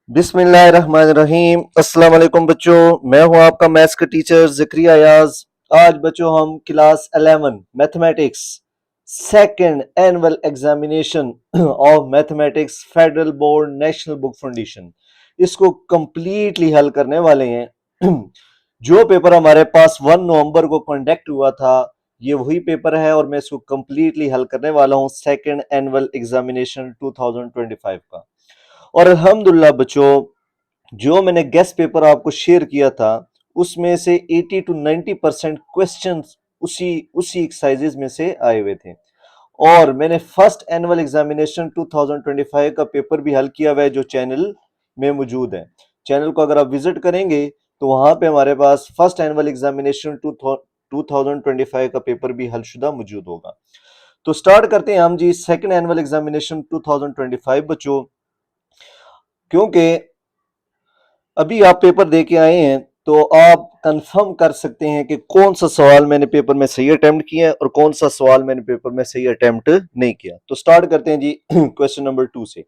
बिस्मिल्लाहिर्रहमानिर्रहीम। अस्सलाम वालेकुम बच्चों, मैं हूं आपका मैथ्स का टीचर ज़िक्रिया अयाज। आज बच्चों हम class 11 mathematics second annual examination of mathematics federal board national book foundation इसको कंप्लीटली हल करने वाले हैं। जो पेपर हमारे पास 1 नवंबर को कंडक्ट हुआ था ये वही पेपर है और मैं इसको कंप्लीटली हल करने वाला हूं सेकंड एनुअल एग्जामिनेशन 2025 का। और अल्हम्दुलिल्लाह बच्चों, जो मैंने गेस्ट पेपर आपको शेयर किया था उसमें से 80 to 90% क्वेश्चन उसी उसी एक्सरसाइजेज में से आए हुए थे। और मैंने फर्स्ट एनुअल एग्जामिनेशन 2025 का पेपर भी हल किया हुआ है जो चैनल में मौजूद है। चैनल को अगर आप विजिट करेंगे तो वहां पे हमारे पास फर्स्ट एनुअल एग्जामिनेशन 2025 का पेपर भी हलशुदा मौजूद होगा। तो स्टार्ट करते हैं हम जी सेकंड एनुअल एग्जामिनेशन 2025 बच्चों। क्योंकि अभी आप पेपर दे के आए हैं तो आप कंफर्म कर सकते हैं कि कौन सा सवाल मैंने पेपर में सही अटेम्प्ट किया है और कौन सा सवाल मैंने पेपर में सही अटेम्प्ट नहीं किया। तो स्टार्ट करते हैं जी क्वेश्चन नंबर 2 से।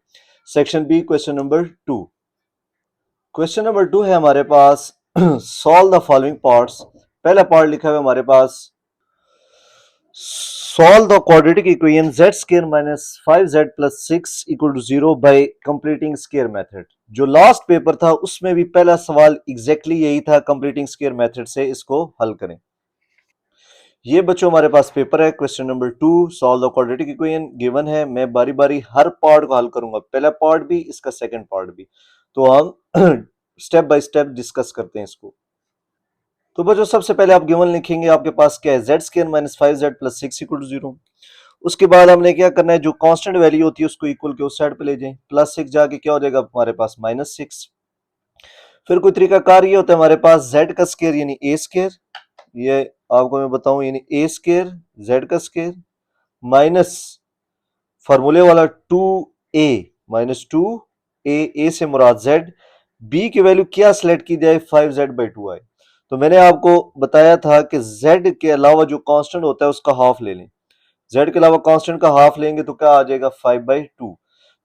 Section B question number 2। Question number 2 है हमारे पास सॉल्व द फॉलोइंग पार्ट्स। पहला पार्ट लिखा हुआ है हमारे पास solve the quadratic equation z square minus 5z plus 6 equal to 0 by completing square method. जो लास्ट पेपर था उसमें भी पहला सवाल एग्जैक्टली यही था, कंप्लीटिंग स्क्वायर मेथड से इसको हल करें। ये बच्चों हमारे पास पेपर है question number 2 solve the quadratic equation given है। मैं बारी बारी हर पार्ट को हल करूंगा, पहला पार्ट भी इसका सेकंड पार्ट भी। तो हम स्टेप बाय स्टेप डिस्कस करते हैं इसको। तो बच्चों सबसे पहले आप गिवन लिखेंगे, आपके पास क्या है z square minus 5z plus 6 equal to 0। उसके बाद हमने क्या करना है, जो कांस्टेंट वैल्यू होती है उसको इक्वल के उस साइड पे ले जाएं, प्लस 6 जाके क्या हो जाएगा हमारे पास माइनस 6। फिर कोई तरीका कार ये होता है हमारे पास z का स्क्वायर यानी a स्क्वायर, ये आपको मैं बताऊं यानी a स्क्वायर z का स्क्वायर माइनस फार्मूले वाला 2a माइनस 2a से मुराद z, b की वैल्यू क्या सिलेक्ट की जाए 5z/2 आए। तो मैंने आपको बताया था कि z के अलावा जो कांस्टेंट होता है उसका हाफ ले लें। z के अलावा कांस्टेंट का हाफ लेंगे तो क्या आ जाएगा 5/2।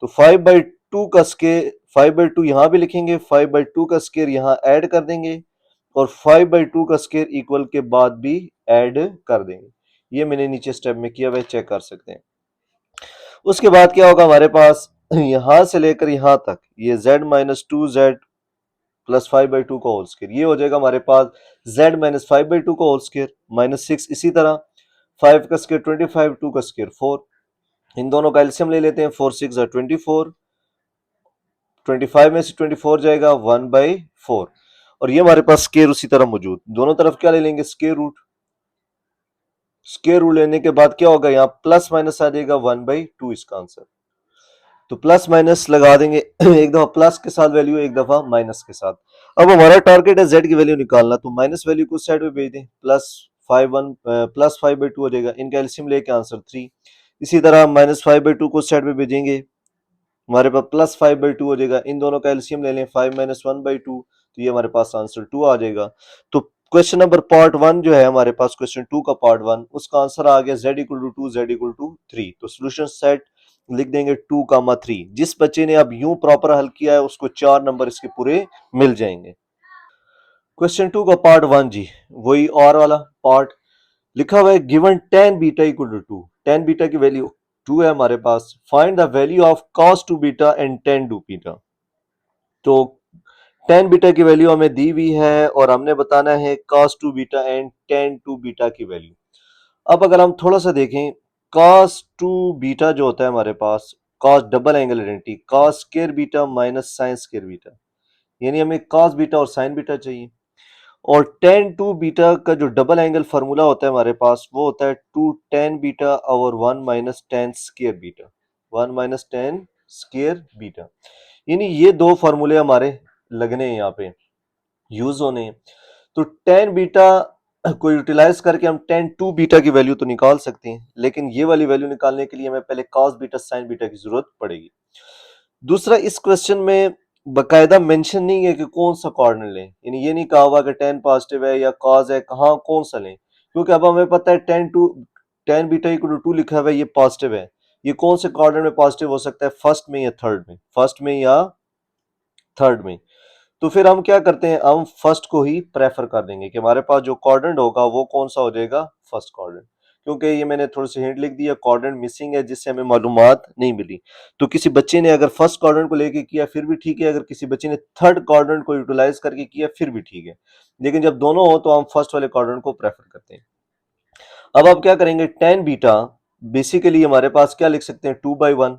तो 5/2 का स्क्वायर 5/2 यहां भी लिखेंगे, 5/2 का स्क्वायर यहां ऐड कर देंगे और 5/2 का स्क्वायर इक्वल के बाद भी ऐड कर देंगे। ये मैंने नीचे स्टेप में किया, वह चेक कर सकते हैं। उसके बाद क्या होगा हमारे पास यहां से लेकर यहां तक ये z माइनस 2z प्लस 5/2 का होल स्क्वायर, ये हो जाएगा हमारे पास z माइनस 5/2 का होल स्क्वायर माइनस 6। इसी तरह 5 का स्क्वायर 25, 2 का स्क्वायर 4, इन दोनों का एलसीएम ले लेते हैं, 4 6 24, 25 में से 24 जाएगा 1/4 और ये हमारे पास स्क्वायर उसी तरह मौजूद। दोनों तरफ क्या ले लेंगे स्क्वायर रूट, स्क्वायर रूट लेने के बाद क्या होगा यहाँ प्लस माइनस आ जाएगा 1/2 इसका आंसर। तो प्लस माइनस लगा देंगे एक दफा प्लस के साथ वैल्यू, एक दफा माइनस के साथ। अब हमारा टारगेट है z की वैल्यू निकालना, तो माइनस वैल्यू को साइड पे भेज दें, प्लस 5/2 हो जाएगा, इनका एलसीएम लेके आंसर 3। इसी तरह माइनस 5/2 को साइड पे भेजेंगे, हमारे पास प्लस 5/2 हो जाएगा, इन दोनों का एलसीएम ले लें 5 माइनस 1/2, तो ये हमारे पास आंसर 2 आ जाएगा। तो क्वेश्चन नंबर पार्ट 1 जो है हमारे पास क्वेश्चन 2 का पार्ट 1 उसका आंसर आ गया z equal to 2 z equal to 3। तो सोल्यूशन सेट लिख देंगे 2, 3। जिस बच्चे ने अब यूं प्रॉपर हल किया है उसको 4 नंबर इसके पूरे मिल जाएंगे। क्वेश्चन 2 का पार्ट 1 जी वही और वाला पार्ट लिखा हुआ है, given tan beta equal to 2, tan beta की वैल्यू 2 है हमारे पास, find the value of cos 2 beta and tan 2 beta. तो tan बीटा की वैल्यू हमें दी हुई है और हमने बताना है cos 2 beta and tan 2 beta की वैल्यू। अब अगर हम थोड़ा सा देखें, cos 2 बीटा जो होता है हमारे पास cos double angle identity cos square beta minus sin square beta, यानी हमें cos बीटा और sin बीटा चाहिए। और tan 2 बीटा का जो डबल एंगल फार्मूला होता है हमारे पास वो होता है 2 tan बीटा और 1 minus tan square beta, 1 minus tan square beta, यानी ये दो फार्मूले हमारे लगने हैं यहाँ पे यूज होने हैं। तो tan बीटा को यूटिलाइज करके हम tan 2 बीटा की वैल्यू तो निकाल सकते हैं, लेकिन ये वाली वैल्यू निकालने के लिए हमें पहले cos बीटा sin बीटा की जरूरत पड़ेगी। दूसरा, इस क्वेश्चन में बकायदा मेंशन नहीं है कि कौन सा कोऑर्डिनेट लें, यानी ये नहीं कहा हुआ कि tan पॉजिटिव है या cos है, कहाँ कौन सा लें, क्योंकि अब हमें पता है tan बीटा इक्वल टू 2 लिखा हुआ है, ये पॉजिटिव है। ये कौन से कोऑर्डिनेट में पॉजिटिव हो सकता है, फर्स्ट में या थर्ड में, फर्स्ट में या थर्ड में। तो फिर हम क्या करते हैं, हम फर्स्ट को ही प्रेफर कर देंगे कि हमारे पास जो क्वाड्रेंट होगा वो कौन सा हो जाएगा, फर्स्ट क्वाड्रेंट। क्योंकि ये मैंने थोड़ी सी हिंट लिख दिया, क्वाड्रेंट मिसिंग है जिससे हमें मालूमात नहीं मिली। तो किसी बच्चे ने अगर फर्स्ट क्वाड्रेंट को लेके किया फिर भी ठीक है, अगर किसी बच्चे ने थर्ड क्वाड्रेंट को यूटिलाइज करके किया फिर भी ठीक है, लेकिन जब दोनों हो तो हम फर्स्ट वाले क्वाड्रेंट को प्रेफर करते हैं। अब आप क्या करेंगे, टेन बीटा बेसिकली हमारे पास क्या लिख सकते हैं, 2/1,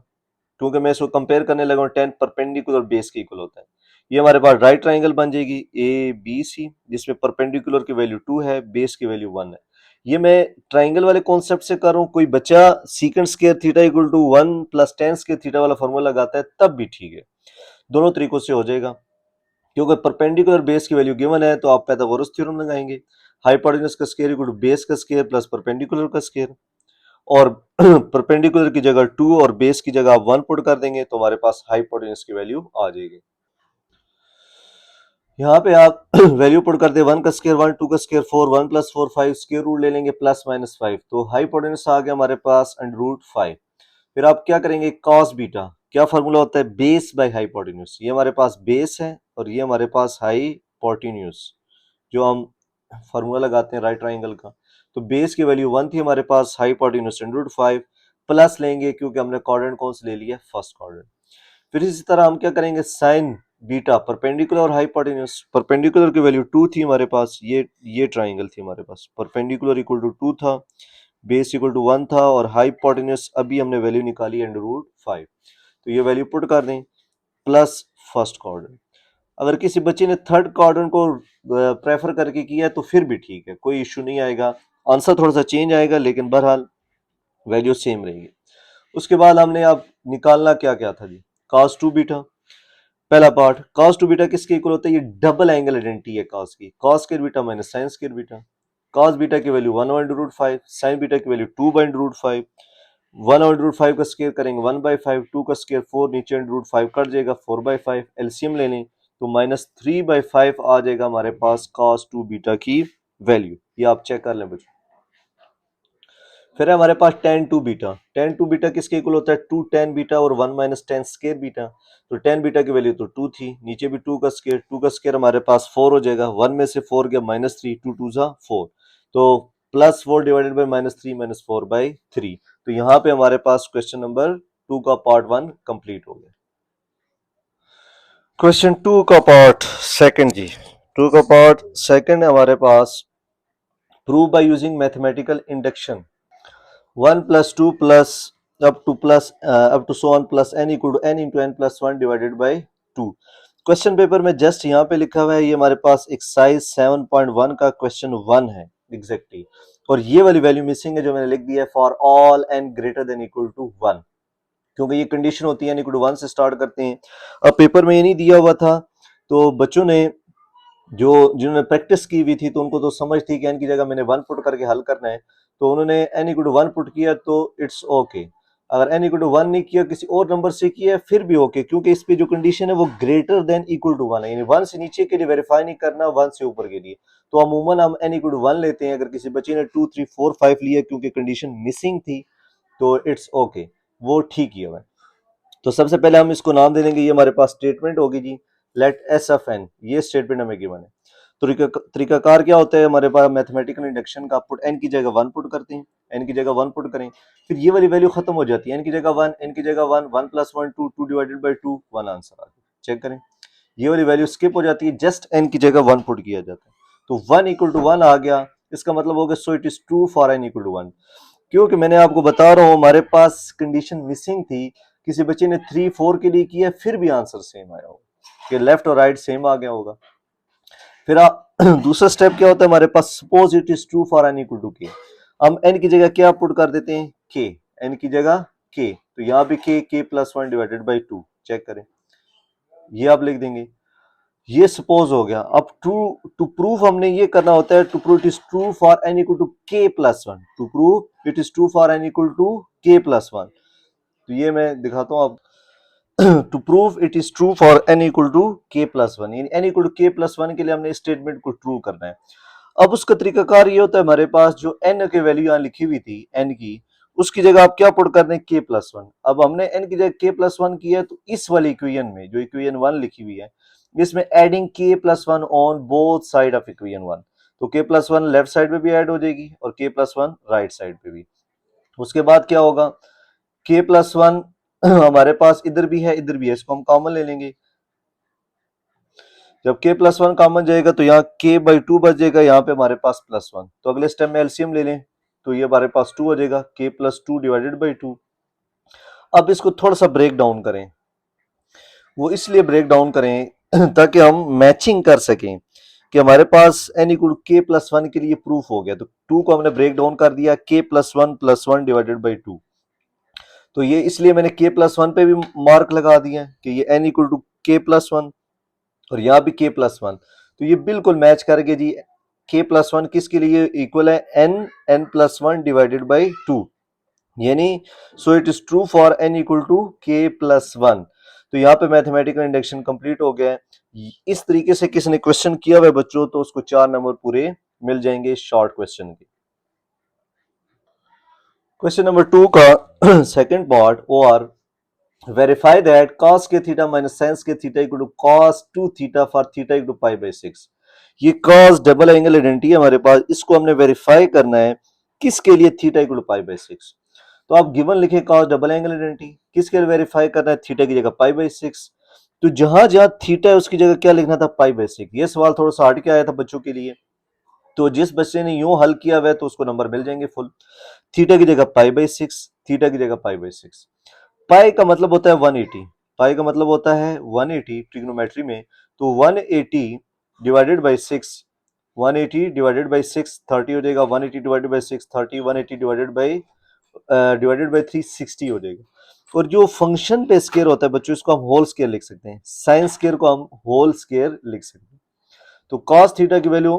क्योंकि मैं इसको कंपेयर करने लगा हूं, 10 परपेंडिकुलर बेस के इक्वल होता है। ये हमारे पास राइट ट्राइंगल बन जाएगी ए बी सी, जिसमें परपेंडिकुलर की वैल्यू 2 है, बेस की वैल्यू 1 है। ये मैं ट्राइंगल वाले कॉन्सेप्ट से कर रहा हूं, कोई बच्चा secant square theta equal to 1 plus tan square theta वाला फॉर्मूला लगाता है तब भी ठीक है, दोनों तरीकों से हो जाएगा। क्योंकि परपेंडिकुलर बेस की वैल्यू गिवन है तो आप पाइथागोरस थ्योरम लगाएंगे, हाइपोटेन्यूज का स्क्वायर इक्वल टू बेस का स्क्वायर प्लस परपेंडिकुलर का स्क्वायर, और परपेंडिकुलर की जगह 2 और बेस की जगह आप 1 पुट कर देंगे तो हमारे पास हाइपोटेन्यूज की वैल्यू आ जाएगी। यहाँ पे आप वैल्यू पुट कर दे, 1 का स्क्वायर 1, 2 का स्क्वायर 4, 1 प्लस 4 5, स्क्वायर रूट ले लेंगे प्लस माइनस 5, तो हाइपोटेन्यूज आ गया हमारे पास अंडर रूट 5। फिर आप क्या करेंगे, कॉस बीटा, क्या फॉर्मूला होता है, बेस बाय हाइपोटेन्यूज। ये हमारे पास बेस है और ये हमारे पास हाइपोटेन्यूज, जो हम फॉर्मूला लगाते हैं राइट ट्राइंगल का। तो बेस की वैल्यू 1 थी हमारे पास, हाइपोटेन्यूज अंडर रूट 5 प्लस लेंगे क्योंकि हमने क्वाड्रेंट कौन सा ले लिया, फर्स्ट क्वाड्रेंट। फिर इसी तरह हम क्या करेंगे, साइन बीटा परपेंडिकुलर और हाइपोटेन्यूज, परपेंडिकुलर की वैल्यू 2 थी हमारे पास, ये ट्राइंगल थी हमारे पास, परपेंडिकुलर इक्वल टू 2 था, बेस इक्वल टू 1 था, और हाइपोटेन्यूज अभी हमने वैल्यू निकाली अंडर रूट 5, तो ये वैल्यू पुट कर दें प्लस फर्स्ट क्वाड्रेंट। अगर किसी बच्चे ने थर्ड क्वाड्रेंट को प्रेफर करके किया तो फिर भी ठीक है, कोई इशू नहीं आएगा, आंसर थोड़ा सा चेंज आएगा लेकिन बहरहाल वैल्यू सेम रहेगी। उसके बाद हमने अब निकालना क्या क्या था जी, cos 2 बीटा। पहला पार्ट, cos 2 बीटा किसके इक्वल होता है, ये डबल एंगल आइडेंटिटी है cos की, cos square beta minus sin square beta. cos beta की value 1 over root 5, sin beta की value 2 by root 5, 1 over root 5 का स्क्वायर करेंगे 1/5, 2 का स्क्वायर 4, नीचे रूट 5 कट जाएगा 4/5, एलसीएम ले लें तो -3/5 आ जाएगा हमारे पास cos 2 बीटा की वैल्यू, ये आप चेक कर लें बच्चों। फिर है हमारे पास tan 2 बीटा, tan 2 बीटा किसके इक्वल होता है, 2 tan बीटा और 1 माइनस tan स्क्वायर बीटा। तो tan बीटा की वैल्यू तो 2 थी, नीचे भी 2 का स्क्वायर, 2 का स्क्वायर हमारे पास 4 हो जाएगा, 1 में से 4 गया -3, 2 2 जा 4, तो +4 डिवाइडेड बाय -3 -4/3। तो यहाँ पे हमारे पास क्वेश्चन नंबर 2 का पार्ट 1 कंप्लीट हो गया। क्वेश्चन 2 का पार्ट सेकंड जी, 2 का पार्ट सेकंड हमारे पास, prove by using mathematical induction 1 plus 2 plus up to so on plus n equal to n into n plus 1 divided by 2। Question paper में just यहाँ पे लिखा हुआ है, ये हमारे पास एक्सरसाइज 7.1 का क्वेश्चन 1 है एग्जैक्टली और ये वाली वैल्यू मिसिंग है जो मैंने लिख दिया है, for all n greater than equal to 1, क्योंकि ये कंडीशन होती है n इक्वल टू 1 से स्टार्ट करते हैं। अब पेपर में ये नहीं दिया हुआ था तो बच्चों ने जो जिन्होंने प्रैक्टिस की हुई थी तो उनको तो समझ थी कि n की जगह मैंने 1 पुट करके हल करना है, तो उन्होंने n इक्वल टू 1 पुट किया तो इट्स ओके। अगर n इक्वल टू 1 नहीं किया, किसी और नंबर से किया फिर भी ओके, क्योंकि इस पे जो कंडीशन है वो ग्रेटर देन इक्वल टू 1 है, यानी 1 से नीचे के लिए वेरीफाई नहीं करना, 1 से ऊपर के लिए। तो अमूमन हम n इक्वल टू 1 लेते हैं, अगर किसी बच्चे ने 2 3 4 5 लिया क्योंकि कंडीशन मिसिंग थी तो इट्स ओके, वो ठीक ही है। तो सबसे पहले हम इसको नाम दे देंगे, ये हमारे पास स्टेटमेंट होगी जी, लेट एस ऑफ एन, ये स्टेटमेंट हमें गिवन है। तो तरीकाकार क्या होता है हमारे पास मैथमेटिकल इंडक्शन का, पुट n की जगह 1 पुट करते हैं, n की जगह 1 पुट करें, फिर ये वाली वैल्यू खत्म हो जाती है, n की जगह 1, n की जगह 1, 1 प्लस 1 2, 2 डिवाइडेड बाई 2, 1 आंसर आ गया। चेक करें, ये वाली वैल्यू स्किप हो जाती है, जस्ट n की जगह 1 पुट किया जाता है, तो 1 इक्वल टू 1 आ गया, इसका मतलब हो गया so it is true for n equal to 1। क्योंकि मैंने आपको बता रहा हूं हमारे पास कंडीशन मिसिंग थी, किसी बच्चे ने 3 4 के लिए किया फिर भी आंसर सेम आया होगा कि लेफ्ट और राइट सेम आ गया होगा। फिर दूसरा स्टेप क्या होता है हमारे पास, suppose it is true for n equal to k, हम n की जगह क्या पुट कर देते हैं, k, n की जगह k, तो यहां भी k plus 1 divided by 2, check करें, ये आप लिख देंगे, ये सपोज हो गया। अब टू प्रूव हमने ये करना होता है, to prove it is true for n equal to k plus 1, to prove it is true for n equal to k plus 1, तो ये मैं दिखाता हूं अब, to prove it is true for n equal to k plus 1, यानी n equal to k plus 1 के लिए हमने स्टेटमेंट को ट्रू करना है। अब उसका तरीकाकार ये होता है, हमारे पास जो n की वैल्यू यहाँ लिखी हुई थी n की, उसकी जगह आप क्या पुट कर दें, k प्लस वन। अब हमने n की जगह k प्लस वन किया है, तो इस वाली इक्वेशन में जो इक्वेशन वन लिखी हुई है, इसमें adding k plus one on both side of equation one, तो k plus one left side पे भी ऐड हो जाएगी और k plus one right side पे भी। उसके बाद क्या होगा, k प्लस वन हमारे पास इधर भी है इधर भी है, इसको हम कॉमन ले लेंगे। जब k प्लस वन कॉमन जाएगा तो यहाँ k बाई टू बच जाएगा, यहाँ पे हमारे पास प्लस वन, तो अगले स्टेप में एलसीएम ले लें, तो ये हमारे पास टू हो जाएगा, k plus two divided by to. अब इसको थोड़ा सा ब्रेक डाउन करें, वो इसलिए ब्रेक डाउन करें ताकि हम मैचिंग कर सकें कि हमारे पास n equal k plus one के लिए प्रूफ हो गया, तो टू को हमने ब्रेक डाउन कर दिया k plus one divided by to. तो ये इसलिए मैंने k प्लस वन पे भी मार्क लगा दिया कि ये n equal to k plus one और यहाँ भी k प्लस वन, तो ये बिल्कुल मैच करके जी। k प्लस वन किसके लिए इक्वल है, n plus one divided by two, यानी so it is true for n equal to k plus one. तो यहाँ पे मैथमेटिकल इंडक्शन कंप्लीट हो गया है। इस तरीके से किसी ने क्वेश्चन किया हुआ है बच्चों, तो उसको 4 नंबर पूरे मिल जाएंगे शॉर्ट क्वेश्चन के। क्वेश्चन नंबर 2 का सेकंड पार्ट, और वेरीफाई दैट cos के थीटा माइनस sin के theta equal to cos 2 theta for theta equal to pi by 6। ये cos डबल एंगल आइडेंटिटी है हमारे पास, इसको हमने वेरीफाई करना है किसके लिए, theta equal to pi by 6। तो आप गिवन लिखे cos डबल एंगल आइडेंटिटी, किसके लिए वेरीफाई करना है, थीटा की जगह पाई बाई 6। तो जहां जहां थीटा है उसकी जगह क्या लिखना था, पाई बाई 6। ये सवाल थोड़ा सा हट के आया था बच्चों के लिए, तो जिस बच्चे ने यूं हल किया हुआ है तो उसको नंबर मिल जाएंगे फुल। थीटा की जगह पाई बाई 6, थीटा की जगह पाई बाई 6। पाई का मतलब होता है 180, पाई का मतलब होता है 180 ट्रिग्नोमेट्री में, तो 180 डिवाइडेड बाई 6, 180 डिवाइडेड बाई 6 30 हो जाएगा, 180 डिवाइडेड बाई 6 30, 180 डिवाइडेड बाई 360 हो जाएगा। और जो फंक्शन पे स्केयर होता है बच्चों, इसको हम होल स्केयर लिख सकते हैं, साइन स्केयर को हम होल स्केयर लिख सकते हैं। तो cos थीटा की वैल्यू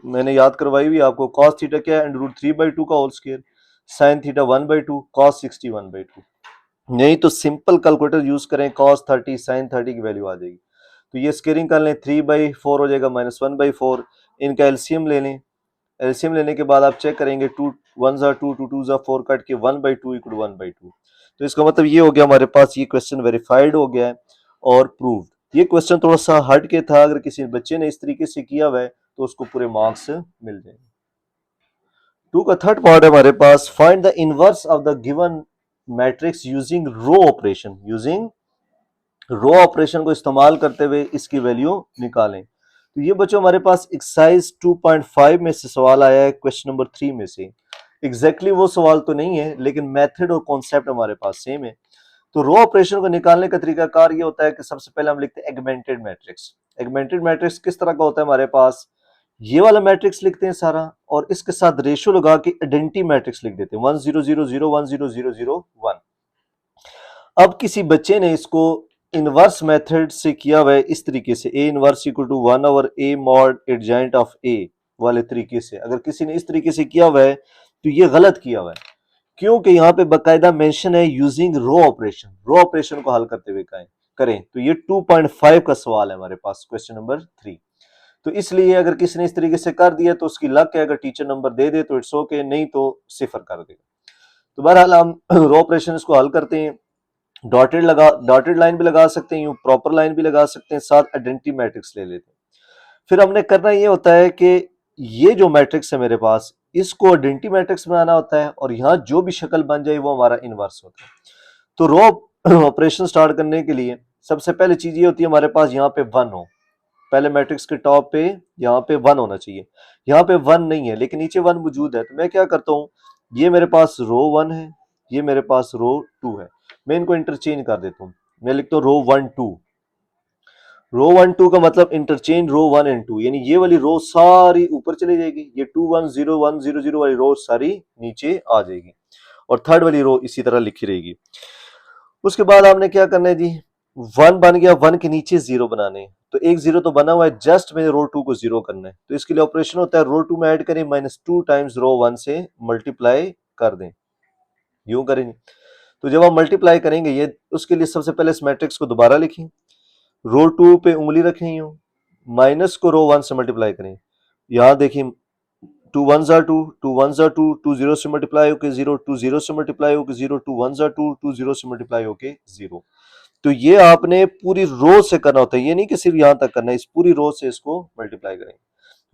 मैंने याद करवाई हुई आपको, cos थीटा क्या है, अंडर रूट 3/2 का whole square, sine theta 1/2, cos 60 1/2। नहीं तो सिंपल कैलकुलेटर यूज करें, cos 30 sin 30 की वैल्यू आ जाएगी। तो ये स्केयरिंग कर लें, 3/4 हो जाएगा माइनस 1/4, इनका एलसीएम ले लें। एलसीएम लेने के बाद आप चेक करेंगे, 2 1 2 2 2 4 कट के 1/2 इक्वल 1/2। तो इसका मतलब ये हो गया हमारे पास ये क्वेश्चन वेरीफाइड हो गया है और प्रूव्ड। ये क्वेश्चन थोड़ा सा हट के था, अगर किसी बच्चे ने इस तरीके से किया हुआ है तो उसको पूरे मार्क्स मिल जाएंगे। 2 का थर्ड पार्ट है हमारे पास, find the inverse of the given matrix using row operation. Using row operation को इस्तेमाल करते हुए इसकी वैल्यू निकालें। तो ये बच्चों हमारे पास एक्सरसाइज 2.5 में से सवाल आया है, क्वेश्चन नंबर 3 में से। एग्जैक्टली वो सवाल तो नहीं है, लेकिन मेथड और कॉन्सेप्ट हमारे पास सेम है। तो रो ऑपरेशन को निकालने का तरीकाकार ये होता है कि सबसे पहले हम लिखते हैं एगमेंटेड मैट्रिक्स। एगमेंटेड मैट्रिक्स किस तरह का होता है हमारे पास, ये वाला मैट्रिक्स लिखते हैं सारा, और इसके साथ रेशियो लगा के आइडेंटिटी मैट्रिक्स लिख देते हैं, 1 0 0 0 1 0 0 0 1। अब किसी बच्चे ने इसको इनवर्स मेथड से किया हुआ है इस तरीके से, A inverse equal to 1 over A mod adjoint of A वाले तरीके से। अगर किसी ने इस तरीके से किया हुआ है तो ये गलत किया हुआ है, क्योंकि यहाँ पे बकायदा मेंशन है using row operation, row operation को हल करते हुए करें। तो ये 2.5 का सवाल है हमारे पास, क्वेश्चन नंबर 3। तो इसलिए अगर किसी ने इस तरीके से कर दिया तो उसकी लक है, अगर टीचर नंबर दे दे तो इट्स ओके, नहीं तो सिफर कर देगा। तो बहरहाल हम रो ऑपरेशन को हल करते हैं, डॉटेड लाइन भी लगा सकते हैं, यूं प्रॉपर लाइन भी लगा सकते हैं, साथ आइडेंटिटी मैट्रिक्स ले लेते हैं। फिर हमने करना ये होता है कि ये जो मैट्रिक्स है मेरे पास, इसको आइडेंटिटी मैट्रिक्स बनाना होता है, और यहाँ जो भी शक्ल बन जाए वो हमारा इनवर्स होता है। तो रो ऑपरेशन स्टार्ट करने के लिए सबसे पहले चीज ये होती है हमारे पास यहाँ पे 1 हो, पहले मैट्रिक्स के टॉप पे यहाँ पे 1 होना चाहिए। यहाँ पे 1 नहीं है लेकिन नीचे 1 मौजूद है, तो मैं क्या करता हूँ, ये मेरे पास रो 1 है, ये मेरे पास रो 2 है, मैं इनको इंटरचेंज कर देता हूँ। मैं लिखता हूँ रो 1 2, रो 1 2 का मतलब इंटरचेंज रो 1 एंड 2, यानी ये वाली रो सारी ऊपर चली जाएगी, ये 2 1 0 1 0 0 वाली रो सारी नीचे आ जाएगी, और थर्ड वाली रो इसी तरह लिखी रहेगी। उसके बाद आपने क्या करना है जी, 1 बन गया, 1 के नीचे 0 बनाने हैं, तो एक 0 तो बना हुआ है, जस्ट मैंने रो 2 को 0 करना है। तो इसके लिए ऑपरेशन होता है, रो 2 में ऐड करें -2 टाइम्स रो 1 से मल्टीप्लाई कर दें, यूं करेंगे। तो जब हम मल्टीप्लाई करेंगे ये, उसके लिए सबसे पहले इस मैट्रिक्स को दोबारा लिखें, रो 2 पे उंगली रखें, यूं माइनस को रो 1 से मल्टीप्लाई करें, यहां देखिए टू वन जार टू वन जार टू जीरो से मल्टीप्लाई होके जीरो, टू जीरो से मल्टीप्लाई होके जीरो, टू वन जार टू जीरो से मल्टीप्लाई होके जीरो। तो ये आपने पूरी रो से करना होता है, ये नहीं कि सिर्फ यहां तक करना है, इस पूरी रो से इसको मल्टीप्लाई करेंगे।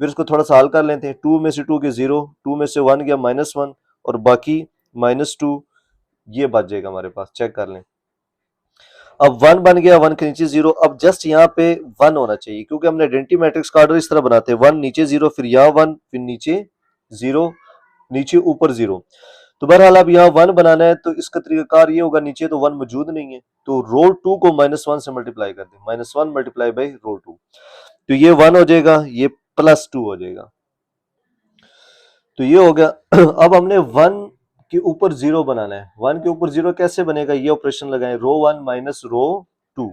फिर इसको थोड़ा सा हल कर लेते हैं। टू में से टू के जीरो, टू में से वन गया -1 और बाकी -2, ये बच जाएगा हमारे पास। चेक कर लें, अब 1 बन गया, 1 के नीचे जीरो। अब जस्ट यहाँ पे 1 होना चाहिए क्योंकि हमने आइडेंटिटी मैट्रिक्स का ऑर्डर इस तरह बनाते हैं, 1 नीचे जीरो, फिर यहाँ 1, फिर नीचे जीरो, नीचे ऊपर जीरो। तो बहरहाल अब यहाँ 1 बनाना है तो इसका तरीकाकार ये होगा, नीचे तो 1 मौजूद नहीं है तो रो 2 को -1 से मल्टीप्लाई कर दें, -1 मल्टीप्लाई बाई रो 2, तो ये 1 हो जाएगा, ये +2 हो जाएगा। तो ये हो गया। अब हमने 1 के ऊपर जीरो बनाना है। 1 के ऊपर जीरो कैसे बनेगा, ये ऑपरेशन लगाएं, रो 1 माइनस रो 2।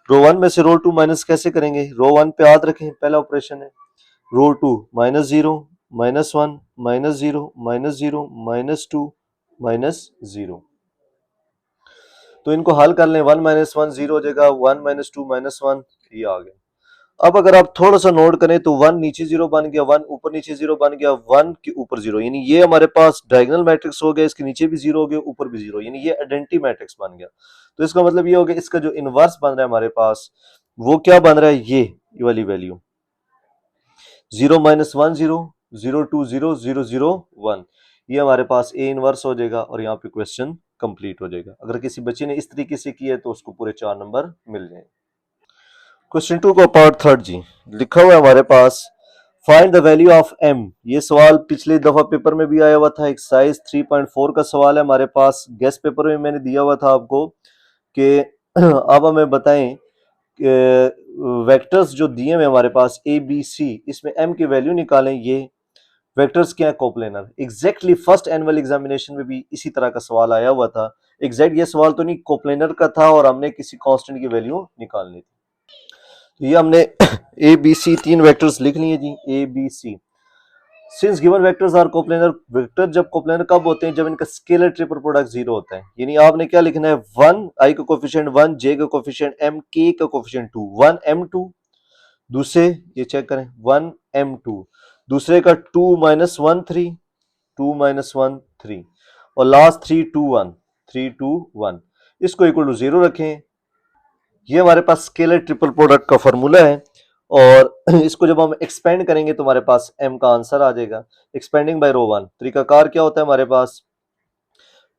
रो 1 में से रो 2 माइनस कैसे करेंगे, रो 1 पे याद रखें पहला ऑपरेशन है, रो 2 -0 -1 -0 -0 -2 -0। तो इनको हल कर लें, 1 - 1 0 हो जाएगा, 1 - 2 -1, ये आ गया। अब अगर आप थोड़ा सा नोट करें तो 1 नीचे जीरो बन गया, 1 ऊपर नीचे जीरो बन गया, 1 के ऊपर जीरो, यानी ये हमारे पास डायगोनल मैट्रिक्स हो गया, इसके नीचे भी जीरो हो गया, ऊपर भी जीरो, यानी ये आइडेंटिटी मैट्रिक्स बन गया। तो इसका मतलब ये हो गया, इसका जो इनवर्स बन रहा है हमारे पास, वो क्या बन रहा है, ये वाली वैल्यू 0 - 1 0 0 2 0 0 0 1, ये हमारे पास ए इनवर्स हो जाएगा और यहाँ पे क्वेश्चन कंप्लीट हो जाएगा। अगर किसी बच्चे ने इस तरीके से किया है तो उसको पूरे 4 नंबर मिल जाएंगे। क्वेश्चन 2 का पार्ट थर्ड जी, लिखा हुआ है हमारे पास, find the value of m। ये सवाल पिछले दफा पेपर में भी आया हुआ था, एक्सरसाइज 3.4 का सवाल है हमारे पास, गेस्ट पेपर में मैंने दिया हुआ था आपको कि अब हमें बताएं वेक्टर्स जो दिए हुए हमारे पास ए बी सी, इसमें m की वैल्यू निकालें। ये वेक्टर्स क्या है, coplanar. Exactly first annual examination में भी इसी तरह का सवाल आया हुआ था। एग्जैक्ट ये सवाल तो नहीं, कोप्लेनर का था और हमने किसी कांस्टेंट की वैल्यू निकालनी थी। तो ये हमने ए बी सी 3 वेक्टर्स लिख लिए जी, A B C. Since given vectors are coplanar, vector जब कोप्लेनर कब होते हैं, जब इनका स्केलर ट्रिपल प्रोडक्ट 0 होता है। यानी आपने क्या लिखना है, 1 आई का कोफिशिएंट 1, जे का कोफिशिएंट m, k का कोफिशिएंट 2, 1 m2, दूसरे ये चेक करें 1 m2, दूसरे का 2 - 1 3, 2 - 1 3, और लास्ट 3 2 1, 3 2 1, इसको इक्वल टू 0 रखें। ये हमारे पास स्केलर ट्रिपल प्रोडक्ट का फॉर्मूला है और इसको जब हम एक्सपेंड करेंगे तो हमारे पास m का आंसर आ जाएगा। एक्सपेंडिंग बाय रो 1, तरीकाकार क्या होता है हमारे पास,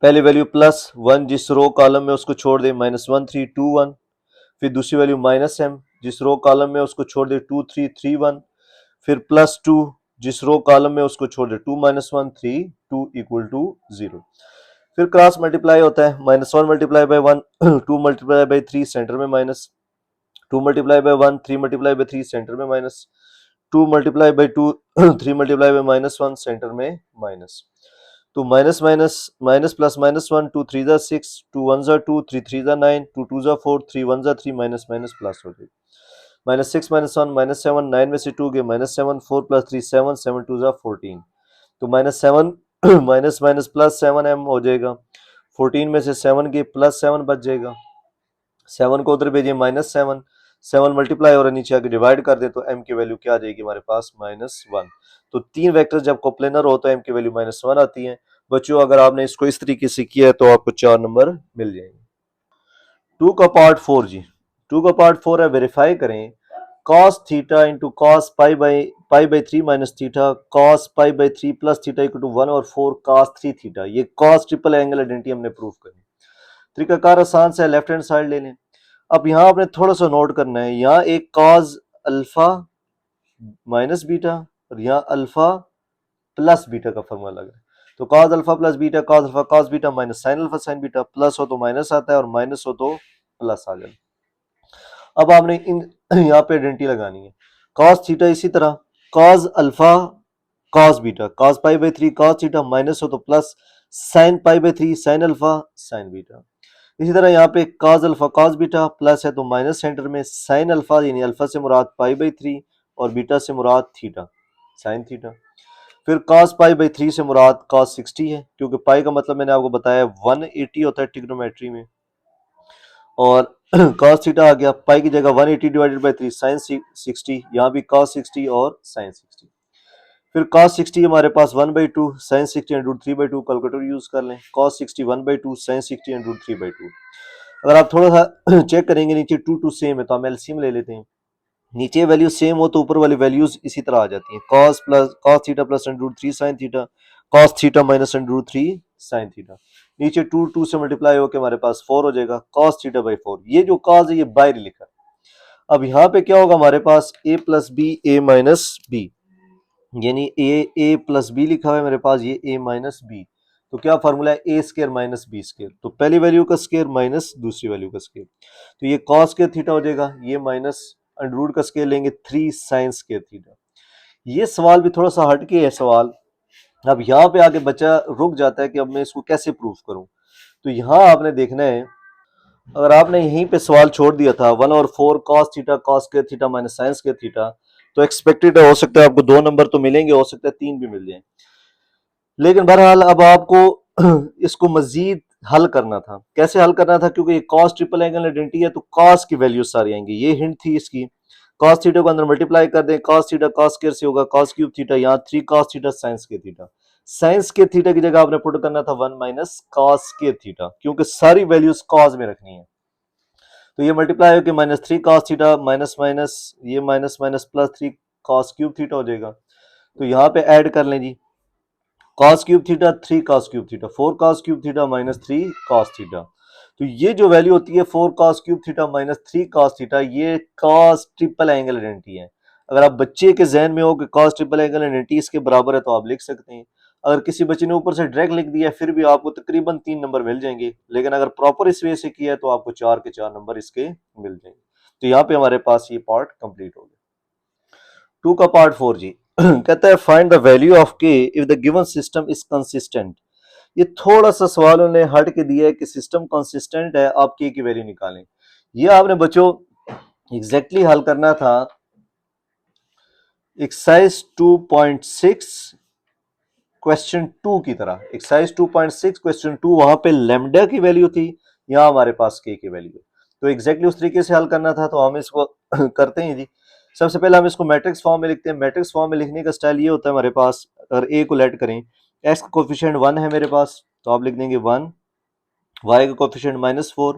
पहली वैल्यू +1 जिस रो कॉलम में उसको छोड़ दे, -1 3 2 1, फिर दूसरी वैल्यू -m जिस रो कॉलम में उसको छोड़ दे, 2 3 3 1, फिर +2 जिस रो कॉलम में उसको छोड़ दे, 2 - 1 3 2 इक्वल टू 0। फिर क्रॉस मल्टीप्लाई होता है, -1 multiply by 1 2 multiply by 3 centre में minus, 2 multiply by 1 3 multiply by 3 centre में minus, 2 multiply by 2 3 multiply by -1 centre में माइनस। तो माइनस माइनस माइनस प्लस -1, 2 3 जा 6, 2 1 जा 2, 3 3 जा 9, 2 2 जा 4, 3 1 जा 3, माइनस माइनस प्लस हो जाएगी। -6 -1 -7, 9 में से 2 गए -7, 4 + 3 7, 7 2 जा 14, तो -7 माइनस माइनस +7m हो जाएगा। 14 में से 7 के +7 बच जाएगा, 7 को उधर भेजिए -7, 7 मल्टीप्लाई और नीचे आके डिवाइड कर दे तो m की वैल्यू क्या आ जाएगी हमारे पास, -1। तो 3 वेक्टर जब कोप्लेनर हो तो m की वैल्यू -1 आती है। बच्चों अगर आपने इसको इस तरीके से किया है तो आपको 4 नंबर मिल जाएंगे। 2 का पार्ट 4 जी, 2 का पार्ट 4 है, वेरीफाई करें cos theta into cos pi by 3 minus theta cos पाई/3 plus theta equal to 1/4 cos 3 theta. ये cos ट्रिपल एंगल आइडेंटिटी हमने प्रूव करनी। तरीकाकार आसान से, लेफ्ट हैंड साइड ले लें। अब यहाँ आपने थोड़ा सा नोट करना है, यहाँ एक cos अल्फा माइनस बीटा और यहाँ अल्फा प्लस बीटा का फॉर्मूला लग रहा है। तो cos alpha plus beta cos alpha cos beta minus sin alpha sin beta, plus हो तो माइनस आता है और माइनस हो तो प्लस आ जाए। अब आपने इन यहाँ पे आइडेंटिटी लगानी है, cos थीटा इसी तरह cos alpha cos beta cos पाई/3 cos theta, minus हो तो plus sin पाई/3 sin alpha sin beta. इसी तरह यहाँ पे cos alpha cos beta, plus है तो माइनस सेंटर में sin अल्फा, यानी अल्फा से मुराद पाई/3 और बीटा से मुराद थीटा sin थीटा। फिर cos पाई/3 से मुराद cos 60 है, क्योंकि पाई का मतलब मैंने आपको बताया 180 होता है ट्रिग्नोमेट्री में, और cos थीटा आ गया, पाई की जगह 180 डिवाइडेड बाई 3 sin 60, यहाँ भी cos 60 और sin 60। फिर cos 60 हमारे पास 1/2, sin 60 under root 3/2, calculator use कर लें। cos 60 1/2, sin 60 under root 3/2। अगर आप थोड़ा सा चेक करेंगे नीचे 2 2 सेम है तो हम एलसीएम ले लेते हैं। नीचे वैल्यू सेम हो तो ऊपर वाली वैल्यूज इसी तरह आ जाती हैं। cos theta plus under root 3 sin theta, cos theta minus under root 3 sin theta. नीचे 2 2 से मल्टीप्लाई होकर हमारे पास 4 हो जाएगा, cos थीटा बाई 4। ये जो cos है ये बाहर लिखा है। अब यहाँ पे क्या होगा हमारे पास a plus B a minus B, यानी a प्लस बी लिखा हुआ है मेरे पास, ये a माइनस बी। तो क्या फार्मूला है, ए स्केयर माइनस बी स्केयर। तो पहली वैल्यू का स्केयर माइनस दूसरी वैल्यू का स्केयर, तो ये cos स्केयर थीटा हो जाएगा, ये माइनस अंडर रूट का स्केयर लेंगे 3 साइन स्केयर थीटा। ये सवाल भी थोड़ा सा हटके है सवाल। अब यहाँ पे आके बच्चा रुक जाता है कि अब मैं इसको कैसे प्रूफ करूं। तो यहाँ आपने देखना है, अगर आपने यहीं पे सवाल छोड़ दिया था 1/4 cos theta cos square theta minus sin square theta, तो एक्सपेक्टेड हो सकता है आपको 2 नंबर तो मिलेंगे, हो सकता है 3 भी मिल जाए। लेकिन बहरहाल अब आपको इसको मजीद हल करना था। कैसे हल करना था, क्योंकि ये cos ट्रिपल एंगल आइडेंटिटी है तो cos की वैल्यू सारी आएंगी। ये हिंट थी इसकी। cos थीटा को अंदर मल्टीप्लाई कर दें, cos थीटा cos स्क्वायर से होगा cos क्यूब थीटा, यहाँ 3 cos theta sin square theta. sin square theta की जगह आपने पुट करना था 1 माइनस cos स्क्वायर थीटा, क्योंकि सारी वैल्यूज cos में रखनी है। तो ये मल्टीप्लाई होकर minus 3 cos theta minus minus ये minus minus plus 3 cos cube theta हो जाएगा। तो यहाँ पे ऐड कर लें जी, cos cube theta 3 cos cube theta, 4 cos cube theta minus 3 cos theta. तो ये जो वैल्यू होती है 4 cos cube theta minus 3 cos theta, ये cos ट्रिपल एंगल आइडेंटिटी है। अगर आप बच्चे के जहन में हो कि cos ट्रिपल एंगल आइडेंटिटी इसके बराबर है तो आप लिख सकते हैं। अगर किसी बच्चे ने ऊपर से डायरेक्ट लिख दिया फिर भी आपको तकरीबन 3 नंबर मिल जाएंगे, लेकिन अगर प्रॉपर इस वे से किया है तो आपको 4 के 4 नंबर इसके मिल जाएंगे। तो यहाँ पे हमारे पास ये पार्ट कंप्लीट हो गया। 2 का पार्ट 4 जी कहता है find the value of k if the given system is consistent. ये थोड़ा सा सवाल उन्होंने हट के दिया है कि सिस्टम कंसिस्टेंट है, आप k की वैल्यू निकालें। ये आपने बच्चों एग्जैक्टली हल करना था एक्सरसाइज 2.6 क्वेश्चन 2 की तरह। एक्सरसाइज 2.6 क्वेश्चन 2 वहां पे लैम्डा की वैल्यू थी, यहाँ हमारे पास k की वैल्यू है। तो एग्जैक्टली उस तरीके से हल करना था, तो हम इसको करते हैं जी। सबसे पहले हम इसको मैट्रिक्स फॉर्म में लिखते हैं। मैट्रिक्स फॉर्म में लिखने का स्टाइल ये होता है हमारे पास, अगर a को लेट करें, x का कोफिशिएंट 1 है मेरे पास तो आप लिख देंगे 1, y का कोफिशिएंट -4,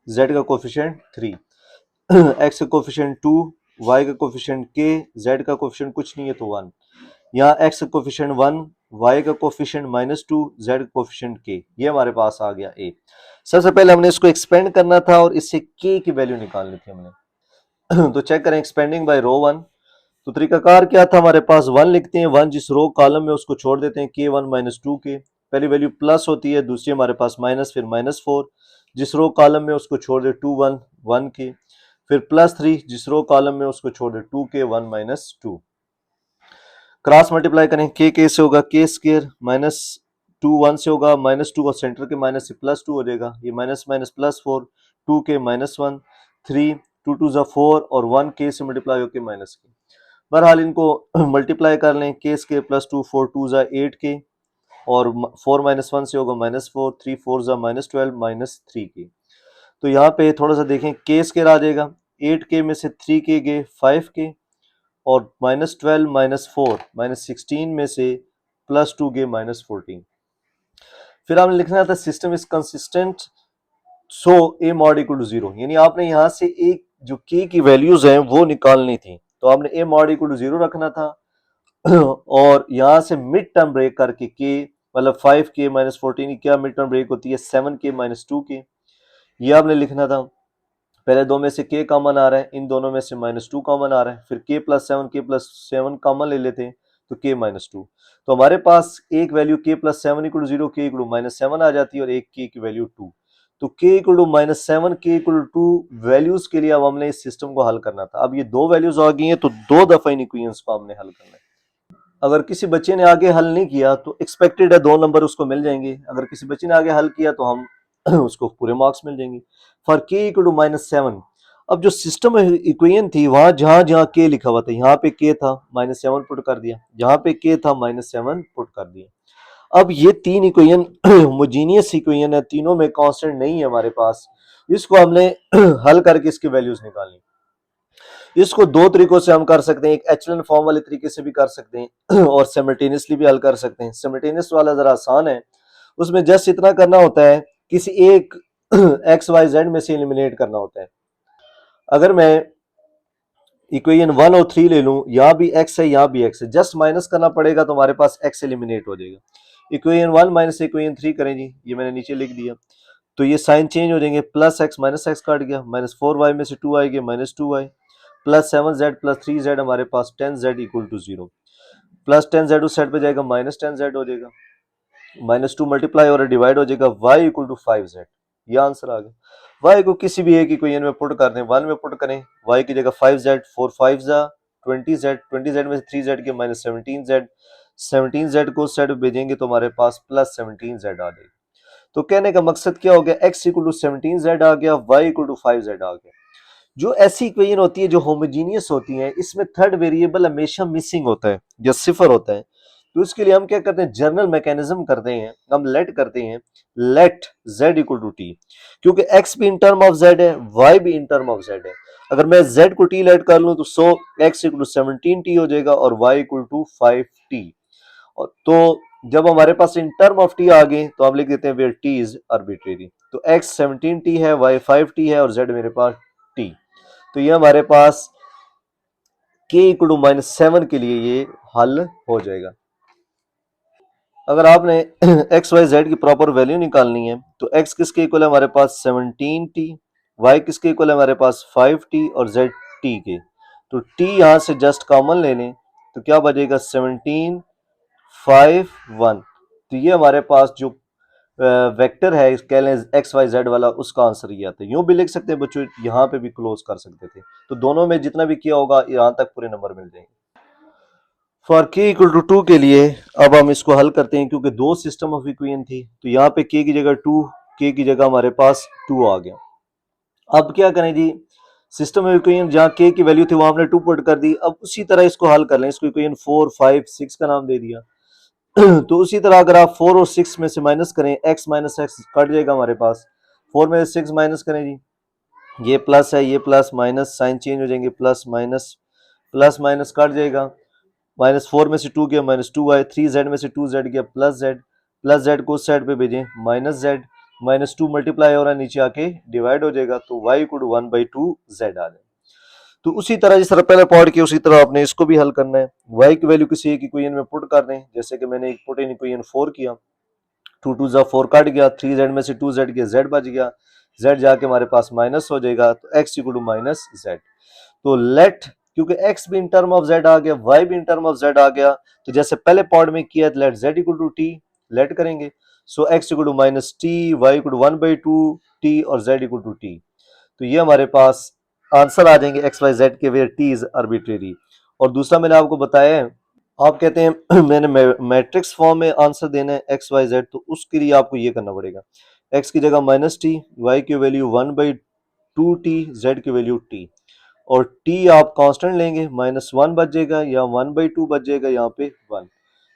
z का कोफिशिएंट 3, x का कोफिशिएंट 2, y का कोफिशिएंट k, z का कोफिशिएंट कुछ नहीं है तो 1। यहाँ x का कोफिशिएंट 1, y का कोफिशिएंट -2, z का कोफिशिएंट k, ये हमारे पास आ गया a। सबसे पहले हमने इसको एक्सपेंड करना था और इससे k की वैल्यू निकालनी थी हमने। तो चेक करें, एक्सपेंडिंग बाय रो 1। तो तरीकाकार क्या था हमारे पास, 1 लिखते हैं, 1 जिस रो कॉलम में उसको छोड़ देते हैं, k1 -2k। पहली वैल्यू प्लस होती है, दूसरी हमारे पास माइनस, फिर -4 जिस रो कॉलम में उसको छोड़ दे 2 1 1k, फिर +3 जिस रो कॉलम में उसको छोड़ दे 2k 1 -2। क्रॉस मल्टीप्लाई करें, k से होगा k स्क्वायर, -2 1 से होगा -2 और सेंटर के माइनस से +2 हो जाएगा, ये माइनस माइनस +4 2k -1 3 2 2 4 और 1k से मल्टीप्लाई होकर -k। बहरहाल इनको मल्टीप्लाई कर लें, k स्क्वायर +2 4 2 8k और 4 -1 से होगा -4 3 4 -12 -3k। तो यहाँ पे थोड़ा सा देखें, k स्क्वायर आ जाएगा, 8k में से 3k गए 5k और -12 -4 -16 में से +2 गए -14। फिर हमने लिखना था system is consistent so a mod equal to 0, यानी आपने यहाँ से एक जो k की वैल्यूज हैं वो निकालनी थी, तो आपने a mod इक्वल टू 0 रखना था और यहाँ से मिड टर्म ब्रेक करके k मतलब 5k -14 क्या मिड टर्म ब्रेक होती है 7k -2k, ये आपने लिखना था। पहले दो में से k कॉमन आ रहा है, इन दोनों में से -2 कॉमन आ रहा है, फिर k+7 कॉमन ले लेते हैं तो k -2। तो हमारे पास एक value k+7 equal 0 k equal -7 आ जाती है और एक k की वैल्यू 2। तो k equal -7 k equal 2 values के लिए अब हमने इस सिस्टम को हल करना था। अब ये दो वैल्यूज आ गई हैं तो दो दफा इन इक्वेशंस को हमने हल करना है। अगर किसी बच्चे ने आगे हल नहीं किया तो एक्सपेक्टेड है 2 नंबर उसको मिल जाएंगे, अगर किसी बच्चे ने आगे हल किया तो हम उसको पूरे मार्क्स मिल जाएंगे। फॉर k इक्वल टू -7, अब जो सिस्टम इक्वेशन थी वहां जहां जहां k लिखा हुआ था, यहाँ पे k था -7 पुट कर दिया, जहां पे k था -7 पुट कर दिया। अब ये तीन इक्वेशन होमोजेनियस इक्वेशन है, तीनों में कांस्टेंट नहीं है हमारे पास, इसको हमने हल करके इसकी वैल्यूज निकालनी। इसको दो तरीकों से हम कर सकते हैं, एक एचलन फॉर्म वाले तरीके से भी कर सकते हैं और सिमल्टेनियसली भी हल कर सकते हैं। सिमल्टेनियस वाला जरा आसान है, उसमें जस्ट इतना करना होता है, किसी एक एक्स वाई जेड में से एलिमिनेट करना होता है। अगर मैं इक्वेशन 1 और 3 ले लूं, यहां भी x है यहां भी x है, जस्ट माइनस करना पड़ेगा तो हमारे पास x एलिमिनेट हो जाएगा। इक्वेशन 1 माइनस इक्वेशन 3 करें जी, ये मैंने नीचे लिख दिया, तो ये साइन चेंज हो जाएंगे, प्लस एक्स माइनस एक्स काट गया, माइनस 4y में से 2 आएगा minus 2y, plus 7z plus 3z हमारे पास 10z equal to 0, plus 10z उस साइड पे जाएगा माइनस 10z हो जाएगा, माइनस 2 मल्टीप्लाई और डिवाइड हो जाएगा, y इक्वल टू 5z। ये आंसर आ गया। y को किसी भी एक इक्वेशन में पुट कर दें, 1 में पुट करें, y की जगह 5z, 4 5 जा 20z, 20z में से 3z के माइनस 17z, 17z को उस साइड पे भेजेंगे तो हमारे पास प्लस 17z आ जाएगा। तो कहने का मकसद क्या हो गया, x इक्वल टू 17z आ गया, y इक्वल टू 5z आ गया। जो ऐसी इक्वेशन होती है जो होमोजीनियस होती है, इसमें थर्ड वेरिएबल हमेशा मिसिंग होता है या सिफर होता है, तो इसके लिए हम क्या करते हैं, जनरल मैकेनिज्म करते हैं, हम लेट करते हैं, let z equal to T, क्योंकि x भी इन टर्म ऑफ z है, y भी इन टर्म ऑफ z है। अगर मैं z को t लेट कर लूं तो सो x इक्वल टू 17t हो जाएगा और y इक्वल टू 5t। और तो जब हमारे पास इन टर्म ऑफ टी आ गए तो आप लिख देते हैं वेयर टी इज आर्बिट्रेरी, तो x 17t है, y 5t है और z मेरे पास t। तो ये हमारे पास k इक्वल टू -7 के लिए ये हल हो जाएगा। अगर आपने एक्स वाई जेड की प्रॉपर वैल्यू निकालनी है तो x किसके इक्वल है हमारे पास 17t, y किसके इक्वल है हमारे पास 5t और z t के, तो t यहां से जस्ट कॉमन ले लें तो क्या बचेगा 17 5 1, तो ये हमारे पास जो वेक्टर है कह लें एक्स वाई जेड वाला, उसका आंसर ये आता है। यूं भी लिख सकते हैं बच्चों, यहाँ पे भी क्लोज कर सकते थे, तो दोनों में जितना भी किया होगा यहाँ तक पूरे नंबर मिल जाएंगे। फॉर k इक्वल टू 2 के लिए अब हम इसको हल करते हैं, क्योंकि दो सिस्टम ऑफ इक्वेशन थी, तो यहाँ पे k की जगह 2, k की जगह हमारे पास 2 आ गया। अब क्या करें जी, सिस्टम ऑफ इक्वेशन जहाँ k की वैल्यू थी वहां हमने 2 पुट कर दी, अब उसी तरह इसको हल कर लें, इसको इक्वेशन 4 5 6 का नाम दे दिया। तो उसी तरह अगर आप 4 और 6 में से माइनस करें, x माइनस एक्स कट जाएगा हमारे पास, 4 में से 6 माइनस करें जी, ये प्लस है, ये प्लस माइनस साइन चेंज हो जाएंगे, plus minus, plus minus cut जाएगा, माइनस 4 में से 2 गया माइनस 2 आए, 3z में से 2z गया प्लस z, प्लस z को उस साइड पे भेजें माइनस z, माइनस 2 मल्टीप्लाई हो रहा है नीचे आके डिवाइड हो जाएगा, तो y इक्वल टू 1/2 z आ जाए। तो उसी तरह जिस तरह पहले पॉइंट किया उसी तरह आपने इसको भी हल करना है, y की वैल्यू किसी एक इक्वेशन में पुट कर दें, जैसे कि मैंने एक पुट इन इक्वेशन 4 किया, 2 2 जा 4 कट गया, 3z में से 2z गया, z बच गया, z जाके हमारे पास माइनस हो जाएगा, तो x equal to minus z। तो लेट, क्योंकि x भी इन टर्म ऑफ z आ गया, y भी इन टर्म ऑफ z आ गया, तो जैसे पहले पॉइंट में किया let z equal to t, let करेंगे, so x equal to minus T, y equal to 1/2 t और z इक्वल टू t, तो ये हमारे पास आंसर आ जाएंगे एक्स वाई जेड के वेयर टी इज आर्बिट्रेरी। और दूसरा मैंने आपको बताया है, आप कहते हैं मैंने मैट्रिक्स फॉर्म में आंसर देना है एक्स वाई जेड, तो उसके लिए आपको ये करना पड़ेगा, एक्स की जगह माइनस टी, वाई की वैल्यू 1/2 टी, जेड की वैल्यू टी, और टी आप कांस्टेंट लेंगे, -1 बच जाएगा या 1/2 बच जाएगा, यहाँ पे 1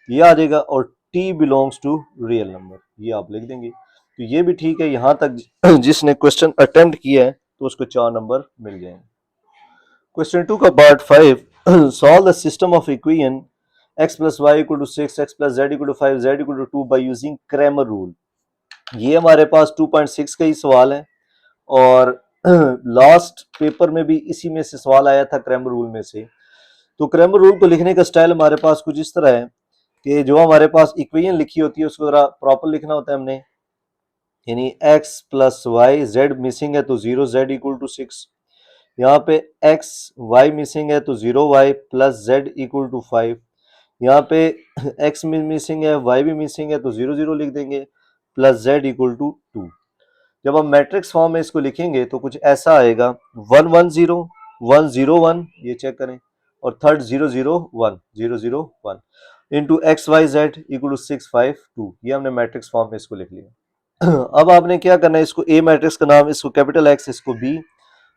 ये आ जाएगा, और T belongs to real number, ये आप लिख देंगे। तो ये भी ठीक है, यहां तक जिसने क्वेश्चन अटेम्प्ट किया है तो उसको 4 नंबर मिल जाएंगे। क्वेश्चन 2 का part 5, solve the system of equation x plus Y equal to 6, x plus Z equal to 5, Z equal to 2 by using Cramer rule. ये हमारे पास 2.6 का ही सवाल है, और लास्ट पेपर में भी इसी में से सवाल आया था क्रैमर रूल में से। तो क्रैमर रूल को लिखने का स्टाइल हमारे पास कुछ इस तरह है कि जो हमारे पास इक्वेशन लिखी होती है उसको जरा प्रॉपर लिखना होता है हमने, यानी x plus Y, Z missing है तो 0 जेड इक्वल टू 6, यहाँ पे x y मिसिंग है तो 0 y plus Z equal to 5, यहाँ पे x मिसिंग है y भी मिसिंग है तो 0 0 लिख देंगे, प्लस जेड इक्वल टू 2। जब हम मैट्रिक्स फॉर्म में इसको लिखेंगे तो कुछ ऐसा आएगा 1 1 0 1 0 1, ये चेक करें, और third 0 0 1 0 0 1 into X Y Z equal to 6 5 2, ये हमने मैट्रिक्स फॉर्म में इसको लिख लिया। अब आपने क्या करना है, इसको ए मैट्रिक्स का नाम, इसको कैपिटल एक्स, इसको बी।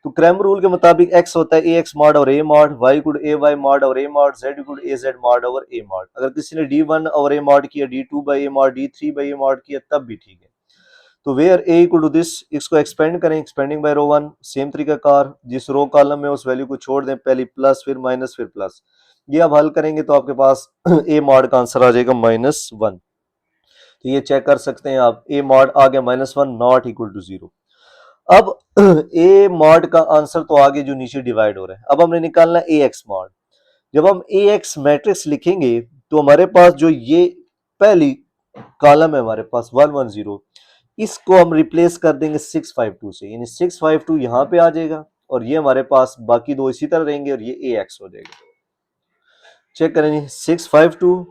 तो क्रैमर रूल के मुताबिक x होता है ए एक्स मॉड और A mod, y equal A Y mod और A mod, z equal A Z mod और ए मॉड। अगर किसी ने d1 और ए मॉड किया, d2 by A mod, d3 by A mod किया तब भी ठीक है। तो where A equal to this, इसको एक्सपेंड करें, expanding by row one, same तरीका कार, जिस रो कॉलम में उस वैल्यू को छोड़ दें, पहले प्लस फिर माइनस फिर प्लस। ये आप हल करेंगे तो आपके पास ए मॉड का आंसर आ जाएगा -1। तो ये चेक कर सकते हैं आप, ए मॉड आ गया -1 नॉट इक्वल टू 0। अब ए मॉड का आंसर तो आगे जो नीचे डिवाइड हो रहा है, अब हमने निकालना ए एक्स मॉड। जब हम ए एक्स मैट्रिक्स लिखेंगे तो हमारे पास जो ये पहली कॉलम है हमारे पास 110, इसको हम रिप्लेस कर देंगे 652 से, यानी 652 यहाँ पे आ जाएगा और ये हमारे पास बाकी दो इसी तरह रहेंगे और ये ए एक्स हो जाएगा। चेक करेंगे 652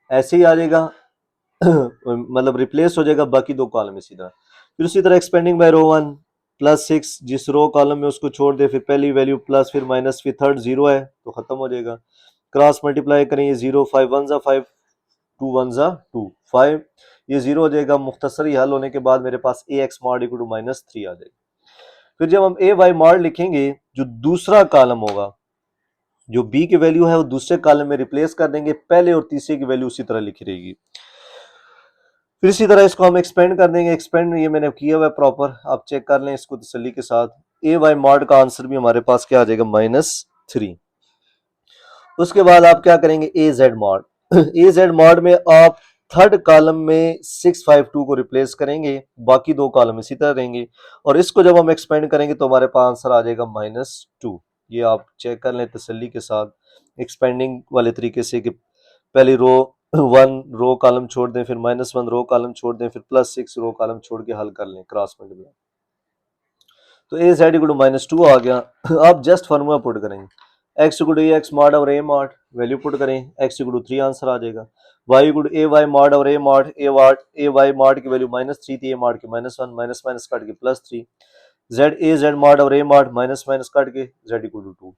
ऐसे ही आ जाएगा मतलब रिप्लेस हो जाएगा, बाकी दो कॉलम इसी तरह। फिर उसी तरह एक्सपेंडिंग बाय रो वन, +6 जिस रो कॉलम में उसको छोड़ दे, फिर पहली वैल्यू प्लस फिर माइनस फिर थर्ड 0 है तो खत्म हो जाएगा। क्रॉस मल्टीप्लाई करें, ये 0 5 1 5 2 1 2 5, ये 0 हो जाएगा। मुख्तसर हल होने के बाद मेरे पास ए एक्स मॉड इक्वल टू -3 आ जाएगा। फिर जब हम ए वाई मॉड लिखेंगे, जो दूसरा कॉलम होगा, जो बी की वैल्यू है वो दूसरे कॉलम में रिप्लेस कर देंगे, पहले और तीसरे की वैल्यू उसी तरह लिखी रहेगी। फिर इसी तरह इसको हम एक्सपेंड कर देंगे, एक्सपेंड ये मैंने किया हुआ है प्रॉपर, आप चेक कर लें इसको तसल्ली के साथ। ए वाई मॉड का आंसर भी हमारे पास क्या आ जाएगा -3। उसके बाद आप क्या करेंगे, ए जेड मॉड। ए जेड मॉड में आप थर्ड कॉलम में 652 को रिप्लेस करेंगे, बाकी दो कॉलम इसी तरह रहेंगे और इसको जब हम एक्सपेंड करेंगे तो हमारे पास आंसर आ जाएगा -2। ये आप चेक कर लें तसल्ली के साथ एक्सपेंडिंग वाले तरीके से कि पहली रो 1 रो कॉलम छोड़ दें, फिर -1 रो कॉलम छोड़ दें, फिर +6 रो कॉलम छोड़ के हल कर लें क्रॉस मल्टीप्लाई। तो ए जेड इक्वल टू -2 आ गया। आप जस्ट फार्मूला पुट करेंगे, x equal to A X mod और ए मॉड, वैल्यू पुट करें, x इक्वल टू 3 आंसर आ जाएगा। y equal to A Y mod और A mod, A Y mod की वैल्यू -3 थी, ए मॉड की -1, minus minus cut के +3। z ए Z mod और A mod minus minus cut के z इक्वल टू 2।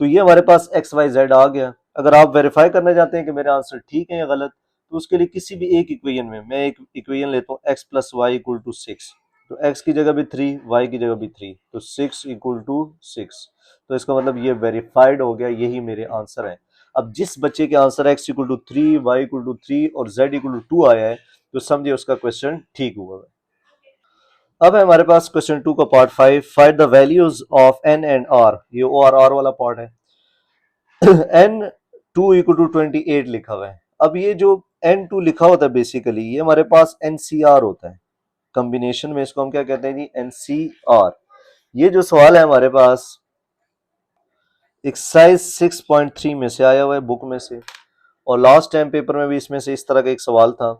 तो ये हमारे पास एक्स वाई जेड आ गया। अगर आप वेरीफाई करना चाहते हैं कि मेरे आंसर ठीक है या गलत, तो उसके लिए किसी भी एक इक्वेशन में, मैं एक इक्वेशन लेता हूँ x plus Y equal to 6, तो x की जगह भी 3, y की जगह भी 3, तो 6 इक्वल टू 6, तो इसका मतलब ये वेरीफाइड हो गया, यही मेरे आंसर है। अब जिस बच्चे के answer x equal to 3, y equal to 3 और z इक्वल टू 2 आया है, तो समझिए उसका क्वेश्चन ठीक हुआ है। अब है हमारे पास क्वेश्चन 2 का part 5, find the values of n and r, ये ओ आर वाला पार्ट है। n2 इक्वल टू 28 लिखा हुआ है। अब ये जो n2 लिखा होता है बेसिकली ये हमारे पास NCR होता है, कॉम्बिनेशन में इसको हम क्या कहते हैं जी, NCR। ये जो सवाल है हमारे पास एक्सरसाइज 6.3 में से आया हुआ है बुक में से, और लास्ट टाइम पेपर में भी इसमें से इस तरह का एक सवाल था।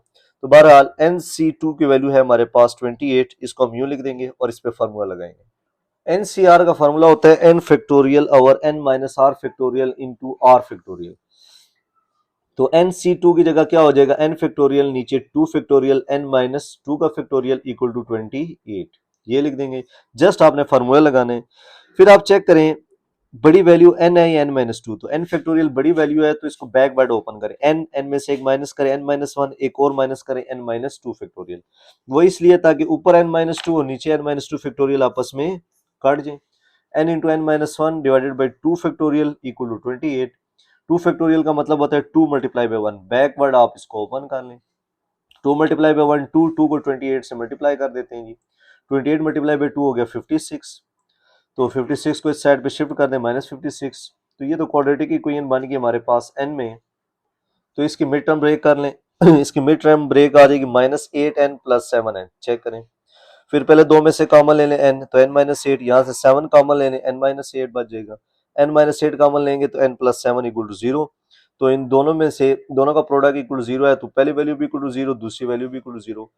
तो बहरहाल NC2 की वैल्यू है हमारे पास 28, इसको हम यूं लिख देंगे और इस पे फार्मूला लगाएंगे। NCR का फार्मूला होता है n factorial over n minus r factorial into r factorial. तो NC2 की जगह क्या हो जाएगा, n फैक्टोरियल नीचे 2 फैक्टोरियल n माइनस 2 का फैक्टोरियल इक्वल टू 28, ये लिख देंगे। जस्ट आपने फार्मूला लगाने, फिर आप चेक करें बड़ी वैल्यू n है n माइनस 2, तो n फैक्टोरियल बड़ी वैल्यू है तो इसको बैक वर्ड ओपन करें, n में से एक माइनस करें, n माइनस 1, एक और माइनस करें, n माइनस 2 फैक्टोरियल। वो इसलिए ताकि ऊपर n माइनस 2 और नीचे n माइनस 2 फैक्टोरियल आपस में कट जाए। n into n minus 1 divided by 2 factorial equal to 28। 2 factorial का मतलब होता है 2 मल्टीप्लाई बाई 1, बैकवर्ड आप इसको ओपन कर लें। 2 मल्टीप्लाई बाई 1 2, 2 को 28 से मल्टीप्लाई कर देते हैं जी, 28 मल्टीप्लाई बाई 2 हो गया 56, तो 56 को इस साइड पे शिफ्ट कर दें -56, तो ये तो क्वाड्रेटिक इक्वेशन बन गई हमारे पास n में। तो इसकी मिड टर्म ब्रेक कर लें इसकी मिड टर्म ब्रेक आ जाएगी -8n प्लस 7n, चेक करें। फिर पहले दो में से कॉमन ले लें n, तो n-8, यहाँ से 7 कॉमन ले लें, n-8 बच जाएगा। n-8 कॉमन लेंगे तो n प्लस 7 इक्वल टू 0, तो इन दोनों में से दोनों का प्रोडक्ट इक्वल टू 0 है, तो पहली वैल्यू भी इक्वल टू 0, दूसरी वैल्यू भी इक्वल टू 0,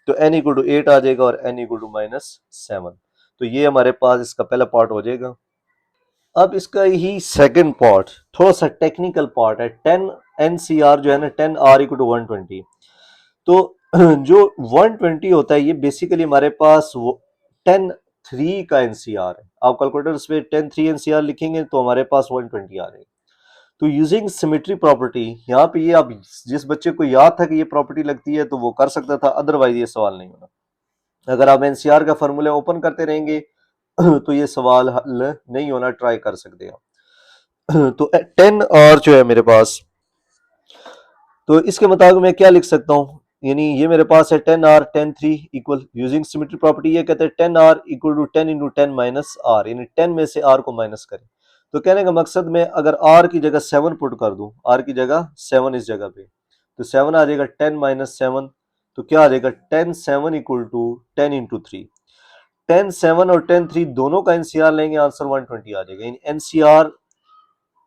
तो n इक्वल टू 8 आ जाएगा और n इक्वल टू -7। तो ये हमारे पास इसका पहला पार्ट हो जाएगा। अब इसका ही सेकंड पार्ट थोड़ा सा टेक्निकल पार्ट है। 10 NCR जो है ना, 10R इक्वल टू 120, तो जो 120 होता है ये बेसिकली हमारे पास 10-3 का NCR है। आप कैलकुलेटर पे 10-3 NCR लिखेंगे तो हमारे पास 120 आ जाएगा। तो यूजिंग सिमेट्री प्रॉपर्टी, यहाँ पे ये आप जिस बच्चे को याद था कि ये प्रॉपर्टी लगती है तो वो कर सकता था, अदरवाइज ये सवाल नहीं होना। अगर आप NCR का फॉर्मूला ओपन करते रहेंगे तो ये सवाल हल नहीं होना, ट्राई कर सकते हैं। तो 10 और जो है मेरे पास, तो इसके मुताबिक मैं क्या लिख सकता हूँ, यानी ये मेरे पास है 10r 10 3 equal using symmetry property, ये कहते हैं 10r equal to 10 into 10 minus r, यानी 10 में से r को माइनस करें। तो कहने का मकसद में अगर r की जगह 7 पुट कर दूं, r की जगह 7 इस जगह पे, तो 7 आ जाएगा 10 माइनस 7, तो क्या आ जाएगा 10 7 इक्वल टू 10 इंटू 3। 10 7 और 10 3 दोनों का एनसीआर लेंगे, आंसर 120 आ जाएगा। यानी एनसीआर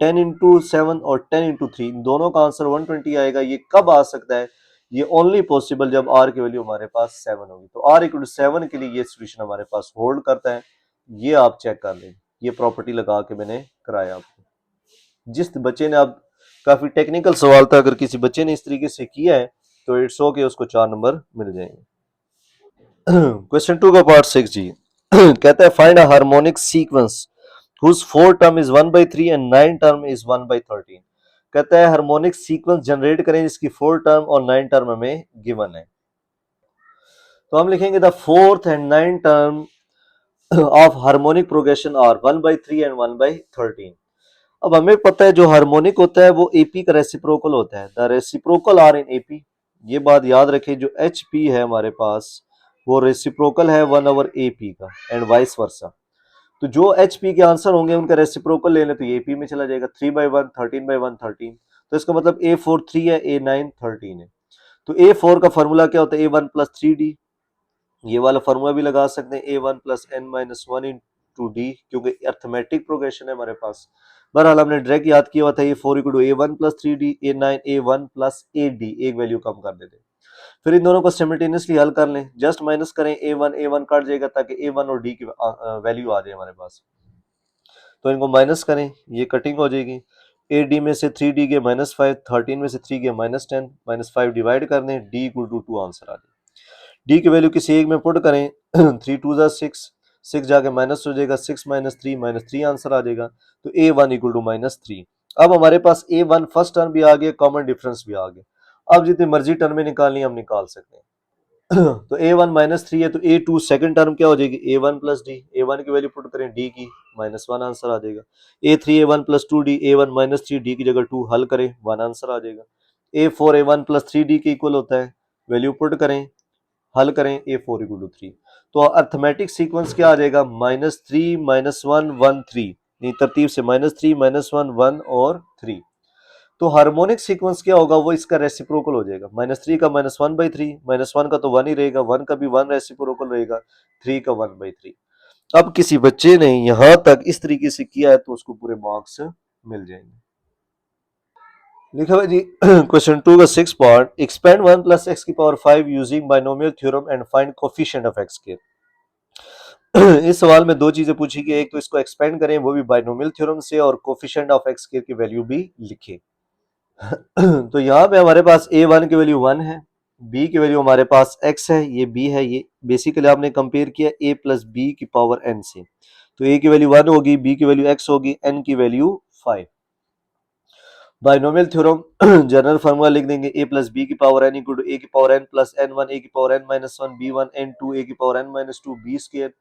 10 इंटू 7 और 10 इंटू 3 दोनों का आंसर 120 आएगा। ये कब आ सकता है? ये ओनली पॉसिबल जब r की वैल्यू हमारे पास 7 होगी। तो r इक्वल टू 7 के लिए ये सोल्यूशन हमारे पास होल्ड करता है। ये आप चेक कर लें, ये प्रॉपर्टी लगा के मैंने कराया आपको। जिस बच्चे ने, अब काफी टेक्निकल सवाल था, अगर किसी बच्चे ने इस तरीके से किया है तो इट्स ओके, उसको 4 नंबर मिल जाएंगे। क्वेश्चन 2 का पार्ट 6 जी। कहता है find a harmonic sequence whose 4 term is 1 by 3 and 9 term is 1 by 13। कहता है हार्मोनिक सीक्वेंस जनरेट करें जिसकी 4 टर्म और 9 टर्म हमें गिवन है। तो हम लिखेंगे the fourth and 9 term of harmonic progression are 1 by 3 and 1 by 13। अब हमें पता है जो हार्मोनिक होता है वो एपी का रेसिप्रोकल होता है, the reciprocal are in AP. ये बात याद रखें, जो एच पी है हमारे पास वो रेसिप्रोकल है 1/AP का एंड वाइस वर्सा। तो जो एच पी के आंसर होंगे उनका रेसिप्रोकल ले लें तो ये पी में चला जाएगा। 3/1 13/1 13, तो इसका मतलब A4 3 है, A9 13 है। तो A4 का फॉर्मूला क्या होता है? A1 plus 3D। ये वाला फॉर्मूला भी लगा सकते हैं, A1 plus n-1 into D, क्योंकि अर्थमेटिक प्रोग्रेशन है हमारे पास। बहरहाल हमने डायरेक्ट याद किया हुआ था A4 equal to A1 plus 3D, A9 A1 plus AD, एक वैल्यू कम कर देते। फिर इन दोनों को सिमिल्टेनियसली हल कर लें, जस्ट माइनस करें, A1 कट जाएगा ताकि A1 और D की वैल्यू आ जाए हमारे पास। तो इनको माइनस करें, ये कटिंग हो जाएगी। AD में से 3D गए -5, 13 में से 3 गए -10, -5 डिवाइड कर दें, D इक्वल टू 2 आंसर आ जाए। D की वैल्यू किसी एक में पुट करें 3 2 जा 6, 6 जाके माइनस हो जाएगा, 6 -3 आंसर आ जाएगा। तो A1 इक्वल टू -3। अब हमारे पास A1 फर्स्ट टर्म भी आ गया, कॉमन डिफरेंस भी आ गया। अब जितनी मर्जी टर्में निकालनी हम निकाल सकते हैं। तो A1 -3 है तो A2 सेकंड टर्म क्या हो जाएगी? A1 plus D. A1 की वैल्यू पुट करें, D की -1 आंसर आ जाएगा। A3 A1 plus 2D, A1 -3 D की जगह 2 हल करें, 1 आंसर आ जाएगा। A4 A1 प्लस 3D के इक्वल होता है, वैल्यू पुट करें, हल करें, A4 इक्वल टू 3। तो अर्थमेटिक सीक्वेंस क्या आ जाएगा? -3 -1 1 3, ये तरतीब से -3 -1 1 और 3। तो हार्मोनिक सीक्वेंस क्या होगा? वो इसका रेसिप्रोकल हो जाएगा। -3 का -1/3, -1 का तो 1 ही रहेगा, 1 का भी 1 रेसिप्रोकल रहेगा, 3 का 1/3। अब किसी बच्चे ने यहां तक इस तरीके से किया है तो उसको पूरे मार्क्स मिल जाएंगे। लिखा हुआ जी क्वेश्चन 2 का 6 पार्ट, एक्सपेंड 1 प्लस एक्स की power 5 using binomial theorem and find coefficient of x के। इस सवाल में दो चीजें पूछी गई, एक तो इसको एक्सपेंड करें वो भी बाइनोमियल थ्योरम से, और कोफिशिएंट ऑफ एक्स के की वैल्यू भी लिखें। तो यहाँ पे हमारे पास A1 की वैल्यू 1 है, B की वैल्यू हमारे पास x है, ये B है। ये बेसिकली आपने कंपेयर किया A प्लस बी की पावर n से। तो A की वैल्यू 1 होगी, B की वैल्यू x होगी, n की value 5। Binomial theorem general formula लिख देंगे, A प्लस बी की power n equal to A की power n plus n1 A की power n minus 1 B1 n2 A की power n minus 2 B square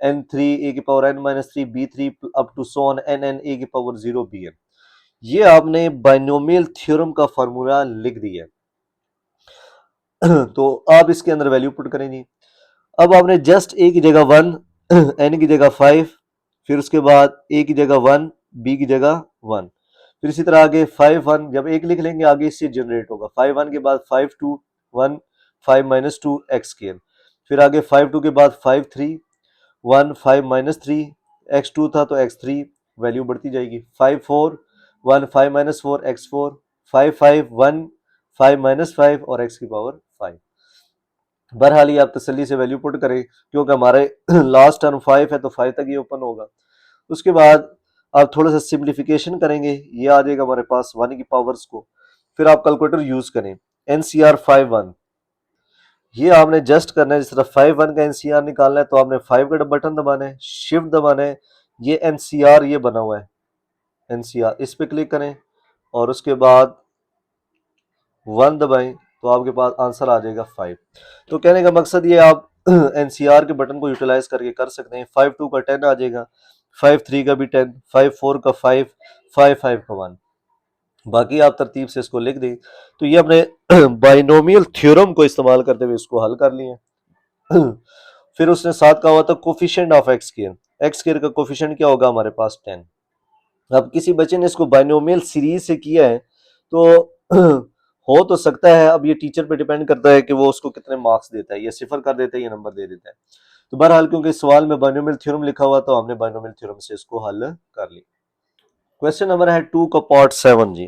n3 A की power n minus 3 B3 up to so on nn A की power 0 Bn। ये आपने binomial theorem का formula लिख दिया। तो आप इसके अंदर वैल्यू पुट करेंगे। अब आपने जस्ट ए की जगह 1 एन की जगह 5, फिर उसके बाद ए की जगह 1 बी की जगह 1, फिर इसी तरह आगे 5 1, जब एक लिख लेंगे आगे इससे जनरेट होगा। 5 1 के बाद 5 2 1 5 माइनस 2 एक्स स्क्वायर, फिर आगे 5 2 के बाद 5 3 1 5 माइनस 3 एक्स 2 था तो एक्स 3, वैल्यू बढ़ती जाएगी। 5 4 1 5 माइनस 4 एक्स 4, 5 5 1 5 माइनस 5 और एक्स की पावर 5। बहरहाल ये आप तसल्ली से वैल्यू पुट करें, क्योंकि हमारे लास्ट टर्म 5 है तो 5 तक ये ओपन होगा। उसके बाद आप थोड़ा सा सिंप्लीफिकेशन करेंगे, ये आ जाएगा हमारे पास 1 की पावर्स को। फिर आप कैलकुलेटर यूज करें, एनसीआर 5 1, ये आपने जस्ट करना है। जिस तरह 5 1 का एनसीआर निकालना है तो आपने 5 का बटन दबाना है, शिफ्ट दबाना है, ये एनसीआर ये बना हुआ है एनसीआर, इस पे क्लिक करें और उसके बाद 1 दबाएं तो आपके पास आंसर आ जाएगा 5। तो कहने का मकसद ये आप एनसीआर के बटन को यूटिलाइज करके कर सकते हैं। 5 2 का 10 आ जाएगा, 5 3 का भी 10, 5 4 का 5, 5 5 का 1। बाकी आप तरतीब से इसको लिख दें। तो ये हमने बाइनोमियल थ्योरम को इस्तेमाल करते हुए इसको हल कर लिया। फिर उसने साथ कहा हुआ था कोफिशिएंट ऑफ एक्स स्क्वायर का कोफिशिएंट क्या होगा हमारे पास 10। अब किसी बच्चे ने इसको बाइनोमियल सीरीज से किया है तो हो तो सकता है, अब ये टीचर पे डिपेंड करता है कि वो उसको कितने मार्क्स देता है, ये सिफर कर देता है या नंबर दे देता है। तो बहरहाल क्योंकि इस सवाल में बाइनोमियल थ्योरम लिखा हुआ तो हमने बाइनोमियल थ्योरम से इसको हल कर लिया। क्वेश्चन नंबर है 2 का पार्ट 7 जी।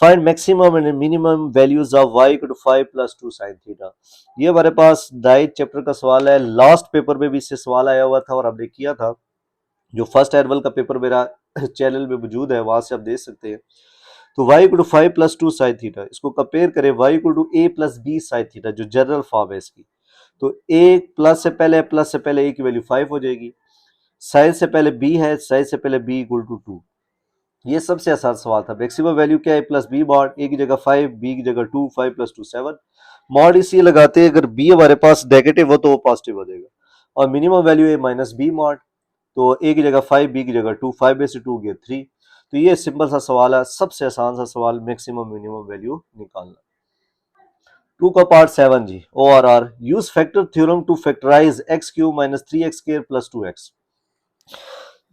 Find maximum and minimum values of y equal to 5 plus 2 sin theta. ये हमारे पास डाइट चैप्टर का सवाल है, लास्ट पेपर में भी इससे सवाल आया हुआ था और हमने किया था। जो फर्स्ट एनुअल का पेपर मेरा चैनल में मौजूद है वहां से आप देख सकते हैं। तो y equal to 5 plus 2 sin theta, इसको कंपेयर करें y equal to a plus b sin theta जो जनरल फॉर्म है इसकी। तो a प्लस से पहले a की वैल्यू 5 हो जाएगी, साइन से पहले b है, साइन से पहले b इक्वल टू 2। ये सबसे आसान सवाल था। मैक्सिमम वैल्यू क्या है प्लस बी मॉड, ए की जगह 5, बी की जगह 2, 5 प्लस 2 7। मॉड इसलिए लगाते हैं अगर बी हमारे पास नेगेटिव हो तो वो पॉजिटिव हो जाएगा। और मिनिमम वैल्यू है माइनस बी मॉड, तो ए की जगह 5, बी की जगह 2, 5 में से 2 गया 3। तो ये सिंपल सा सवाल है, सबसे आसान सा सवाल, मैक्सिमम मिनिमम वैल्यू निकालना। 2 का पार्ट 7 जी, O R R use factor theorem to factorise X cube minus 3x square plus 2x।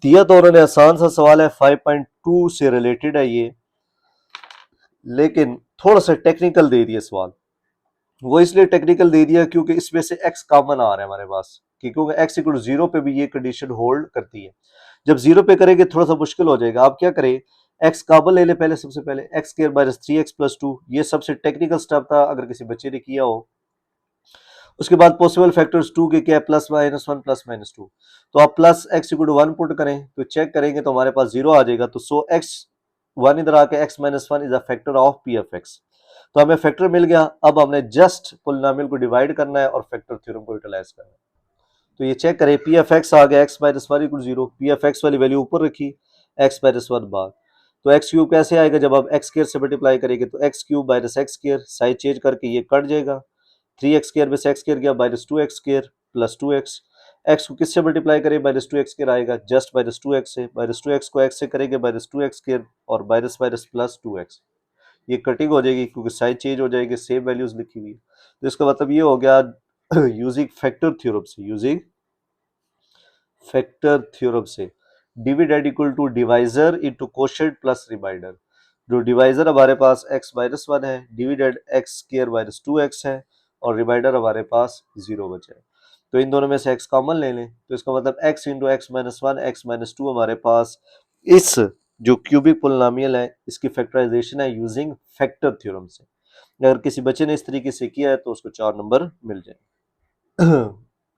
दिया तो उन्होंने आसान सा सवाल है, 5.2 से रिलेटेड है ये, लेकिन थोड़ा सा टेक्निकल दे दिया सवाल। वो इसलिए टेक्निकल दे दिया क्योंकि इसमें से x कॉमन आ रहा है हमारे पास, कि क्योंकि x इक्वल 0 पे भी ये कंडीशन होल्ड करती है। जब 0 पे करेंगे थोड़ा सा मुश्किल हो जाएगा। आप क्या करें, x कॉमन ले ले पहले, सबसे पहले x square minus 3x plus 2, ये सबसे टेक्निकल स्टेप था अगर किसी बच्चे ने किया हो। उसके बाद पॉसिबल फैक्टर्स 2 के क्या है, प्लस माइनस 1 प्लस माइनस 2। तो आप plus x equal to 1 put करें तो चेक करेंगे तो हमारे पास 0 आ जाएगा। तो सो x 1 इधर आके x minus 1 is a factor of p of x। तो हमें फैक्टर मिल गया। अब हमने जस्ट पॉलिनोमियल को डिवाइड करना है और फैक्टर थ्योरम को यूटिलाइज करना है। तो ये चेक करें, पी एफ एक्स आ गया x minus 1 equal 0, P F x वाली वैल्यू ऊपर रखी, x माइनस 1 बाहर। तो एक्स क्यूब कैसे आएगा, जब आप एक्स स्क्वायर से मल्टीप्लाई करेंगे तो x cube minus x square, side change करके ये कट जाएगा। 3x स्क्वायर में से x स्क्वायर गया, minus 2x square plus 2x। x को किससे मल्टीप्लाई करें, माइनस 2x स्क्वायर आएगा, जस्ट माइनस 2x से, माइनस 2x को x से करेंगे माइनस 2x स्क्वायर और माइनस माइनस प्लस 2x। ये कटिंग हो जाएगी क्योंकि साइड चेंज हो जाएगी, सेम वैल्यूज लिखी हुई। तो इसका मतलब ये हो गया यूजिंग फैक्टर थ्योरम से, यूजिंग फैक्टर थ्योरम से dividend equal to divisor into quotient plus remainder. जो डिवाइजर हमारे पास x माइनस 1 है, dividend x square minus 2x है और रिमाइंडर हमारे पास 0 बचा है। तो इन दोनों में से x कॉमन ले लें तो इसका मतलब x into x minus 1 x minus 2 हमारे पास इस जो क्यूबिक पोलिनोमियल है इसकी फैक्टराइजेशन है यूजिंग फैक्टर थ्योरम से। अगर किसी बच्चे ने इस तरीके से किया है तो उसको 4 नंबर मिल जाए।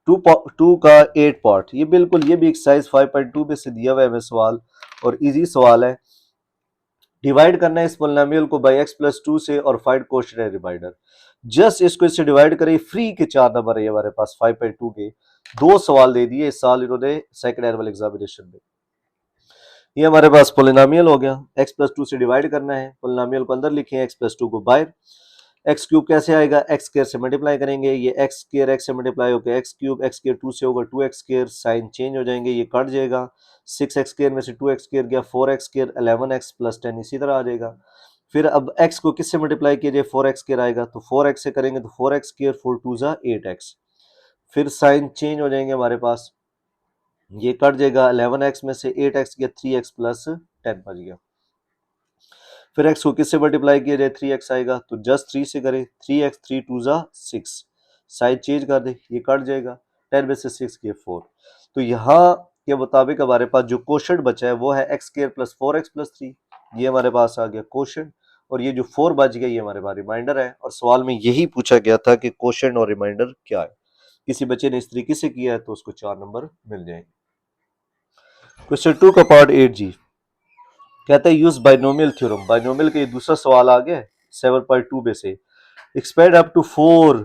टू का 8 पार्ट, ये बिल्कुल ये भी एक्सरसाइज 5.2 में से दिया हुआ है हमें सवाल और इजी सवाल है। डिवाइड करना है इस पोलिनोमियल को बाय x प्लस 2 से और find quotient and remainder. Just इसको इससे डिवाइड करें, फ्री के 4 नंबर है हमारे पास 5.2 के। दो सवाल दे दिए इस साल इन्होंने सेकंड एनुअल एग्जामिनेशन में। ये हमारे पास पोलिनोमियल हो गया, x प्लस 2 से डिवाइड करना है, पोलिनोमियल को अंदर लिखे, x प्लस 2 को बाहर। एक्स क्यूब कैसे आएगा, एक्स स्क्वायर से मल्टीप्लाई करेंगे, ये एक्स स्क्वायर एक्स से मल्टीप्लाई होकर एक्स क्यूब, एक्स स्क्वायर 2 से होगा 2x स्क्वायर, साइन चेंज हो जाएंगे, ये कट जाएगा। 6x स्क्वायर में से 2x स्क्वायर गया, 4x स्क्वायर 11x प्लस 10 इसी तरह आ जाएगा। फिर अब x को किससे मल्टीप्लाई कीजिए, 4x स्क्वायर आएगा तो 4x से करेंगे तो 4x स्क्वायर 4 2 जा 8x। फिर साइन चेंज हो जाएंगे हमारे पास, ये कट जाएगा, 11x में से 8x गया 3x प्लस 10 बच गया। फिर x को किससे मल्टीप्लाई किया जाए, 3x आएगा तो जस्ट 3 से करें, 3x 3 2 जा 6, साइड चेंज कर दे, ये कट जाएगा, 10 में से 6 किए 4। तो यहाँ के मुताबिक हमारे पास जो कोशेंट बचा है वो है x square plus 4x plus 3, ये हमारे पास आ गया कोशेंट। और ये जो 4 बच गया ये हमारे पास रिमाइंडर है। और सवाल में यही पूछा गया था कि कोशेंट और रिमाइंडर क्या है। किसी बच्चे ने इस तरीके से किया है तो उसको 4 नंबर मिल जाएंगे। क्वेश्चन 2 का पार्ट 8 जी कहता है यूज बाइनोमियल थ्योरम। बाइनोमियल का ये दूसरा सवाल आ गया 7.2 में से। Expand up to 4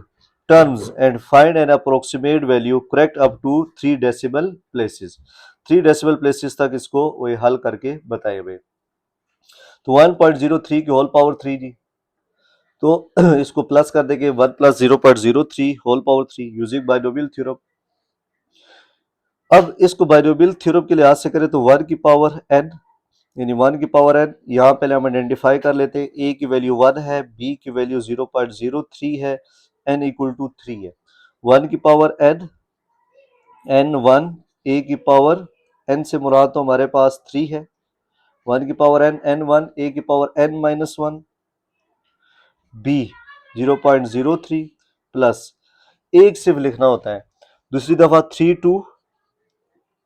terms and find an approximate value correct up to 3 decimal places. 3 decimal places तक इसको वो हल करके बताए हुए। तो 1.03 की होल पावर 3 जी, तो इसको प्लस कर देंगे 1 plus 0.03 whole power 3 using binomial theorem. अब इसको बाइनोमियल थ्योरम के लिहाज से करें तो 1 की पावर n यानी 1 की पावर n। यहाँ पहले हम आइडेंटिफाई कर लेते हैं, a की वैल्यू 1 है, b की वैल्यू 0.03 है, n इक्वल टू 3 है। 1 की पावर n 1, a की पावर n से मुराद तो हमारे पास 3 है, 1 की पावर n1, a की पावर n-1, b 0.03 प्लस एक सिर्फ लिखना होता है, दूसरी दफा 3 2,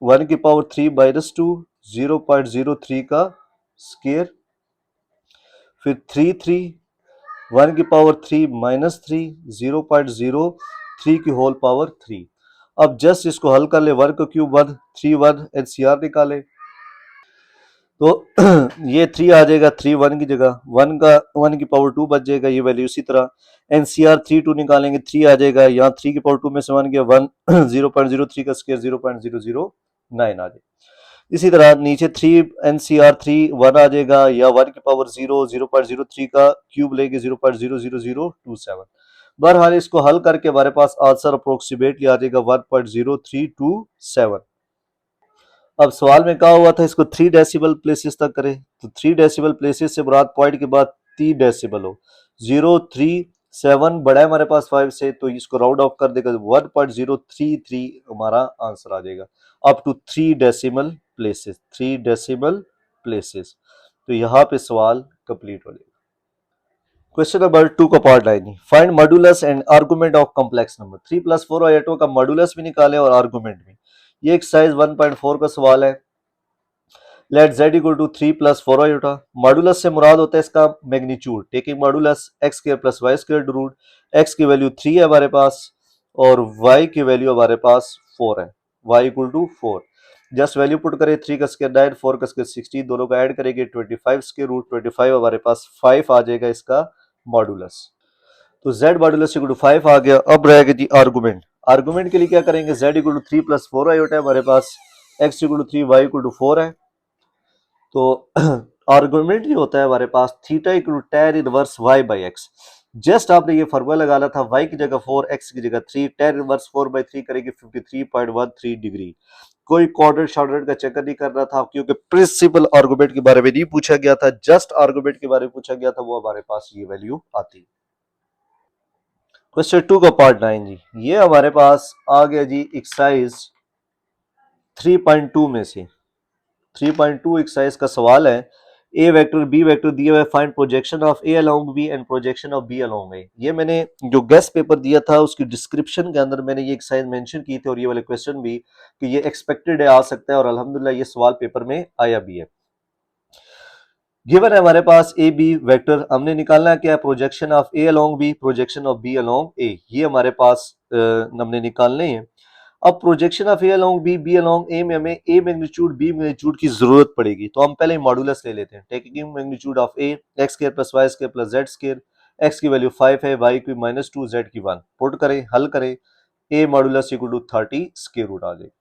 1 की पावर 3-2, 0.03 का स्केयर, फिर 3 3, 1 की पावर 3-3, 0.03 की होल पावर 3। अब जस्ट इसको हल कर ले, 1 का क्यूब 1, 3 1, एचसीआर निकाले तो ये 3 आ जाएगा, 3 1 की जगह, 1 की पावर 2 बच जाएगा, ये वैल्यू इसी तरह। एनसीआर 3 2 निकालेंगे, 3 आ जाएगा, यहाँ 3 की पावर 2 में से 1 गया, 1 0.03 का स्केयर 0.009 आ जाएगा। इसी तरह नीचे 3 एनसीआर 3 1 आ जाएगा, या 1 की पावर 0.03 का क्यूब लेंगे 0.00027। बहरहाल इसको हल करके हमारे पास आंसर अप्रोक्सीमेटली आ जाएगा 1.0327। अब सवाल में कहा हुआ था इसको 3 डेसिबल प्लेसेस तक करें, तो 3 डेसिबल प्लेसेस से मुराद पॉइंट के बाद 3 डेसिबल हो, 0.37 बड़ा है हमारे पास 5 से, तो इसको राउंड ऑफ कर देगा 1.033 हमारा आंसर आ जाएगा, up to 3 decimal places, 3 decimal places. तो यहाँ पे सवाल कंप्लीट हो जाएगा। क्वेश्चन नंबर 2 का part 9, find modulus and argument of complex number. 3 + 4 का मॉडुलस भी निकाले और आर्गुमेंट भी। ये एक्सरसाइज 1.4 का सवाल है। Let z equal to 3 + 4 iota. Modulus से मुराद होता है इसका magnitude, taking modulus x square plus y square root. x की वैल्यू 3 है हमारे पास और y की वैल्यू हमारे पास 4 है, y equal to 4। Just value put करें, 3 का स्क्वायर 9, 4 का स्क्वायर 16, दोनों का ऐड करेंगे 25 स्क्वायर रूट 25, हमारे पास 5 आ जाएगा इसका मॉडुलस। तो z मॉडुलस इक्वल टू 5 आ गया। अब रहेगा जी आर्गुमेंट। आर्गुमेंट के लिए क्या करेंगे, z इक्वल टू 3 + 4 आयोटा है हमारे पास, x equal to 3, y equal to 4 है। तो आर्गुमेंट जो होता है हमारे पास theta equal tan inverse y by x. Just आपने ये फॉर्मूला लगाना था, y की जगह 4, x की जगह 3, tan इनवर्स 4/3 करेंगे 53.13 डिग्री। कोई क्वाड्रेंट शॉर्टेंट का चक्कर नहीं करना था, क्योंकि प्रिंसिपल आर्गुमेंट के बारे में नहीं पूछा गया था, जस्ट आर्गुमेंट के बारे में पूछा गया था, वो हमारे पास ये वैल्यू आती। क्वेश्चन 2 का पार्ट 9 जी, ये हमारे पास आ गया जी एक्सरसाइज 3.2 में से। 3.2 एक्सरसाइज का सवाल है, ए वेक्टर बी वेक्टर दिया हुआ है, find projection of A along B and projection of B along A. ये मैंने जो गेस्ट पेपर दिया था उसकी डिस्क्रिप्शन के अंदर मैंने ये एक्सरसाइज मेंशन की थी और ये वाले क्वेश्चन भी कि ये एक्सपेक्टेड है आ सकता है, और अल्हम्दुलिल्लाह ये सवाल पेपर में आया भी है। गिवन है हमारे पास ए बी वेक्टर, हमने निकालना है क्या, projection of A along B, projection of B along A, ये हमारे पास हमने निकालने हैं। अब projection of A along B, B along A में हमें ए मैग्नीट्यूड बी मैग्नीट्यूड की जरूरत पड़ेगी, तो हम पहले मॉडुलस ले लेते हैं। Taking magnitude of A, X square plus Y square plus Z square, X की वैल्यू 5 है, वाई की -2, जेड की 1, पुट करें, हल करें, A modulus equal to 30 square root आ जाएगा।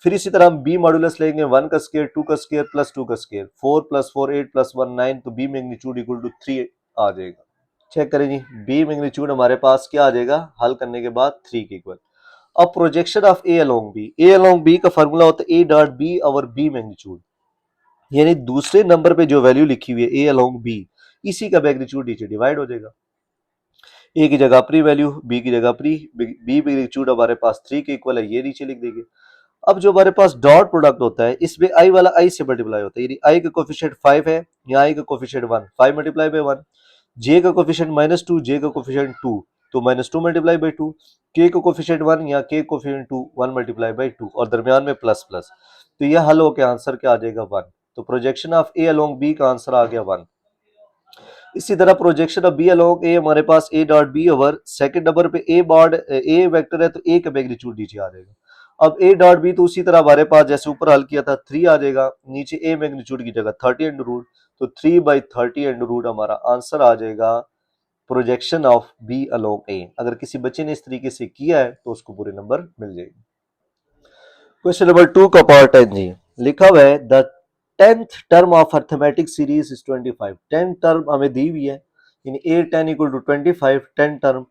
फिर इसी तरह हम बी मॉडुलस लेंगे, 1 का स्क्वायर, 2 का स्क्वायर प्लस 2 का स्क्वायर, 4 + 4 8 + 1 9, तो बी मैग्नीट्यूड इक्वल टू 3 आ जाएगा। चेक करें जी, बी मैग्नीट्यूड हमारे पास क्या आ जाएगा, हल करने के बाद 3 के इक्वल। अब projection of A along B, A along B का फार्मूला होता है A dot B over B magnitude, यानी दूसरे नंबर पे जो वैल्यू लिखी हुई है ए अलोंग बी, इसी का मैग्नीट्यूड नीचे डिवाइड हो जाएगा। ए की जगह अपनी वैल्यू, बी की जगह अपनी, बी मैग्नीट्यूड हमारे पास 3 के इक्वल है, ये नीचे लिख देंगे। अब जो हमारे पास डॉट प्रोडक्ट होता है, इसमें आई वाला आई से मल्टीप्लाई होता है, यानी आई का कोफिशिएंट 5 है, यहाँ आई का कोफिशिएंट 1, 5 मल्टीप्लाई बाय 1, जे का कोफिशिएंट -2, जे का कोफिशिएंट 2, तो -2 मल्टीप्लाई बाय 2, के का कोफिशिएंट 1, यहाँ के कोफिशिएंट 2, 1 मल्टीप्लाई बाय 2, और दरमियान में प्लस प्लस, तो यह हल हो के आंसर क्या आ जाएगा 1। तो projection of A along B का आंसर आ गया 1। इसी तरह projection of B along A, हमारे पास A dot B over second number पे ए वेक्टर है, तो ए का मैग्नीट्यूड नीचे आ जाएगा। अब ए डॉट बी तो उसी तरह हमारे पास जैसे ऊपर हल किया था 3 आ जाएगा, नीचे ए मैग्नीट्यूड की जगह 30 अंडर रूट, तो 3/30 अंडर रूट हमारा आंसर आ जाएगा प्रोजेक्शन ऑफ बी अलोंग ए। अगर किसी बच्चे ने इस तरीके से किया है तो उसको पूरे नंबर मिल जाएंगे। क्वेश्चन नंबर 2 का पार्ट 10 जी, लिखा हुआ है the 10th term of arithmetic series is 25। 10 term हमें दी हुई है, यानी a 10 equal to 25, 10 term,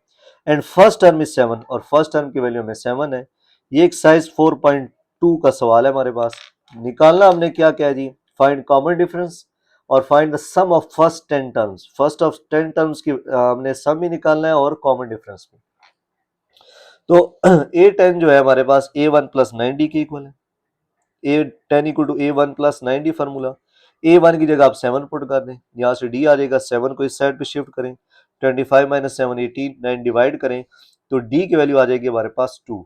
and first term is 7, और फर्स्ट टर्म की वैल्यू में 7 है। ये एक्सरसाइज 4.2 का सवाल है हमारे पास। निकालना हमने क्या क्या जी, फाइंड कॉमन डिफरेंस और find the sum of first 10 terms. First of 10 terms की हमने सम भी निकालना है और कॉमन डिफरेंस भी। तो A10 जो है हमारे पास A1 प्लस 9D के इक्वल है। A10 equal to A1 plus 9D formula. A1 की जगह आप 7 पुट कर दें, यहाँ से D आ जाएगा, 7 को इस साइड पे शिफ्ट करें, 25 माइनस 7 18, 9 डिवाइड करें तो D की वैल्यू आ जाएगी हमारे पास 2।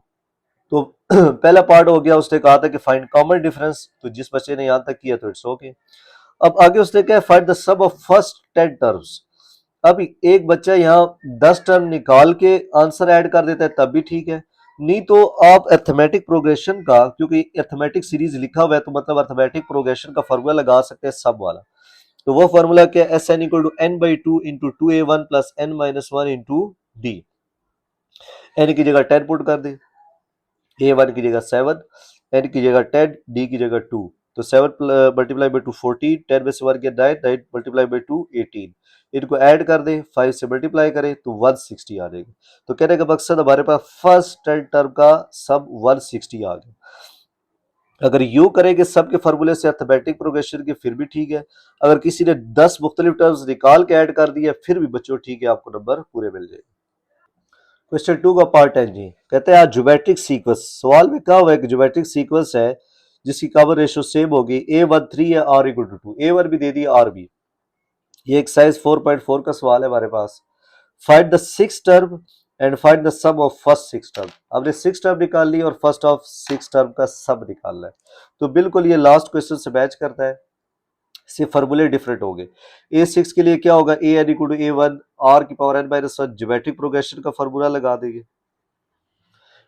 तो पहला पार्ट हो गया, उसने कहा था कि फाइंड कॉमन डिफरेंस, तो जिस बच्चे ने यहाँ तक किया तो इट्स ओके। अब आगे उसने क्या, find the sum of first 10 terms. अब एक बच्चा यहाँ 10 टर्म निकाल के आंसर ऐड कर देता है तब भी ठीक है, नहीं तो आप अर्थमेटिक प्रोग्रेशन का, क्योंकि अर्थमेटिक सीरीज लिखा हुआ है तो मतलब अर्थमेटिक प्रोग्रेशन का फॉर्मूला लगा सकते हैं सब वाला। तो वो फॉर्मूला क्या है, S N equal to N by two into two A one plus N minus one into D. N की जगह 10 पुट कर दे, A1 की जगह 7, N की जगह 10, D की जगह 2। तो 7 मल्टीप्लाई बाई 2 14, 10 में से 1 गया 9, 9 मल्टीप्लाई बाई 2 18। इनको ऐड कर दे, 5 से मल्टीप्लाई करें तो 160 आ जाएगा। तो कहने का मकसद हमारे पास फर्स्ट 10 टर्म का सम 160 आ गया। अगर यू करेंगे सब के फार्मूले से अर्थमेटिक प्रोग्रेशन के फिर भी ठीक है, अगर किसी ने 10 मुख्तलिफ टर्म्स निकाल के ऐड कर दिया फिर भी बच्चों ठीक है, आपको नंबर पूरे मिल जाएंगे। क्वेश्चन 2 का पार्ट 10 जी, कहते हैं ज्योमेट्रिक सीक्वेंस। सवाल में कहा हुआ है कि ज्योमेट्रिक सीक्वेंस है जिसकी कॉमन रेशियो सेम होगी A1 3 है, R इक्वल टू 2। A1 भी दे दी, R भी। ये एक्सरसाइज 4.4 का सवाल है हमारे पास। Find the six term and find the sum of first six term. हमने सिक्स टर्म निकाल ली और फर्स्ट ऑफ सिक्स टर्म का सम निकालना है। तो बिल्कुल ये लास्ट क्वेश्चन से मैच करता है, सिर्फ फॉर्मूले डिफरेंट हो गए। A6 के लिए क्या होगा, A n equal to A1 R की power n minus 1, geometric progression का फॉर्मूला लगा देंगे।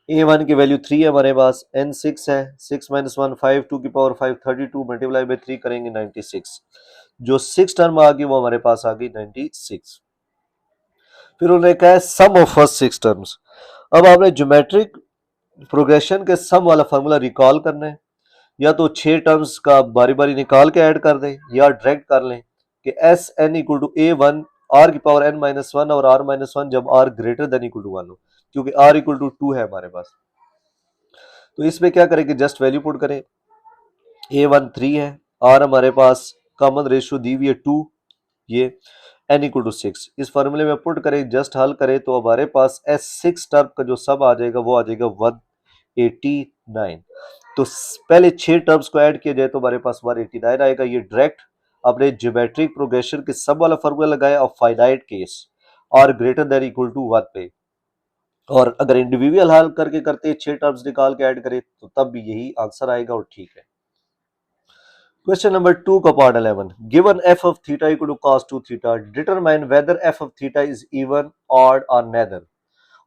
A1 की वैल्यू 3 है हमारे पास, N 6 है, 6 माइनस 1 5, 2 की पावर 5 32 मल्टीप्लाई बाई 3 करेंगे 96। जो 6 टर्म आ गई वो हमारे पास आ गई 96। फिर उन्होंने कहा है सम ऑफ फर्स्ट 6 टर्म्स। अब आपने ज्योमेट्रिक प्रोग्रेशन के सम वाला फार्मूला रिकॉल करना है, या तो 6 टर्म्स का बारी बारी निकाल के ऐड कर दें या डायरेक्ट कर लें कि S N equal to A1 R की पावर n माइनस 1 और R माइनस 1 जब R greater than equal to 1 हो, क्योंकि R इक्वल टू 2 है हमारे पास। तो इसमें क्या करेंगे, जस्ट वैल्यू पुट करें। A1 3 है, R हमारे पास कॉमन रेशियो दी हुई है 2, ये n इक्वल टू 6। इस फॉर्मूले में पुट करें, जस्ट हल करें तो हमारे पास S6 टर्म का जो सब आ जाएगा वो आ जाएगा 189। तो पहले 6 टर्म्स को ऐड किया जाए तो हमारे पास 189 आएगा। ये डायरेक्ट अपने ज्योमेट्रिक प्रोग्रेशन के सब वाला फॉर्मूला लगाया और फाइनाइट केस और ग्रेटर देन इक्वल टू 1 पे, और अगर इंडिविजुअल हल करके करते 6 टर्म्स निकाल के ऐड करें तो तब भी यही आंसर आएगा और ठीक है। क्वेश्चन नंबर 2 का part 11, given f of theta equal to cos 2 theta, determine whether f of theta is even, odd or neither,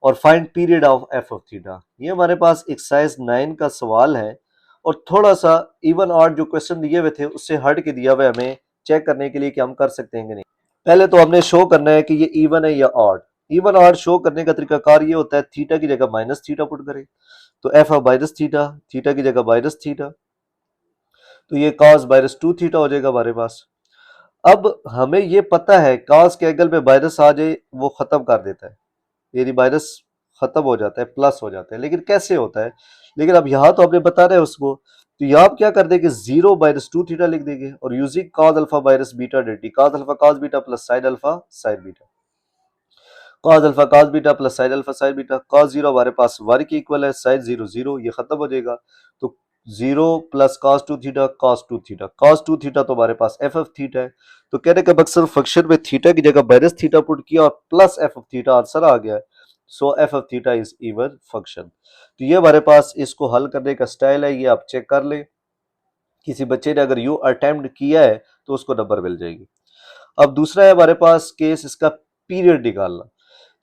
और find period of F of theta. ये हमारे पास एक्सरसाइज 9 का सवाल है और थोड़ा सा इवन ऑड जो क्वेश्चन दिए हुए थे उससे हट के दिया हुआ है हमें चेक करने के लिए कि हम कर सकते हैं कि नहीं। पहले तो हमने शो करना है कि ये इवन है या ऑड। इवन ऑड शो करने का तरीकाकार ये होता है, थीटा की जगह माइनस थीटा पुट करें, तो F of minus theta, theta की जगह माइनस थीटा, तो ये कॉस माइनस 2 थीटा हो जाएगा हमारे पास। अब हमें ये पता है कॉस के एंगल पे माइनस आ जाए वो खत्म कर देता है, यानी माइनस खत्म हो जाता है, प्लस हो जाता है, लेकिन कैसे होता है, लेकिन अब यहाँ तो आपने बता रहे हैं उसको, तो यहाँ आप क्या कर देंगे, 0 माइनस 2 थीटा लिख देंगे और using cos alpha minus beta dt, cos alpha cos beta plus sine alpha sine beta, cos alpha cos beta plus sine alpha sine beta. Cos 0 हमारे पास 1 के इक्वल है, साइन 0 0, ये खत्म हो जाएगा, तो 0 plus cos 2 theta cos 2 theta, cos 2 theta तो हमारे पास एफ ऑफ थीटा है। तो कहने का मकसद फंक्शन में थीटा की जगह माइनस थीटा पुट किया और plus F of theta answer आ गया है। So F of theta is even function. तो ये हमारे पास इसको हल करने का स्टाइल है, ये आप चेक कर लें। किसी बच्चे ने अगर यू अटेम्प्ट किया है तो उसको नंबर मिल जाएगी। अब दूसरा है हमारे पास केस इसका पीरियड निकालना।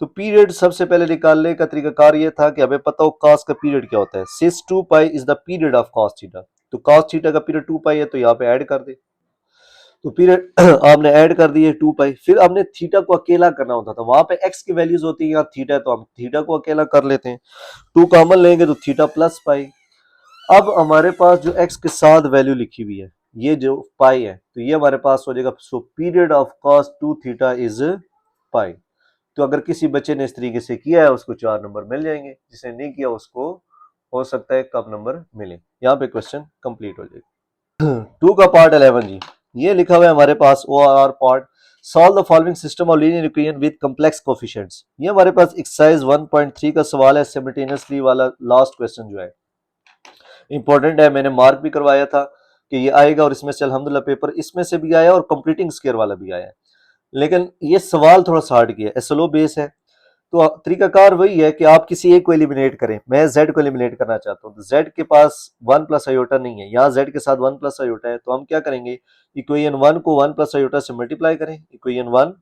तो पीरियड सबसे पहले निकालने का तरीकाकार ये था कि हमें पता हो cos का पीरियड क्या होता है, सिस 2 pi is the period of cos theta. तो cos थीटा का पीरियड 2 पाई है, तो यहाँ पे ऐड कर दे, तो पीरियड आपने ऐड कर दिए 2 पाई। फिर हमने थीटा को अकेला करना होता था, वहां पे x की वैल्यूज होती है, यहाँ थीटा है तो हम थीटा को अकेला कर लेते हैं, 2 कॉमन लेंगे तो थीटा प्लस पाई। अब हमारे पास जो x के साथ वैल्यू लिखी हुई है ये जो पाई है, तो ये हमारे पास हो जाएगा, so period of cos 2 theta is pi. तो अगर किसी बच्चे ने इस तरीके से किया है उसको 4 नंबर मिल जाएंगे, जिसने नहीं किया उसको हो सकता है कम नंबर मिले। यहाँ पे क्वेश्चन कंप्लीट हो जाएगा। 2 का पार्ट 11 जी, ये लिखा हुआ है हमारे पास O R part, solve the following system of linear equation with complex coefficients. ये हमारे पास एक्सरसाइज 1.3 का सवाल है, सिमल्टेनियसली वाला लास्ट क्वेश्चन जो है इंपॉर्टेंट है, मैंने मार्क भी करवाया था कि ये आएगा और इसमें से अल्हम्दुलिल्लाह पेपर इसमें से भी आया और कंप्लीटिंग स्क्वायर वाला भी आया है। लेकिन ये सवाल थोड़ा सा हार्ड किया है, एसएलओ बेस है। तो तरीकाकार वही है कि आप किसी एक को एलिमिनेट करें। मैं z को एलिमिनेट करना चाहता हूँ, तो z के पास 1 प्लस आयोटा नहीं है, यहाँ z के साथ 1 प्लस आयोटा है, तो हम क्या करेंगे, इक्वेशन 1 को 1 प्लस आयोटा से मल्टीप्लाई करें, इक्वेशन 1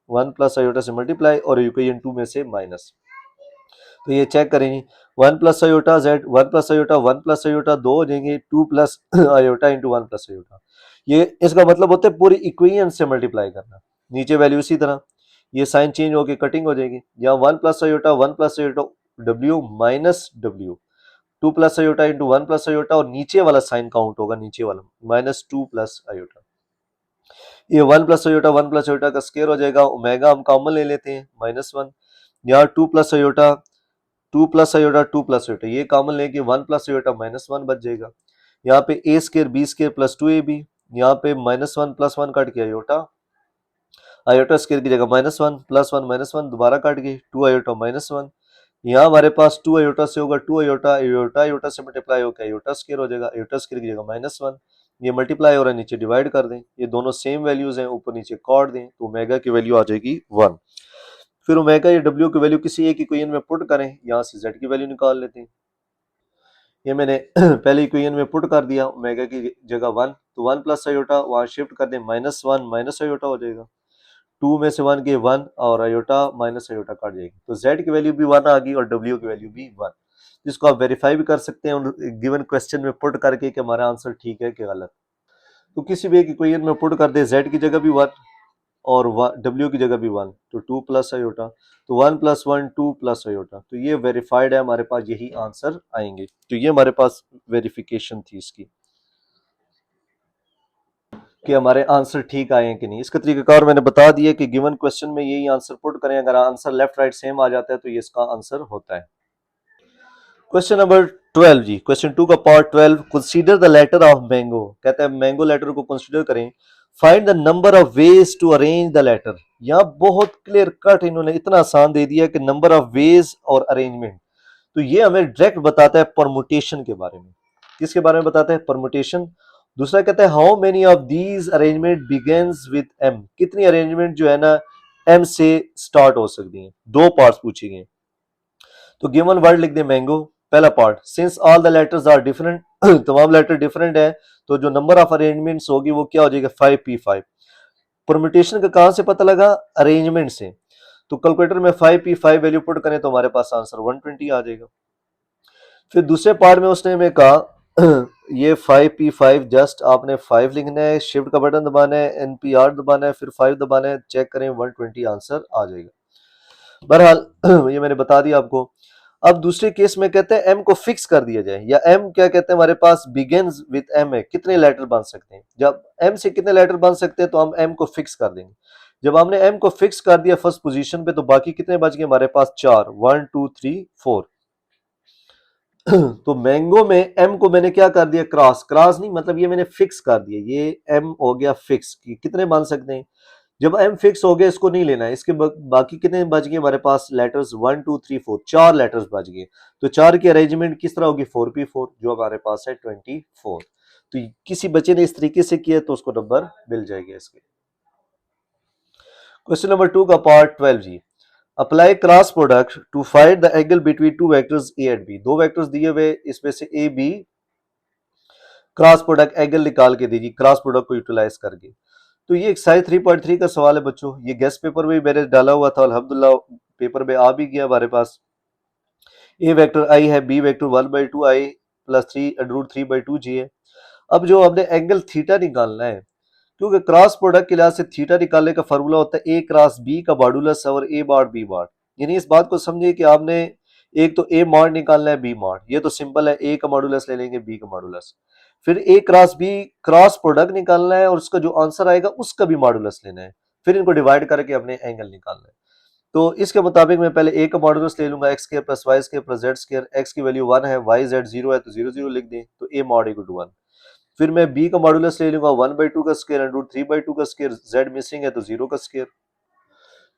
1 प्लस आयोटा से मल्टीप्लाई और इक्वेशन 2 में से माइनस। तो ये चेक करेंगे, 1 plus iota z, 1 plus iota 1 plus iota 2 हो जाएंगे, 2 plus iota into 1 plus iota. ये इसका मतलब होता है पूरी इक्वेशन से मल्टीप्लाई करना। नीचे वैल्यू इसी तरह, ये साइन चेंज होकर कटिंग हो जाएगी, यहाँ 1 plus iota 1 plus iota w minus w, 2 plus iota into 1 plus iota और नीचे वाला साइन काउंट होगा, नीचे वाला माइनस 2 प्लस आयोटा। ये 1 प्लस आयोटा का स्क्वायर हो जाएगा, ओमेगा हम कॉमन ले लेते हैं -1, यहाँ 2 plus iota 2 plus iota 2 plus iota ये कॉमन लेके 1 प्लस आयोटा -1 बच जाएगा। यहाँ पे a square b square plus 2ab, यहाँ पे -1 प्लस 1 काट के आयोटा, आयोटा स्क्वायर की जगह -1 प्लस 1 -1 दोबारा काट के 2 आयोटा -1, यहाँ हमारे पास 2 आयोटा से होगा 2 आयोटा, आयोटा आयोटा से मल्टीप्लाई होकर आयोटा स्क्वायर हो जाएगा, आयोटा स्क्वायर की जगह -1, ये मल्टीप्लाई हो रहा है, नीचे डिवाइड कर दें, ये दोनों सेम वैल्यूज हैं, ऊपर नीचे काट दें तो ओमेगा की वैल्यू आ जाएगी 1। फिर ओमेगा या डब्ल्यू की वैल्यू किसी एक इक्वेशन में पुट करें, यहाँ से जेड की वैल्यू निकाल लेते हैं। ये मैंने पहले इक्वेशन में पुट कर दिया, ओमेगा की जगह 1, तो 1 प्लस आयोटा वहाँ शिफ्ट कर दें, -1 माइनस आयोटा हो जाएगा, 2 में से 1 के 1 और आयोटा माइनस आयोटा काट जाएगी, तो z की वैल्यू भी 1 आ गई और w की वैल्यू भी 1, जिसको आप वेरीफाई भी कर सकते हैं गिवन क्वेश्चन में पुट करके कि हमारा आंसर ठीक है कि गलत। तो किसी भी एक इक्वेशन में पुट कर दे, z की जगह भी 1 और w की जगह भी 1, तो 2 प्लस आयोटा, तो 1 प्लस 1 2 प्लस आयोटा, तो ये वेरीफाइड है, हमारे पास यही आंसर आएंगे। तो ये हमारे पास वेरिफिकेशन थी इसकी कि हमारे आंसर ठीक आए हैं कि नहीं। इसका तरीकाकार मैंने बता दिया कि गिवन क्वेश्चन में यही आंसर पुट करें, अगर आंसर लेफ्ट राइट सेम आ जाता है तो ये इसका आंसर होता है। क्वेश्चन नंबर 12 जी, क्वेश्चन 2 का part 12, consider the letter of mango, कहता है मैंगो लेटर को कंसीडर करें, find the number of ways to arrange the letter. यहाँ बहुत क्लियर कट इन्होंने इतना आसान दे दिया कि नंबर ऑफ वेज और अरेंजमेंट, तो ये हमें डायरेक्ट बताता है परमुटेशन के बारे में। किसके बारे में बताता है, परमुटेशन। दूसरा कहता है how many of these arrangement begins with M, कितनी अरेंजमेंट जो है ना एम से स्टार्ट हो सकती हैं। दो पार्ट्स पूछे गए, तो गिवन वर्ड लिख दे मैंगो। पहला part, since all the letters are different, तमाम लेटर डिफरेंट है, तो जो नंबर ऑफ अरेंजमेंट्स होगी वो क्या हो जाएगा 5p5। परम्यूटेशन का कहां से पता लगा, अरेंजमेंट से, तो कैलकुलेटर में 5p5 वैल्यू पुट करें तो हमारे पास आंसर 120 आ जाएगा। फिर दूसरे पार्ट में उसने हमें कहा ये 5p5 जस्ट आपने 5 लिखना है, शिफ्ट का बटन दबाना है, एनपीआर दबाना है, फिर 5 दबाना है, चेक करें 120 आंसर आ जाएगा। बहरहाल ये मैंने बता दिया आपको। अब दूसरे केस में कहते हैं एम को फिक्स कर दिया जाए, या एम क्या कहते हैं हमारे पास बिगिंस विद एम है, कितने लेटर बन सकते हैं। जब एम से कितने लेटर बन सकते हैं तो हम एम को फिक्स कर देंगे। जब हमने एम को फिक्स कर दिया फर्स्ट पोजीशन पे, तो बाकी कितने बच गए हमारे पास 4, 1 2 3 4। तो मैंगो में एम को मैंने क्या कर दिया, क्रॉस, क्रॉस नहीं मतलब ये मैंने फिक्स कर दिया, ये एम हो गया फिक्स कि कितने बन सकते हैं। जब एम फिक्स हो गया इसको नहीं लेना है, इसके बाकी कितने बच गए हमारे पास लेटर्स 1 2 3 4, 4 लेटर्स बच गए। तो 4 की अरेंजमेंट किस तरह होगी 4p4, जो हमारे पास है 24। तो किसी बच्चे ने इस तरीके से किया तो उसको नंबर मिल जाएगा इसके। क्वेश्चन नंबर 2 का पार्ट 12 जी, apply cross product to find the angle between two vectors A and B. दो वेक्टर्स दिए हुए, इसमें से A B, cross product angle निकाल के दीजिए क्रॉस प्रोडक्ट को यूटिलाइज करके। तो ये एक्सरसाइज 3.3 का सवाल है बच्चों, ये गेस्ट पेपर में भी मैंने डाला हुआ था, अल्हम्दुलिल्लाह पेपर में आ भी गया हमारे पास। ए वेक्टर आई है, बी वेक्टर 1/2 आई प्लस 3√3/2 जी है। अब जो हमने एंगल थीटा निकालना है, क्योंकि क्रॉस प्रोडक्ट के लिहाज से थीटा निकालने का फॉर्मूला होता है ए क्रॉस बी का मॉडुलस और ए बार बी बार। यानी इस बात को समझिए कि आपने एक तो ए मॉड निकालना है, बी मॉड, ये तो सिंपल है, ए का मॉडुलस ले लेंगे, बी का मॉडुलस, फिर ए क्रॉस बी क्रॉस प्रोडक्ट निकालना है और उसका जो आंसर आएगा उसका भी मॉडुलस लेना है, फिर इनको डिवाइड करके अपने एंगल निकालना है। तो इसके मुताबिक मैं पहले ए का मॉडुलस ले लूंगा, X square plus Y square plus Z square, X की वैल्यू 1 है, वाई जेड 0 है, तो 0 0 लिख दें, तो ए मॉड इक्वल टू 1। फिर मैं b का मॉडुलस ले लूंगा 1/2 का स्क्वायर अंडर रूट 3/2 का स्क्वायर, z मिसिंग है तो 0 का स्क्वायर।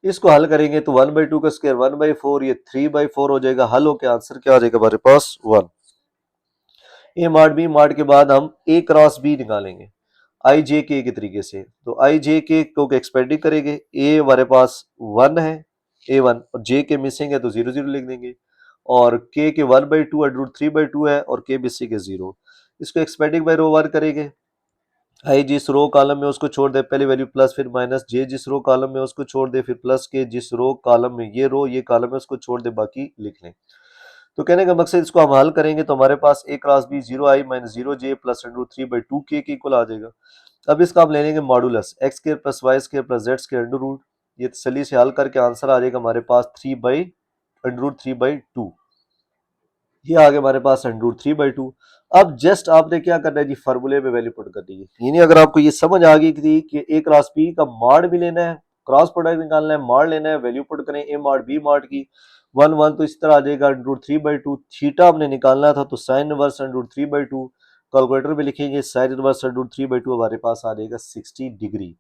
इसको हल करेंगे तो 1/2 का स्क्वायर 1/4, ये 3/4 हो जाएगा। हल होकर आंसर क्या आ जाएगा हमारे पास 1। ए मॉड बी मॉड के बाद हम ए क्रॉस बी निकालेंगे आई जे के तरीके से। तो आई जे के को एक्सपेंडिंग करेंगे, ए हमारे पास 1 है A1 और जे के मिसिंग है तो 0 0 लिख देंगे, और के 1/2 अंडर रूट 3/2 है और के मिसिंग है 0। इसको एक्सपेंडिंग बाय रो 1 करेंगे। आई जिस रो कॉलम में उसको छोड़ दे, पहली वैल्यू प्लस फिर माइनस, जे जिस रो कॉलम में उसको छोड़ दे फिर प्लस, के जिस रो कॉलम में ये रो ये कॉलम है उसको छोड़ दे बाकी लिख लें। तो कहने का मकसद इसको हम हल करेंगे तो हमारे पास A cross B 0i minus 0j plus under root 3/2 के इक्वल आ जाएगा। अब इसका हम ले लेंगे modulus X square plus Y square plus Z square under root, ये तसल्ली से हल करके आंसर आ जाएगा हमारे पास 3/√3/2। ये आ गया हमारे पास √3/2। अब जस्ट आपने क्या करना है जी, फार्मूले में वैल्यू पुट करनी है। यानी अगर आपको ये समझ आ गई थी कि ए क्रॉस बी का मॉड भी लेना है, क्रॉस प्रोडक्ट निकालना है, मॉड लेना है, वैल्यू पुट करें ए मॉड बी मॉड की 1 1 तो इस तरह आ जाएगा √3/2। थीटा हमने निकालना था तो साइन इनवर्स √3/2, कैलकुलेटर में लिखेंगे साइन इनवर्स √3/2 हमारे पास आ जाएगा 60 डिग्री।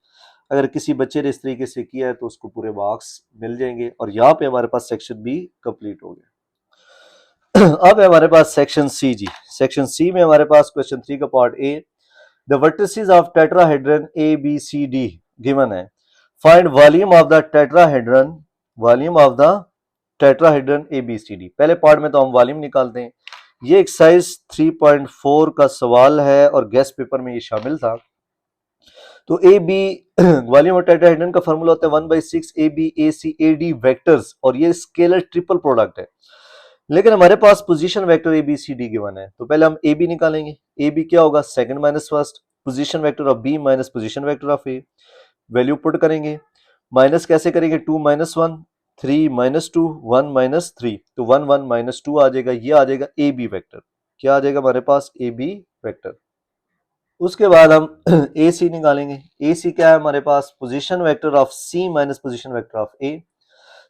अगर किसी बच्चे ने इस तरीके से किया है तो उसको पूरे मार्क्स मिल जाएंगे। और यहाँ पे हमारे पास सेक्शन बी कंप्लीट हो गया। अब है हमारे पास सेक्शन सी जी। सेक्शन सी में हमारे पास क्वेश्चन 3 का part A, the vertices of tetrahedron A B C D given है, find volume of the tetrahedron, volume of the tetrahedron A B C D. पहले पार्ट में तो हम वॉल्यूम निकालते हैं। ये एक्सरसाइज 3.4 का सवाल है और गेस्ट पेपर में ये शामिल था। तो A B volume of tetrahedron का फॉर्मूला होता है 1/6 A B A C A D vectors, और ये स्केलर ट्रिपल प्रोडक्ट है। लेकिन हमारे पास position vector A B C D given है, तो पहले हम ए बी निकालेंगे। ए बी क्या होगा, second minus first, position vector of B minus position vector of A, value put करेंगे। माइनस कैसे करेंगे, 2 - 1 3 - 2 1 - 3, तो 1 1 - 2 आ जाएगा। ये आ जाएगा ए बी वेक्टर। क्या आ जाएगा हमारे पास, ए बी वेक्टर। उसके बाद हम ए सी निकालेंगे। ए सी क्या है हमारे पास, position vector of C minus position vector of A.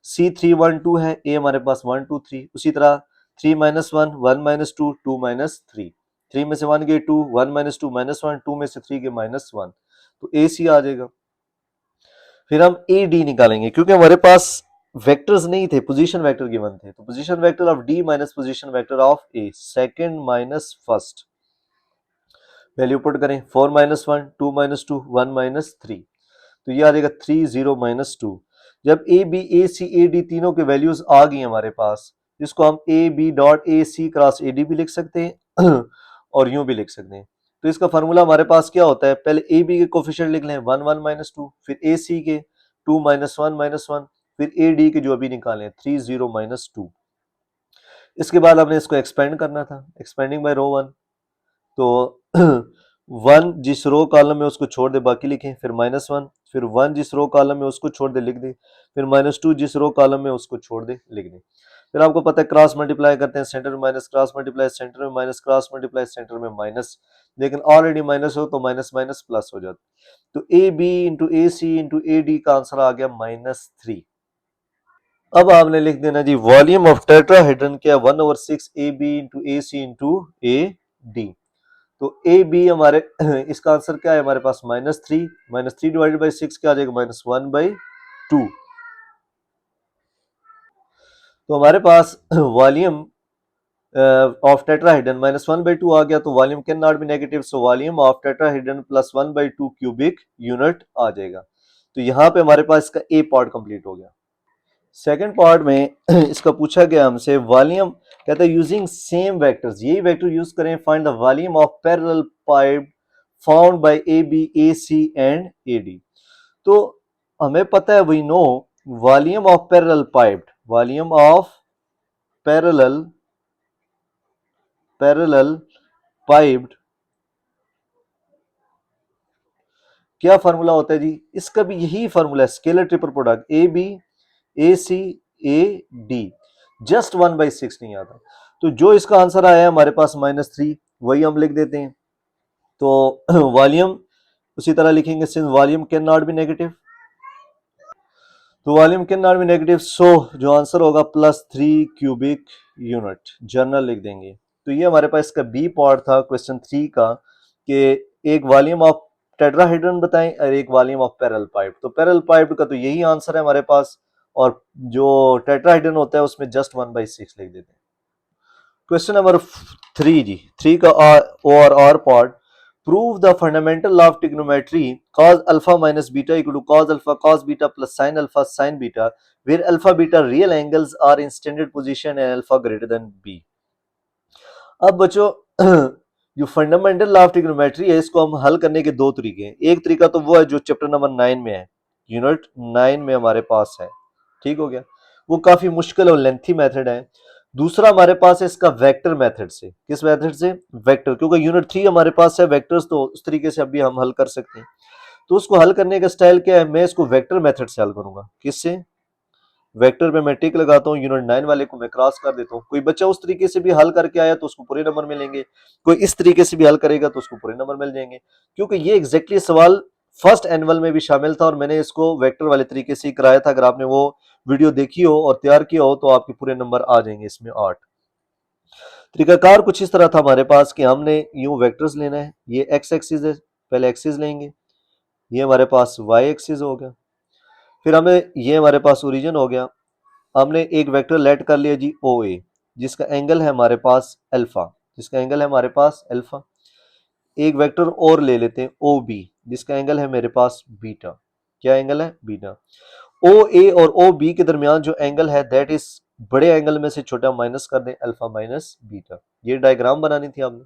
C 3 1 2 है, ए हमारे पास 1 2 3। उसी तरह 3 - 1 1 - 2 2 - 3, 3 में से 1 गए 2, 1 - 2 -1, 2 में से 3 गए -1, तो ए सी आ जाएगा। फिर हम ए डी निकालेंगे, क्योंकि हमारे पास वेक्टर्स नहीं थे, पोजीशन वेक्टर गिवन थे, तो position vector of D minus position vector of A, second minus first, value put करें। 4 - 1 2 - 2 1 - 3, तो ये आ जाएगा 3 0 -2। जब ए B A C A D तीनों के वैल्यूज आ गई हमारे पास, जिसको हम A B dot A C cross A D भी लिख सकते हैं और यूं भी लिख सकते हैं। तो इसका फार्मूला हमारे पास क्या होता है, पहले ए बी के कोफिशिएंट लिख लें 1 1 -2, फिर ए सी के 2 - 1 -1, फिर ए डी के जो अभी निकालें 3 0 -2। इसके बाद हमने इसको एक्सपेंड करना था, एक्सपेंडिंग बाय रो 1। तो 1 जिस रो कॉलम में उसको छोड़ दे बाकी लिखें, फिर -1, फिर 1 जिस रो कॉलम में उसको छोड़ दे लिख दे, फिर -2 जिस रो कॉलम में उसको छोड़ दे लिख दे। फिर आपको पता है क्रॉस मल्टीप्लाई करते हैं, सेंटर में माइनस, क्रॉस मल्टीप्लाई सेंटर में माइनस, क्रॉस मल्टीप्लाई सेंटर में माइनस, लेकिन ऑलरेडी माइनस हो तो माइनस माइनस प्लस हो जाता। तो A B into A C into A D का आंसर आ गया -3। अब आपने लिख देना जी वॉल्यूम ऑफ टेट्राहेड्रन क्या, 1/6 A B into A C into A D. तो ए बी हमारे इसका आंसर क्या है हमारे पास -3, -3 डिवाइडेड बाई 6 क्या आ जाएगा, -1/2। तो हमारे पास वॉल्यूम ऑफ टेट्राहेड्रन -1/2 आ गया, तो volume can not be negative, so volume of tetrahedron +1/2 cubic unit आ जाएगा। तो यहाँ पे हमारे पास इसका ए पार्ट कंप्लीट हो गया। सेकंड पार्ट में इसका पूछा गया हमसे वॉल्यूम, कहता है यूजिंग सेम वेक्टर्स, यही वेक्टर यूज करें, find the volume of parallel pipe found by A B A C and A D. तो हमें पता है we know volume of parallel pipe, volume of parallel piped क्या formula होता है जी, इसका भी यही फार्मूला है, scalar triple product A B A C A D, just 1/6 नहीं आता। तो जो इसका आंसर आया है हमारे पास -3, वही हम लिख देते हैं। तो वॉल्यूम उसी तरह लिखेंगे, since volume can not be negative, तो volume can not be negative, so जो आंसर होगा +3 क्यूबिक यूनिट, जर्नल लिख देंगे। तो ये हमारे पास इसका बी पार्ट था क्वेश्चन 3 का। कि एक वॉल्यूम ऑफ टेट्राहेड्रन बताएं और एक वॉल्यूम ऑफ पैरेलल पाइप। तो पैरेलल पाइप का तो यही आंसर है हमारे पास, और जो टेट्राहेड्रन होता है उसमें जस्ट 1/6 लिख देते हैं। क्वेश्चन नंबर 3 जी, 3 का और part, prove the fundamental law of trigonometry cos alpha minus beta equal to cos alpha cos beta plus sin alpha sin beta where alpha beta real angles are in standard position and alpha greater than b। अब बच्चों जो fundamental law of trigonometry है इसको हम हल करने के दो तरीके हैं। एक तरीका तो वो है जो चैप्टर नंबर 9 में है, यूनिट 9 में हमारे पास है, ठीक हो गया, वो काफी मुश्किल और लेंथी मेथड है। दूसरा हमारे पास है इसका वेक्टर मेथड से। किस मेथड से? वेक्टर, क्योंकि यूनिट 3 हमारे पास है वेक्टर्स, तो उस तरीके से अभी हम हल कर सकते हैं। तो उसको हल करने का स्टाइल क्या है, मैं इसको वेक्टर मेथड से हल करूंगा। किससे? वेक्टर पे मैं टिक लगाता हूँ, यूनिट 9 वाले को मैं क्रॉस कर देता हूँ। कोई बच्चा उस तरीके से भी हल करके आया तो उसको पूरे नंबर मिलेंगे, कोई इस तरीके से भी हल करेगा तो उसको पूरे नंबर मिल जाएंगे, क्योंकि ये एग्जैक्टली सवाल फर्स्ट एनुअल में भी शामिल था और मैंने इसको वेक्टर वाले तरीके से ही कराया था। अगर आपने वो वीडियो देखी हो और तैयार किया हो तो आपके पूरे नंबर आ जाएंगे इसमें 8। तरीकाकार कुछ इस तरह था हमारे पास कि हमने यूं वेक्टर्स लेना है, ये एक्स एक्सिस है, पहले एक्सिस लेंगे, ये हमारे पास वाई एक्सिस हो गया, फिर हमें ये हमारे पास ओरिजिन हो गया। हमने एक वेक्टर लेट कर लिया जी ओ ए, जिसका एंगल है हमारे पास अल्फा, जिसका एंगल है हमारे पास अल्फा। एक वेक्टर और ले लेते हैं ओ बी, जिसका एंगल है मेरे पास बीटा। क्या एंगल है? बीटा। ओ ए और ओ बी के दरमियान जो एंगल है दैट इज बड़े एंगल में से छोटा माइनस कर दें, अल्फा माइनस बीटा। ये डायग्राम बनानी थी आपने।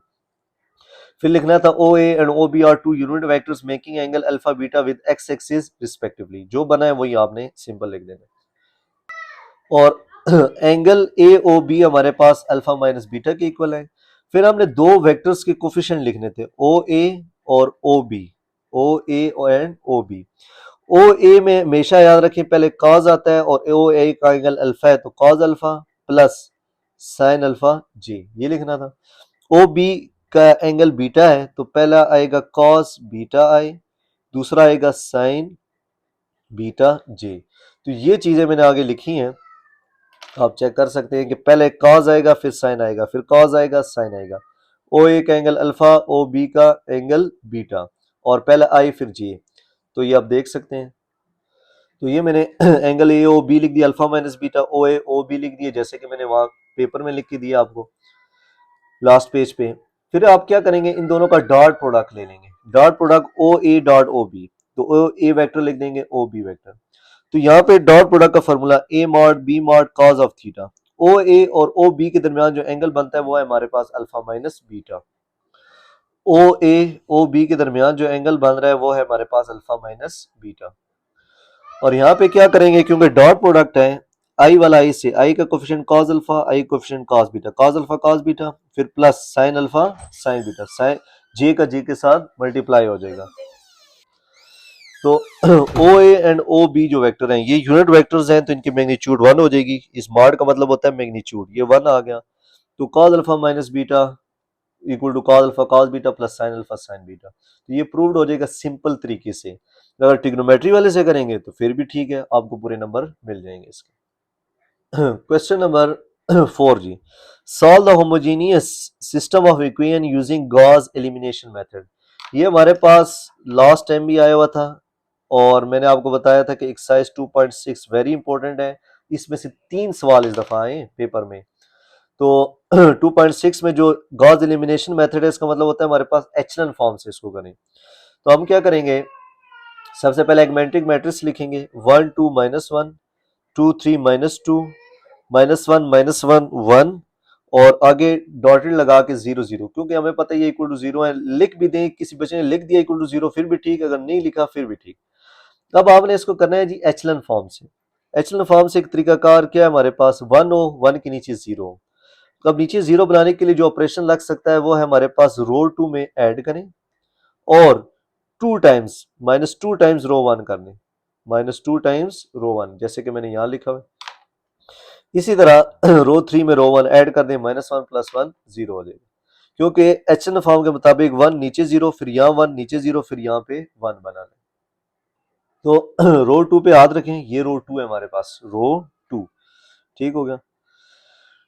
फिर लिखना था O A and O B are two unit vectors making angle alpha beta with x axis respectively. जो बना है वही आपने सिंपल लिख देना। और एंगल ए ओ बी हमारे पास अल्फा माइनस बीटा के इक्वल है। फिर हमने दो वेक्टर्स के कोफिशिएंट लिखने थे, ओ ए और O B, O A and O B. O A में हमेशा याद रखें पहले कॉस आता है और ओ ए का एंगल अल्फा है, तो cos alpha plus sine alpha जी, ये लिखना था। ओ बी का एंगल बीटा है तो पहला आएगा कॉस बीटा आई, दूसरा आएगा साइन बीटा जे। तो ये चीजें मैंने आगे लिखी हैं, आप चेक कर सकते हैं कि पहले कॉस आएगा फिर साइन आएगा फिर कॉस आएगा साइन आएगा। ओ ए का एंगल अल्फा, ओ बी का एंगल बीटा, और पहले आई फिर जी। तो ये आप देख सकते हैं। तो ये मैंने एंगल ए ओ बी लिख दिया, अल्फा माइनस बीटा ओ ए ओ बी लिख दिया, जैसे कि मैंने वहां पेपर में लिख के दिया आपको लास्ट पेज पे। फिर आप क्या करेंगे, इन दोनों का डॉट प्रोडक्ट ले लेंगे, dot product O A dot O B, तो ओ ए वेक्टर लिख देंगे ओ बी वेक्टर। तो यहाँ पे डॉट प्रोडक्ट का formula A mod B mod cos of theta. O A और ओ बी के दरमियान जो एंगल बनता है वो है हमारे पास अल्फा माइनस बीटा। ओ ए ओ बी के दरमियान जो एंगल बन रहा है वो है हमारे पास अल्फा माइनस बीटा। और यहाँ पे क्या करेंगे, क्योंकि डॉट प्रोडक्ट है आई वाला आई से, आई का coefficient cos alpha, i coefficient cos beta, cos alpha cos beta, फिर plus sine alpha sine beta, sine j का जे के साथ मल्टीप्लाई हो जाएगा। तो O A and O B जो वेक्टर हैं ये यूनिट वेक्टर्स हैं, तो इनकी मैग्नीट्यूड 1 हो जाएगी। इस मॉड का मतलब होता है मैग्नीट्यूड, ये 1 आ गया। तो cos alpha minus beta equal to cos alpha cos beta plus sine alpha sine beta. तो ये प्रूव्ड हो जाएगा सिंपल तरीके से। अगर ट्रिग्नोमेट्री वाले से करेंगे तो फिर भी ठीक है, आपको पूरे नंबर मिल जाएंगे इसके। क्वेश्चन नंबर 4 जी, solve the homogeneous system of equation using Gauss elimination method. ये हमारे पास लास्ट टाइम भी आया हुआ था और मैंने आपको बताया था कि एक्सरसाइज 2.6 वेरी इंपॉर्टेंट है। इसमें से 3 सवाल इस दफा आए पेपर में। तो 2.6 में जो गॉस एलिमिनेशन मेथड है इसका मतलब होता है हमारे पास एचलन फॉर्म से इसको करें। तो हम क्या करेंगे, सबसे पहले एगमेंटिक मैट्रिक्स लिखेंगे 1 2 -1 2 3 -2 -1 1 और आगे डॉटेड लगा के 0 0, क्योंकि हमें पता है ये इक्वल टू 0 है। लिख भी दें, किसी बच्चे ने लिख दिया इक्वल टू 0 फिर भी ठीक, अगर नहीं लिखा फिर भी ठीक। अब आपने इसको करना है जी एचलन फॉर्म से। एचलन फॉर्म से एक तरीकाकार क्या है, हमारे पास 1 हो 1 के नीचे 0 हो। तो अब नीचे 0 बनाने के लिए जो ऑपरेशन लग सकता है वो है हमारे पास रो 2 में ऐड करें और 2 टाइम्स -2 टाइम्स रो 1 कर लें, -2 टाइम्स रो 1, जैसे कि मैंने यहां लिखा है। इसी तरह रो 3 में रो 1 ऐड कर दें, -1 + 1 0 हो जाएगा, क्योंकि एचएन फॉर्म के मुताबिक 1 नीचे 0 फिर यहाँ 1 नीचे 0 फिर यहाँ पे 1 बना लें। तो रो 2 पे याद रखें, ये रो 2 है हमारे पास, रो 2, ठीक हो गया।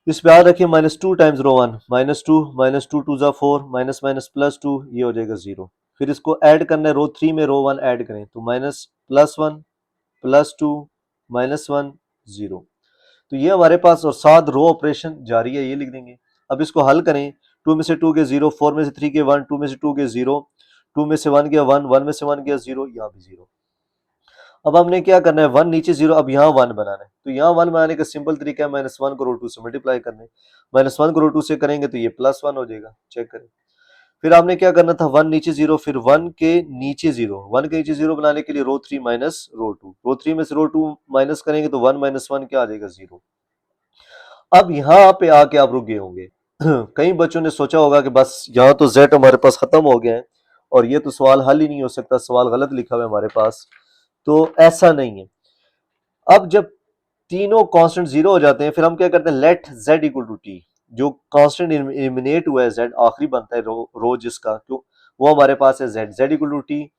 इस पे याद रखिए -2 टाइम्स रो वन, -2 टू ज़ा 4, माइनस माइनस +2, ये हो जाएगा 0। फिर इसको ऐड करना है रो 3 में, रो 1 ऐड करें तो माइनस +1 +2 -1 0। तो ये हमारे पास, और साथ रो ऑपरेशन जारी है, ये लिख देंगे। अब इसको हल करें, 2 में से 2 के 0, 4 में से 3 के 1, 2 में से 2 के 0, 2 में से 1 गया 1, 1 में से 1 गया 0, यहाँ भी 0। अब हमने क्या करना है, 1 नीचे 0, अब यहाँ 1 बनाना है। तो यहाँ 1 बनाने का सिंपल तरीका है -1 को रो 2 से मल्टीप्लाई करने। -1 को रो 2 से करेंगे तो ये +1 हो जाएगा, चेक करें। फिर आपने क्या करना था, 1 नीचे 0, फिर 1 के नीचे 0, 1 के नीचे 0 बनाने के लिए रो 3 माइनस रो 2, रो 3 में से रो 2 माइनस करेंगे तो 1 - 1 क्या आ जाएगा, 0। अब यहाँ पे आके आप रुक गए होंगे। कई बच्चों ने सोचा होगा कि बस यहाँ तो z हमारे पास खत्म हो गया है और ये तो सवाल हल ही नहीं हो सकता, सवाल गलत लिखा हुआ है हमारे पास। तो ऐसा नहीं है। अब जब तीनों कांस्टेंट 0 हो जाते हैं, फिर हम क्या करते हैं, let z equal to T. जो कांस्टेंट एलिमिनेट हुआ है z, आखिरी बनता है रो जिसका, तो वो हमारे पास है z इक्वल टू टी।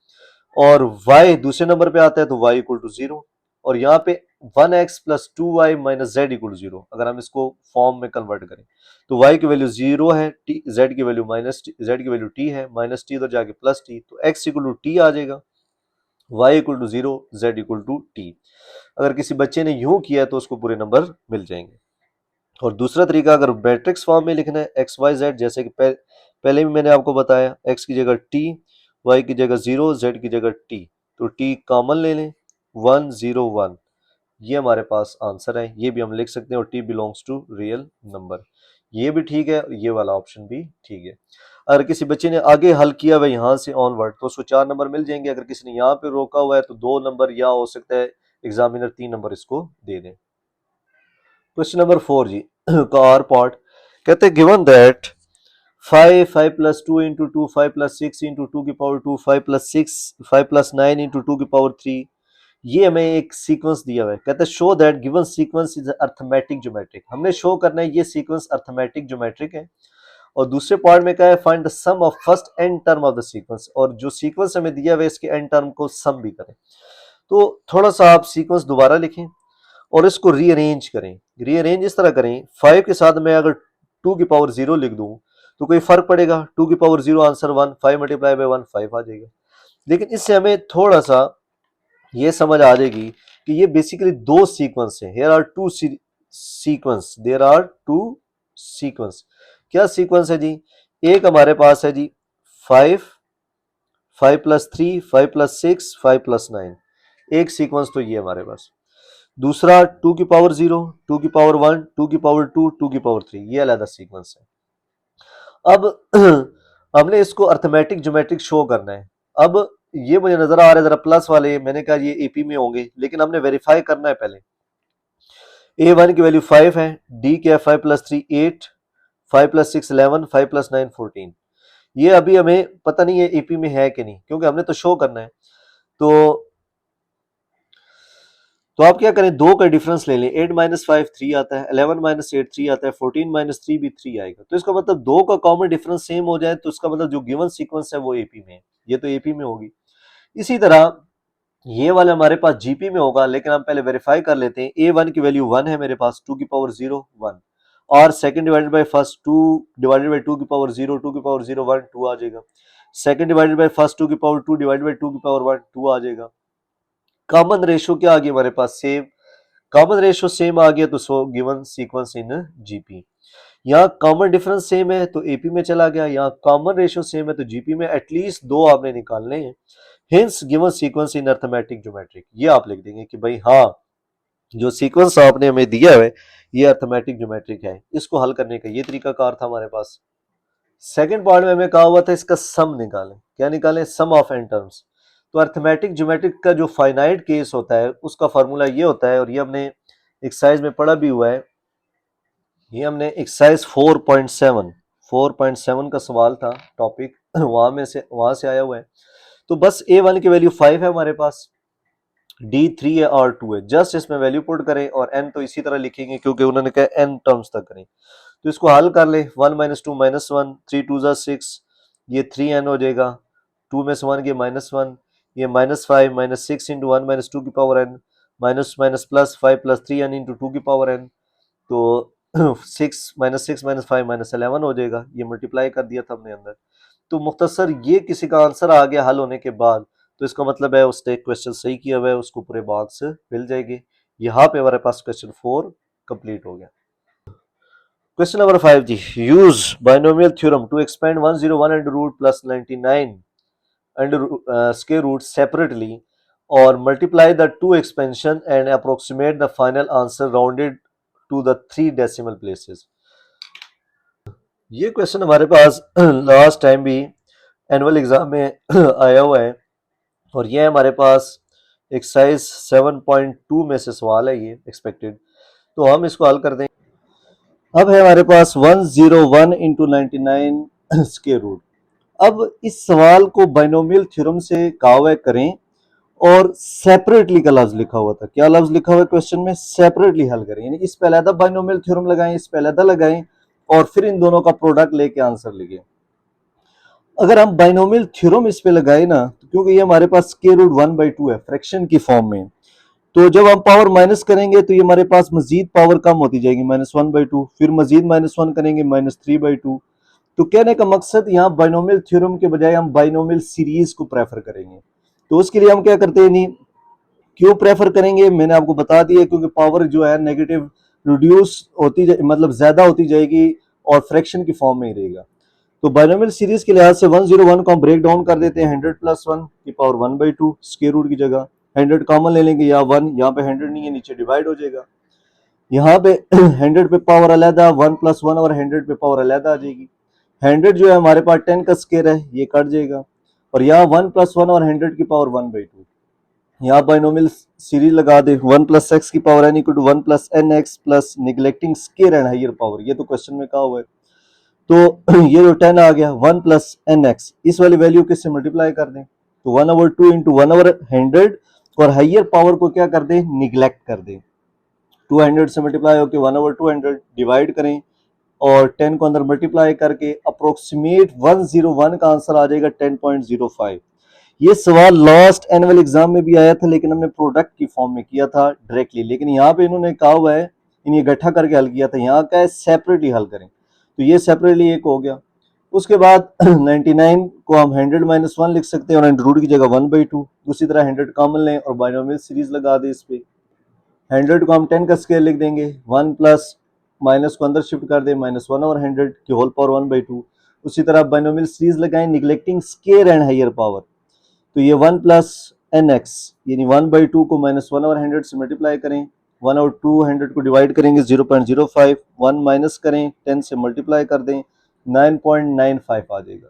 और y दूसरे नंबर पे आता है तो y इक्वल टू 0। और यहाँ पे 1x plus 2y minus Z equal to 0, अगर हम इसको फॉर्म में कन्वर्ट करें तो y की वैल्यू 0 है, z की वैल्यू z की वैल्यू t है, माइनस टी उधर जाके प्लस टी, तो x इक्वल टू टी आ जाएगा, y equal to 0, z equal to T. अगर किसी बच्चे ने यूं किया तो उसको पूरे नंबर मिल जाएंगे। और दूसरा तरीका, अगर मैट्रिक्स फॉर्म में लिखना है एक्स वाई जेड, जैसे कि पहले भी मैंने आपको बताया, एक्स की जगह टी, वाई की जगह 0, जेड की जगह टी, तो टी कॉमन ले लें, 1 0 1, ये हमारे पास आंसर है। ये भी हम लिख सकते हैं, और T belongs to real number, ये भी ठीक है, ये वाला ऑप्शन भी ठीक है। अगर किसी बच्चे ने आगे हल किया हुआ यहाँ से ऑनवर्ड तो उसको 4 नंबर मिल जाएंगे। अगर किसी ने यहाँ पे रोका हुआ है तो 2 नंबर, या हो सकता है एग्जामिनर 3 नंबर इसको दे दें। क्वेश्चन नंबर 4 जी का आर पार्ट, कहते हैं given that 5 plus 2 into 2, 5 plus 6 into 2 की पावर 2, 5 प्लस 6, 5 प्लस 9 इंटू 2 की पावर 3, ये हमें एक सीक्वेंस दिया हुआ है। कहते हैं show that given sequence is arithmetic geometric. हमने शो करना है ये सीक्वेंस अर्थमेटिक ज्योमेट्रिक है। और दूसरे पार्ट में क्या है, find the sum of first N term of the sequence, और जो सीक्वेंस हमें दिया हुआ है इसके एन टर्म को सम भी करें। तो थोड़ा सा आप सीक्वेंस दोबारा लिखें और इसको रीअरेंज करें। रीअरेंज इस तरह करें, 5 के साथ मैं अगर 2 की पावर 0 लिख दूं तो कोई फर्क पड़ेगा, 2 की पावर 0 आंसर 1, 5 मल्टीप्लाई बाय 1 5 आ जाएगा। लेकिन इससे हमें थोड़ा सा ये समझ आ जाएगी कि ये बेसिकली दो सीक्वेंस है। Here are two sequence, there are two sequence. क्या सीक्वेंस है जी, एक हमारे पास है जी 5, 5 प्लस 3, 5 प्लस 6, 5 प्लस 9, एक सीक्वेंस तो ये हमारे पास। दूसरा 2 की पावर 0, 2 की पावर 1, 2 की पावर 2, 2 की पावर 3, ये अलग सीक्वेंस है। अब हमने इसको अर्थमेटिक ज्योमेट्रिक शो करना है। अब ये मुझे नजर आ रहा है जरा प्लस वाले, मैंने कहा ये एपी में होंगे, लेकिन हमने वेरीफाई करना है पहले। A1 की वैल्यू 5 है, डी क्या है, 5 प्लस 3 8, 5 प्लस 6 11, 5 प्लस 9 14। ये अभी हमें पता नहीं है एपी में है कि नहीं, क्योंकि हमने तो शो करना है। तो आप क्या करें, दो का डिफरेंस ले लें, 8 माइनस 5 3 आता है, 11 माइनस 8 3 आता है, 14 माइनस 3 भी 3 आएगा। तो इसका मतलब दो का कॉमन डिफरेंस सेम हो जाए तो इसका मतलब जो गिवन सीक्वेंस है वो एपी में है, ये तो एपी में होगी। इसी तरह ये वाला हमारे पास जीपी में होगा, लेकिन हम पहले वेरीफाई कर लेते हैं। A1 की वैल्यू 1 है मेरे पास, 2 की पावर 0 1, और second divided by first 2 divided by 2 की पावर 0, 2 की पावर 0 1 2 आ जाएगा। सेकंड डिवाइडेड बाय फर्स्ट 2 की पावर 2 डिवाइडेड बाय 2 की पावर 1 2 आ जाएगा। कॉमन रेशियो क्या आ गया हमारे पास, सेम। कॉमन रेशियो सेम आ गया तो so given sequence in GP. यहाँ कॉमन डिफरेंस सेम है तो एपी में चला गया, यहाँ कॉमन रेशियो सेम है तो जीपी में एटलीस्ट दो आपने निकालने हैं। Hints given sequence in arithmetic geometric, ये आप लिख देंगे कि भाई हाँ, जो सीक्वेंस आपने हमें दिया है ये अर्थमेटिक ज्योमेट्रिक है। इसको हल करने का ये तरीका कार था हमारे पास। सेकंड पार्ट में हमें कहा हुआ था इसका सम निकालें, क्या निकालें, सम ऑफ एन टर्म्स। तो अर्थमेटिक ज्योमेट्रिक का जो फाइनाइट केस होता है उसका फार्मूला ये होता है, और ये हमने एक्सरसाइज में पढ़ा भी हुआ है। ये हमने एक्सरसाइज 4.7 का सवाल था टॉपिक, वहां से आया हुआ है। तो बस A1 की वैल्यू 5 है हमारे पास, D3 है और 2 है, जस्ट इसमें वैल्यू पुट करें, और n तो इसी तरह लिखेंगे क्योंकि उन्होंने कहा n टर्म्स तक करें। तो इसको हल कर ले, 1 माइनस 2 माइनस 1, 3 2 जा 6, ये 3n हो जाएगा, 2 में से 1 गया -1, ये -5 माइनस 6 इंटू 1 माइनस 2 की power n, minus minus plus 5 plus 3n into 2 की पावर n। तो 6 - 6 - 5 - 11 हो जाएगा, ये मल्टीप्लाई कर दिया था हमने अंदर। तो मुख्तसर ये किसी का आंसर आ गया हल होने के बाद, तो इसका मतलब है उसने क्वेश्चन सही किया हुआ है, उसको पूरे मार्क्स मिल जाएंगे। यहाँ पे हमारे पास क्वेश्चन 4 कंप्लीट हो गया। क्वेश्चन नंबर 5 जी, use binomial theorem to expand 101 under root plus 99 under square root separately और multiply the two expansion and approximate the final answer rounded to the 3 decimal places. ये question हमारे पास last time भी annual exam में आया हुआ है और ये हमारे पास एक्सरसाइज 7.2 में से सवाल है ये एक्सपेक्टेड। तो हम इसको हल कर दें। अब है हमारे पास 101 इंटू 99 स्क्वायर रूट। अब इस सवाल को बाइनोमियल थ्योरम से कहा हुआ है करें और सेपरेटली का लफ्ज लिखा हुआ था। क्या लफ्ज लिखा हुआ है क्वेश्चन में? सेपरेटली हल करें, यानी इस पे अलग बाइनोमियल थ्योरम लगाएं, इस पे अलग लगाएं और फिर इन दोनों का प्रोडक्ट लेके आंसर लिखें। अगर हम बाइनोमियल थ्योरम इस पे लगाए ना, तो क्योंकि ये हमारे पास स्क्वायर रूट 1/2 है फ्रैक्शन की फॉर्म में, तो जब हम पावर माइनस करेंगे तो ये हमारे पास मजीद पावर कम होती जाएगी, -1/2, फिर मजीद -1 करेंगे -3/2। तो कहने का मकसद यहाँ बाइनोमियल थ्योरम के बजाय हम बाइनोमियल सीरीज को प्रेफर करेंगे। तो उसके लिए हम क्या करते हैं, नहीं क्यों प्रेफर करेंगे मैंने आपको बता दिया, क्योंकि पावर जो है नेगेटिव रिड्यूस होती मतलब ज्यादा होती जाएगी और फ्रैक्शन की फॉर्म में ही रहेगा। तो बाइनोमियल सीरीज के लिहाज से 101 को हम ब्रेक डाउन कर देते हैं 100 + 1 की पावर 1/2 स्क्वायर रूट की जगह 100 कॉमन ले लेंगे, या 1 यहाँ पे 100 नहीं है, नीचे डिवाइड हो जाएगा। यहाँ पे 100 पे पावर अलहदा 1 + 1 और 100 पे पावर अलहदा आ जाएगी। 100 जो है हमारे पास 10 का स्क्वायर है, ये कट जाएगा और यहाँ 1 + 1 और 100 की पावर 1/2। यहाँ बाइनोमियल सीरीज लगा दे 1 + x की power n equal to 1 + nx plus neglecting square and higher power, ये तो क्वेश्चन में कहा हुआ है। तो ये जो 10 आ गया 1 + nx, इस वाली वैल्यू किससे मल्टीप्लाई कर दें, तो 1/2 इंटू 1/100 और हायर पावर को क्या कर दें, निगलेक्ट कर दें। 200 से मल्टीप्लाई होकर 1/200 डिवाइड करें और 10 को अंदर मल्टीप्लाई करके अप्रोक्सीमेट 101 का आंसर आ जाएगा 10.05। ये सवाल लास्ट एनुअल एग्जाम में भी आया था, लेकिन हमने प्रोडक्ट की फॉर्म में किया था डायरेक्टली, लेकिन यहाँ पे इन्होंने कहा हुआ है इन ये इकट्ठा करके हल किया था, यहाँ का है सेपरेटली हल करें। तो ये सेपरेटली एक हो गया। उसके बाद 99 को हम 100 - 1 लिख सकते हैं और अंडर रूट की जगह 1/2। उसी तरह 100 कॉमन लें और बाइनोमियल सीरीज लगा दें इस पे। 100 को हम 10 का स्क्वायर लिख देंगे, 1 प्लस माइनस को अंदर शिफ्ट कर दें -1 और 100 की होल पावर 1/2। उसी तरह बाइनोमियल सीरीज लगाएं neglecting square and higher power, तो ये 1 + nx यानी 1/2 को -1 और 100 से मल्टीप्लाई करें, 1 और 200 को डिवाइड करेंगे 0.05, 1 माइनस करें 10 से मल्टीप्लाई कर दें 9.95 आ जाएगा।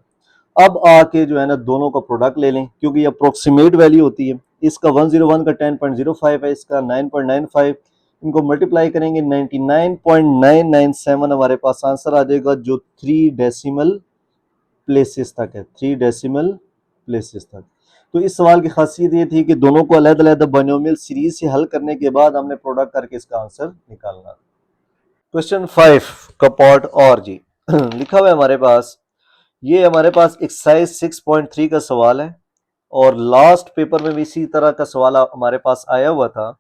अब आके जो है ना दोनों का प्रोडक्ट ले लें, क्योंकि ये अप्रोक्सीमेट वैल्यू होती है। इसका 101 का 10.05 है, इसका 9.95, इनको मल्टीप्लाई करेंगे 99.997 हमारे पास आंसर आ जाएगा, जो 3 डेसिमल प्लेसेस तक है, 3 डेसिमल प्लेसेस तक। तो इस सवाल की खासियत ये थी कि दोनों को अलग-अलग बाइनोमियल सीरीज से हल करने के बाद हमने प्रोडक्ट करके इसका आंसर निकालना। क्वेश्चन 5 का पार्ट और जी लिखा हुआ है हमारे पास, ये हमारे पास एक्सरसाइज 6.3 का सवाल है और लास्ट पेपर में भी इसी तरह का सवाल हमारे पास आया हुआ था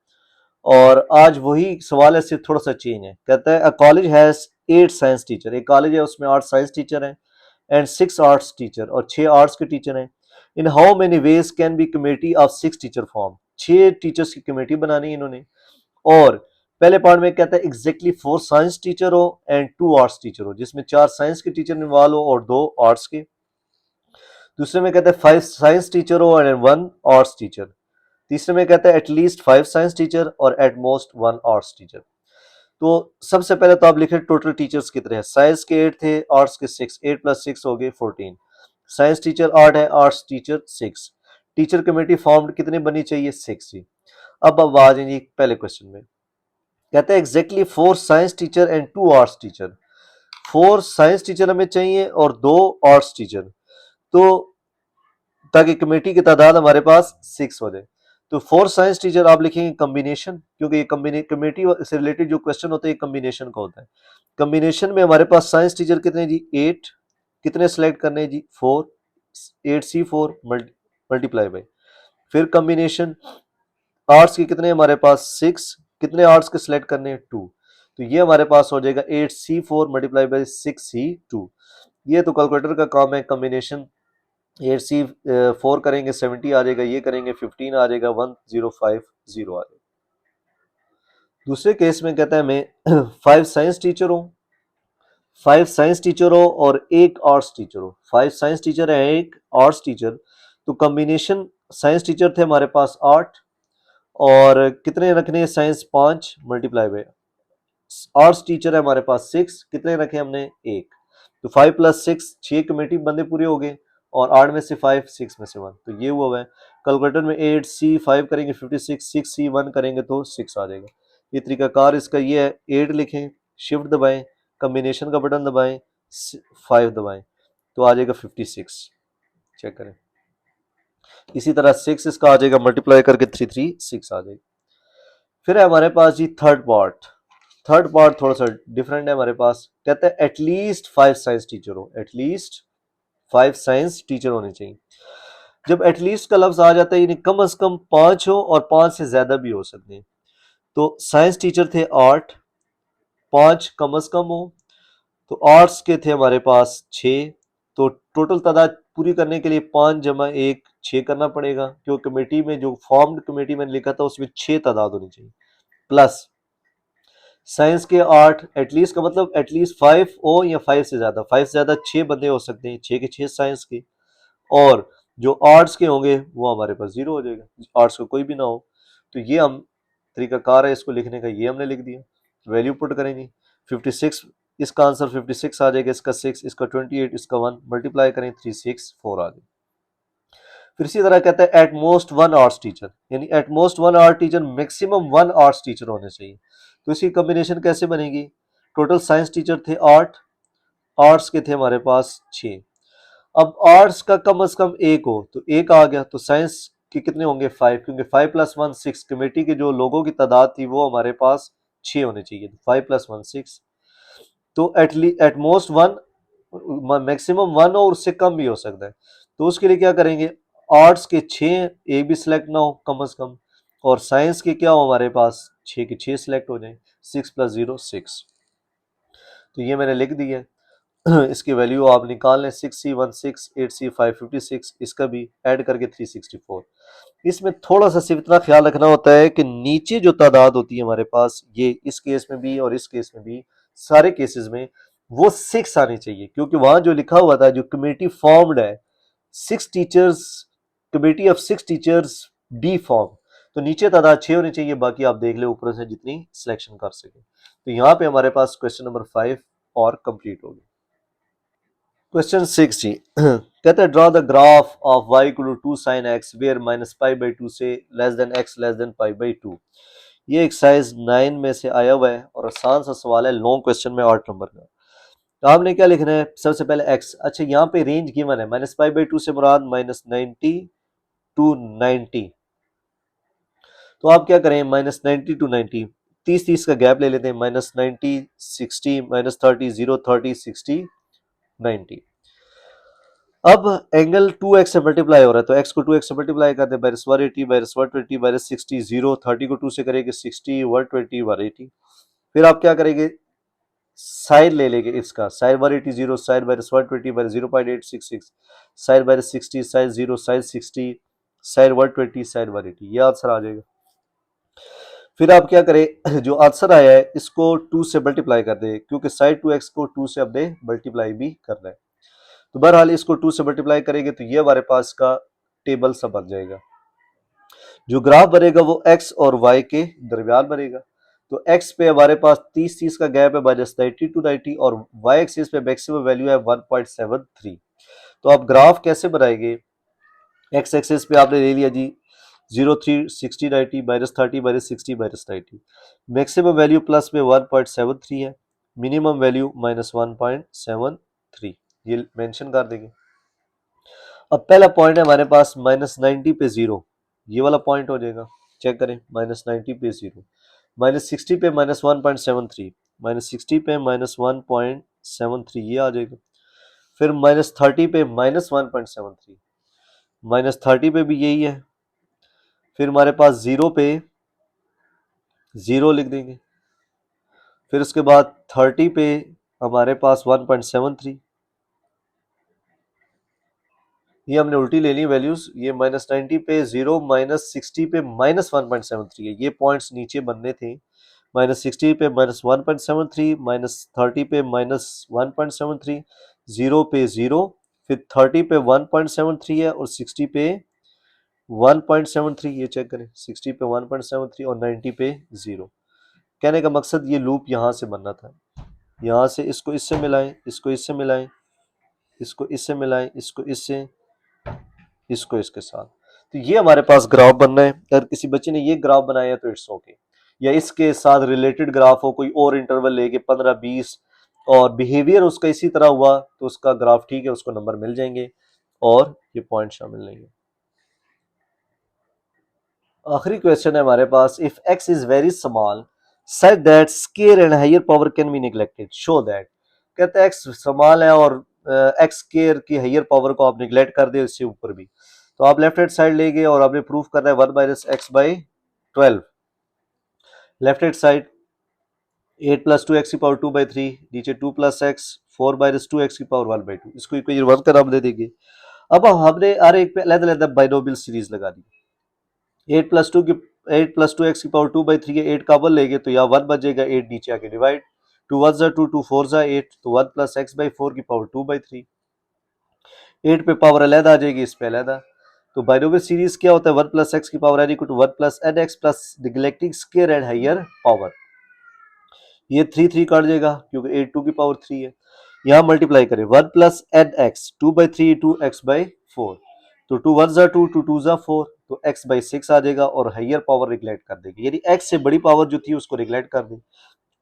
और आज वही सवाल है, सिर्फ थोड़ा सा चेंज है। कहता है अ कॉलेज हैज 8 साइंस टीचर, एक कॉलेज है उसमें 8 साइंस टीचर हैं एंड 6 आर्ट्स टीचर और 6 आर्ट्स के टीचर हैं। In how many ways can be committee of 6 teacher form, 6 teachers की कमेटी बनानी है इन्होंने। और पहले पार्ट में कहता है एग्जैक्टली 4 साइंस टीचर हो एंड 2 आर्ट्स टीचर हो, जिसमें 4 साइंस के टीचर इन्वॉल्व हो और 2 आर्ट्स के। दूसरे में कहता है 5 साइंस टीचर हो एंड 1 आर्ट्स टीचर। तीसरे में कहता है एटलीस्ट 5 साइंस टीचर और एट मोस्ट 1 आर्ट्स टीचर। तो सबसे पहले तो आप लिखे टोटल टीचर्स कितने हैं, साइंस के 8 थे, आर्ट्स के 6, 8 + 6 हो गए 14। साइंस टीचर 8 है, arts teacher 6। Teacher committee formed कितने बनी चाहिए, 6 ही। अब आ जाएंगे पहले क्वेश्चन में। कहते हैं exactly 4 science teacher and 2 arts teacher. 4 science teacher हमें चाहिए और 2 आर्ट्स टीचर, तो ताकि कमेटी की तादाद हमारे पास 6 हो जाए। तो 4 साइंस टीचर आप लिखेंगे कम्बिनेशन, क्योंकि ये कमेटी से रिलेटेड जो क्वेश्चन होते हैं कम्बिनेशन का होता है। कम्बिनेशन में हमारे पास साइंस टीचर कितने जी, 8, कितने सेलेक्ट करने हैं जी, 4, 8C4 मल्टीप्लाई बाई, फिर कम्बिनेशन आर्ट्स के कितने हमारे पास 6, कितने आर्ट्स के सिलेक्ट करने हैं 2, तो तो ये हमारे पास हो जाएगा 8C4 मल्टीप्लाई बाई 6C2। ये तो कैलकुलेटर का काम है, कॉम्बिनेशन 8C4 करेंगे 70 आ जाएगा, ये करेंगे 15 आ जाएगा, 1050 आ जाएगा। दूसरे केस में कहता है मैं 5 साइंस टीचर हूं, 5 साइंस टीचर हो और एक आर्ट्स टीचर हो। 5 साइंस टीचर है, एक आर्ट्स टीचर। तो कॉम्बिनेशन साइंस टीचर थे हमारे पास 8 और कितने रखने हैं science 5 multiply by arts teacher है हमारे पास 6, कितने रखे हमने 1। तो 5 प्लस 6 6 कमेटी बंदे पूरे हो गए और 8 में से 5 6 में से 1, तो ये हुआ है। कैलकुलेटर में 8C5 करेंगे 56, 6C1 करेंगे तो 6 आ जाएगा। ये तरीकाकार इसका ये है, 8 लिखें, शिफ्ट दबाएं, कॉम्बिनेशन का बटन दबाएं, 5 दबाएं, तो आ जाएगा 56। चेक करें। इसी तरह 6 इसका आ जाएगा, मल्टीप्लाई करके 336 आ जाएगा। फिर है हमारे पास जी थर्ड पार्ट। थर्ड पार्ट थोड़ा सा डिफरेंट है हमारे पास। कहते हैं एटलीस्ट 5 साइंस टीचर हो, एटलीस्ट 5 साइंस टीचर होने चाहिए। जब एटलीस्ट का लफ्ज आ जाता है यानी कम से कम 5 हो और 5 से ज्यादा भी हो सकते हैं। तो साइंस टीचर थे 8, 5 कम से कम हो, तो आर्ट्स के थे हमारे पास 6। तो टोटल तादाद पूरी करने के लिए 5 जमा 1 6 करना पड़ेगा, क्योंकि कमेटी में जो फॉर्म्ड कमेटी मैंने लिखा था उसमें 6 तादाद होनी चाहिए। प्लस साइंस के 8, एटलीस्ट का मतलब एटलीस्ट 5 हो या 5 से ज्यादा, 5 से ज्यादा 6 बंदे हो सकते हैं, 6 के 6 साइंस के, और जो आर्ट्स के होंगे वो हमारे पास 0 हो जाएगा, आर्ट्स का कोई भी ना हो। तो ये हम तरीकाकार है इसको लिखने का, ये हमने लिख दिया। वैल्यू पुट करेंगे 56, इसका आंसर 56 आ जाएगा, इसका 6, इसका 28, इसका 1, मल्टीप्लाई करें 364 आ जाएगा। फिर इसी तरह कहता है एट मोस्ट 1 आर्ट्स टीचर, यानी at most 1 art teacher, maximum 1 arts teacher होने चाहिए। तो इसकी कॉम्बिनेशन कैसे बनेगी? टोटल साइंस टीचर थे 8, आर्ट्स के थे हमारे पास 6। अब आर्ट्स का कम से कम 1 हो तो 1 आ गया, तो साइंस के कितने होंगे 5, क्योंकि 5 प्लस 1 6, कमेटी के जो लोगों की तादाद थी वो हमारे पास 6 होने चाहिए, 5 प्लस 1 6। तो एट मोस्ट 1, मैक्सिमम 1 और उससे कम भी हो सकता है। तो उसके लिए क्या करेंगे, आर्ट्स के 6 एक भी सिलेक्ट ना हो कम से कम, और साइंस के क्या हो हमारे पास 6 के 6 सिलेक्ट हो जाए, 6 प्लस 0 6। तो ये मैंने लिख दिया है। इसकी वैल्यू आप निकाल लें, 6C16 8C556, इसका भी ऐड करके 364। इसमें थोड़ा सा सिर्फ इतना ख्याल रखना होता है कि नीचे जो तादाद होती है हमारे पास, ये इस केस में भी और इस केस में भी, सारे केसेस में वो 6 आनी चाहिए, क्योंकि वहां जो लिखा हुआ था जो कमेटी फॉर्म्ड है 6 teachers, committee of 6 teachers be form, तो नीचे तादाद 6 होनी चाहिए, बाकी आप देख ले ऊपर से जितनी सिलेक्शन कर सके। तो यहाँ पे हमारे पास क्वेश्चन नंबर 5 और कंप्लीट हो गया। क्वेश्चन 6 जी कहते हैं draw the graph of y equal to 2 sin x where minus pi by 2 से less than x less than pi by 2। ये एक्सरसाइज 9 में से आया हुआ है और आसान सा सवाल है, लॉन्ग क्वेश्चन में 8 नंबर का। तो आपने क्या लिखना है, सबसे पहले x, अच्छा यहाँ पे रेंज गिवन है, माइनस पाई बाई 2 से मुराद माइनस 90 टू 90। तो आप क्या करें, माइनस 90 टू 90, 30 का गैप ले लेते हैं, माइनस 90 60 माइनस 30 0 30 60 90। अब एंगल 2x से मल्टीप्लाई हो रहा है, तो x को 2x से मल्टीप्लाई करते हैं, बाइरस 180 बाइरस 120 बाइरस 60 0 30 को 2 से करेंगे 60 120 180। फिर आप क्या करेंगे, साइड ले लेंगे इसका, साइड 180 0 साइड बाइरस 120 बाइरस 0.866 साइड बाइरस 60 साइड 0 साइड 60 साइड 120 साइड 180, ये आंसर आ जाएगा। फिर आप क्या करें, जो आंसर आया है इसको 2 से मल्टीप्लाई कर दें, क्योंकि साइड 2x को 2 से हमने मल्टीप्लाई भी करना है। तो बहरहाल इसको 2 से मल्टीप्लाई करेंगे तो ये हमारे पास का टेबल सा बन जाएगा। जो ग्राफ बनेगा वो x और y के दरमियान बनेगा। तो x पे हमारे पास 30 का गैप है, माइनस 90 टू 90, और y एक्सिस पे मैक्सिमम वैल्यू है 1.73। तो आप ग्राफ कैसे बनाएंगे, x एक्सिस पे आपने ले लिया जी 03 60 90 minus 30 minus 60 minus 90, maximum value plus में 1.73 है, मिनिमम वैल्यू माइनस 1.73, ये मेंशन कर देंगे। अब पहला पॉइंट है हमारे पास माइनस 90 पे 0, ये वाला पॉइंट हो जाएगा, चेक करें, माइनस 90 पे 0, माइनस 60 पे माइनस 1.73, माइनस 60 पे माइनस 1.73, ये आ जाएगा। फिर माइनस 30 पे माइनस 1.73, माइनस 30 पे भी यही है। फिर हमारे पास 0 पे 0 लिख देंगे। फिर उसके बाद 30 पे हमारे पास 1.73, ये हमने उल्टी ले ली वैल्यूज। ये -90 पे 0, -60 पे -1.73 है, ये पॉइंट्स नीचे बनने थे। -60 पे -1.73, -30 पे -1.73, 0 पे 0, फिर 30 पे 1.73 है और 60 पे 1.73, ये चेक करें, 60 पे 1.73 और 90 पे 0। कहने का मकसद ये लूप यहाँ से बनना था, यहाँ से इसको इससे मिलाएं, इसको इससे मिलाएं, इसको इससे मिलाएं, इसको इससे, इसको इसके साथ। तो ये हमारे पास ग्राफ बनना है। अगर किसी बच्चे ने ये ग्राफ बनाया तो इट्स ओके, या इसके साथ रिलेटेड ग्राफ हो, कोई और इंटरवल लेके 15-20 और बिहेवियर उसका इसी तरह हुआ तो उसका ग्राफ ठीक है, उसको नंबर मिल जाएंगे और ये पॉइंट शामिल नहीं है। आखिरी क्वेश्चन है हमारे पास, if x is very small such that square and higher power can be neglected show that. कहते हैं x स्मॉल है और x स्केयर की हायर पावर को आप निगलेक्ट कर दे, इससे ऊपर भी। तो आप लेफ्ट हैंड साइड ले गए और आपने प्रूफ करना है 1-x/12। Left hand side 8 + 2x की पावर 2/3, नीचे 2 + x 4/2x की पावर 1/2, इसको इक्वेशन 1 का नाम दे देंगे। अब हमने हर एक पे अलग-अलग बाइनोमियल सीरीज लगा दी। 8 + 2 x की पावर 2/3 है, 8 का वन लेंगे तो यहाँ 1 बचेगा, 8 नीचे आके डिवाइड, 2 1 2, 2 4 8, तो 1 + x/4 की पावर 2/3। 8 पे पावर अलग आ जाएगी, इस पे अलग। तो बाइनोमियल सीरीज क्या होता है, 1 + x की power n = 1 + nx plus neglecting square and higher power. ये 3 3 काट जाएगा क्योंकि 8 2 की पावर 3 है। यहाँ मल्टीप्लाई करें 1 + nx 2/3 × x/4, तो 2 1 2, 2 2 4, तो x/6 आ जाएगा और हायर पावर निगलेक्ट कर देगी, यानी x से बड़ी पावर जो थी उसको निगलेक्ट कर दी।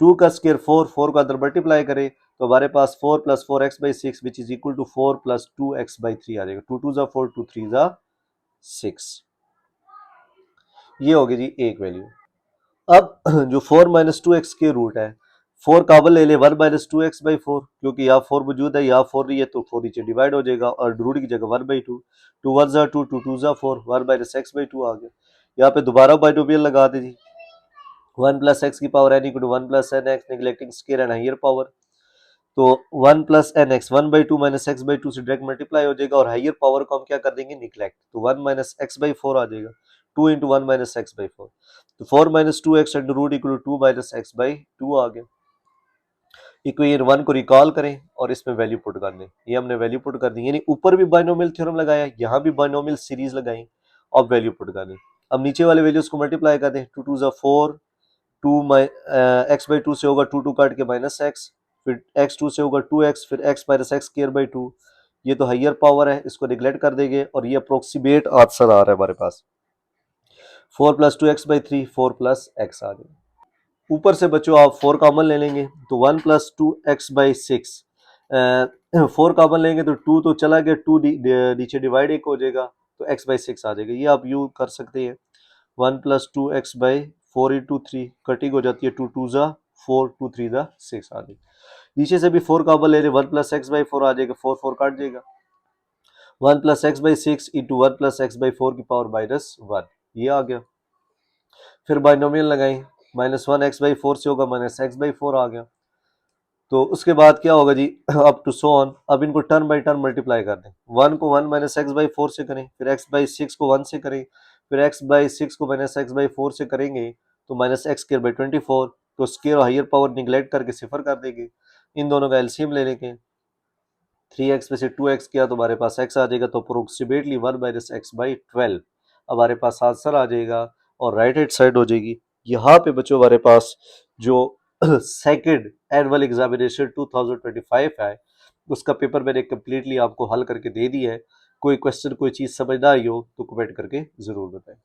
2 का स्क्वायर 4, 4 का अंदर मल्टीप्लाई करें तो हमारे पास 4 + 4x/6 which is equal to 4 + 2x/3 आ जाएगा। 2 2 4, 2 3 6, ये होगी जी एक वैल्यू। अब जो 4 - 2x के रूट है, 4 काबल ले ले 1 - 2x/4, क्योंकि यहाँ 4 मौजूद है, यहाँ 4 नहीं है तो 4 नीचे डिवाइड हो जाएगा और रूट की जगह 1/2। 2 1 2, 2 2 4, 1 - x/2 आ गया। यहाँ पे दोबारा बाइनोमियल लगा दे जी, 1 + x की power n = 1 + nx neglecting square and higher power. तो 1 + nx 1/2 - x/2 से डायरेक्ट मल्टीप्लाई हो जाएगा और हायर पावर को हम क्या कर देंगे, निगलेक्ट, तो 1 - x/4 आ जाएगा। 2 × 1 - x/4, तो 4 - 2x under root equal to 2 - x/2 आ गया। इक्वेशन 1 को रिकॉल करें और इसमें वैल्यू पुट कर दें। ये हमने वैल्यू पुट कर दी, यानी ऊपर भी बाइनोमियल थ्योरम लगाया, यहाँ भी बाइनोमियल सीरीज लगाई, अब वैल्यू पुट कर दें। अब नीचे वाले वैल्यूज को मल्टीप्लाई कर दें, 2 2 4, 2 x/2 से होगा 2 2 काट के -x, फिर x2 से होगा 2x, फिर x - x²/2, ये तो हायर पावर है, इसको निगलेक्ट कर देंगे और ये अप्रोक्सीमेट आंसर आ रहा है हमारे पास 4 + 2x/3, 4 + x आ गया। ऊपर से बच्चों आप 4 कॉमन ले लेंगे तो 1 + 2x/6, 4 कॉमन लेंगे तो 2 तो चला गया, 2 नीचे डिवाइड 1 हो जाएगा तो x/6 आ जाएगा। ये आप यूज कर सकते हैं। 1 + 2x/4 × 3 कटिंग हो जाती है, 2 2 4, 2 3 6 आ जाएगी। नीचे से भी 4 कॉमन ले लें, 1 + x/4 आ जाएगा, 4 4 काट जाएगा, 1 + x/6 × 1 + x/4 की पावर -1, ये आ गया। फिर बाइनोमियल लगाएं, -1 x/4 से होगा -x/4 आ गया। तो उसके बाद क्या होगा जी, अप टू सो ऑन। अब इनको टर्म बाई टर्म मल्टीप्लाई कर दें, 1 को 1 - x/4 से करें, फिर x/6 को 1 से करें, फिर x/6 को -x/4 से करेंगे तो -x²/24, तो स्क्वायर और हायर पावर निगलेक्ट करके सिफर कर देंगे। इन दोनों का एलसीएम ले लेंगे, 3x में से 2x किया तो हमारे पास x आ जाएगा, तो अप्रोक्सीमेटली 1 - x/12 हमारे पास आंसर आ जाएगा और राइट हैंड साइड हो जाएगी। यहाँ पे बच्चों हमारे पास जो सेकंड एनुअल एग्जामिनेशन 2025 है उसका पेपर मैंने कंप्लीटली आपको हल करके दे दिया है। कोई क्वेश्चन कोई चीज़ समझ ना आई हो तो कमेंट करके ज़रूर बताएं।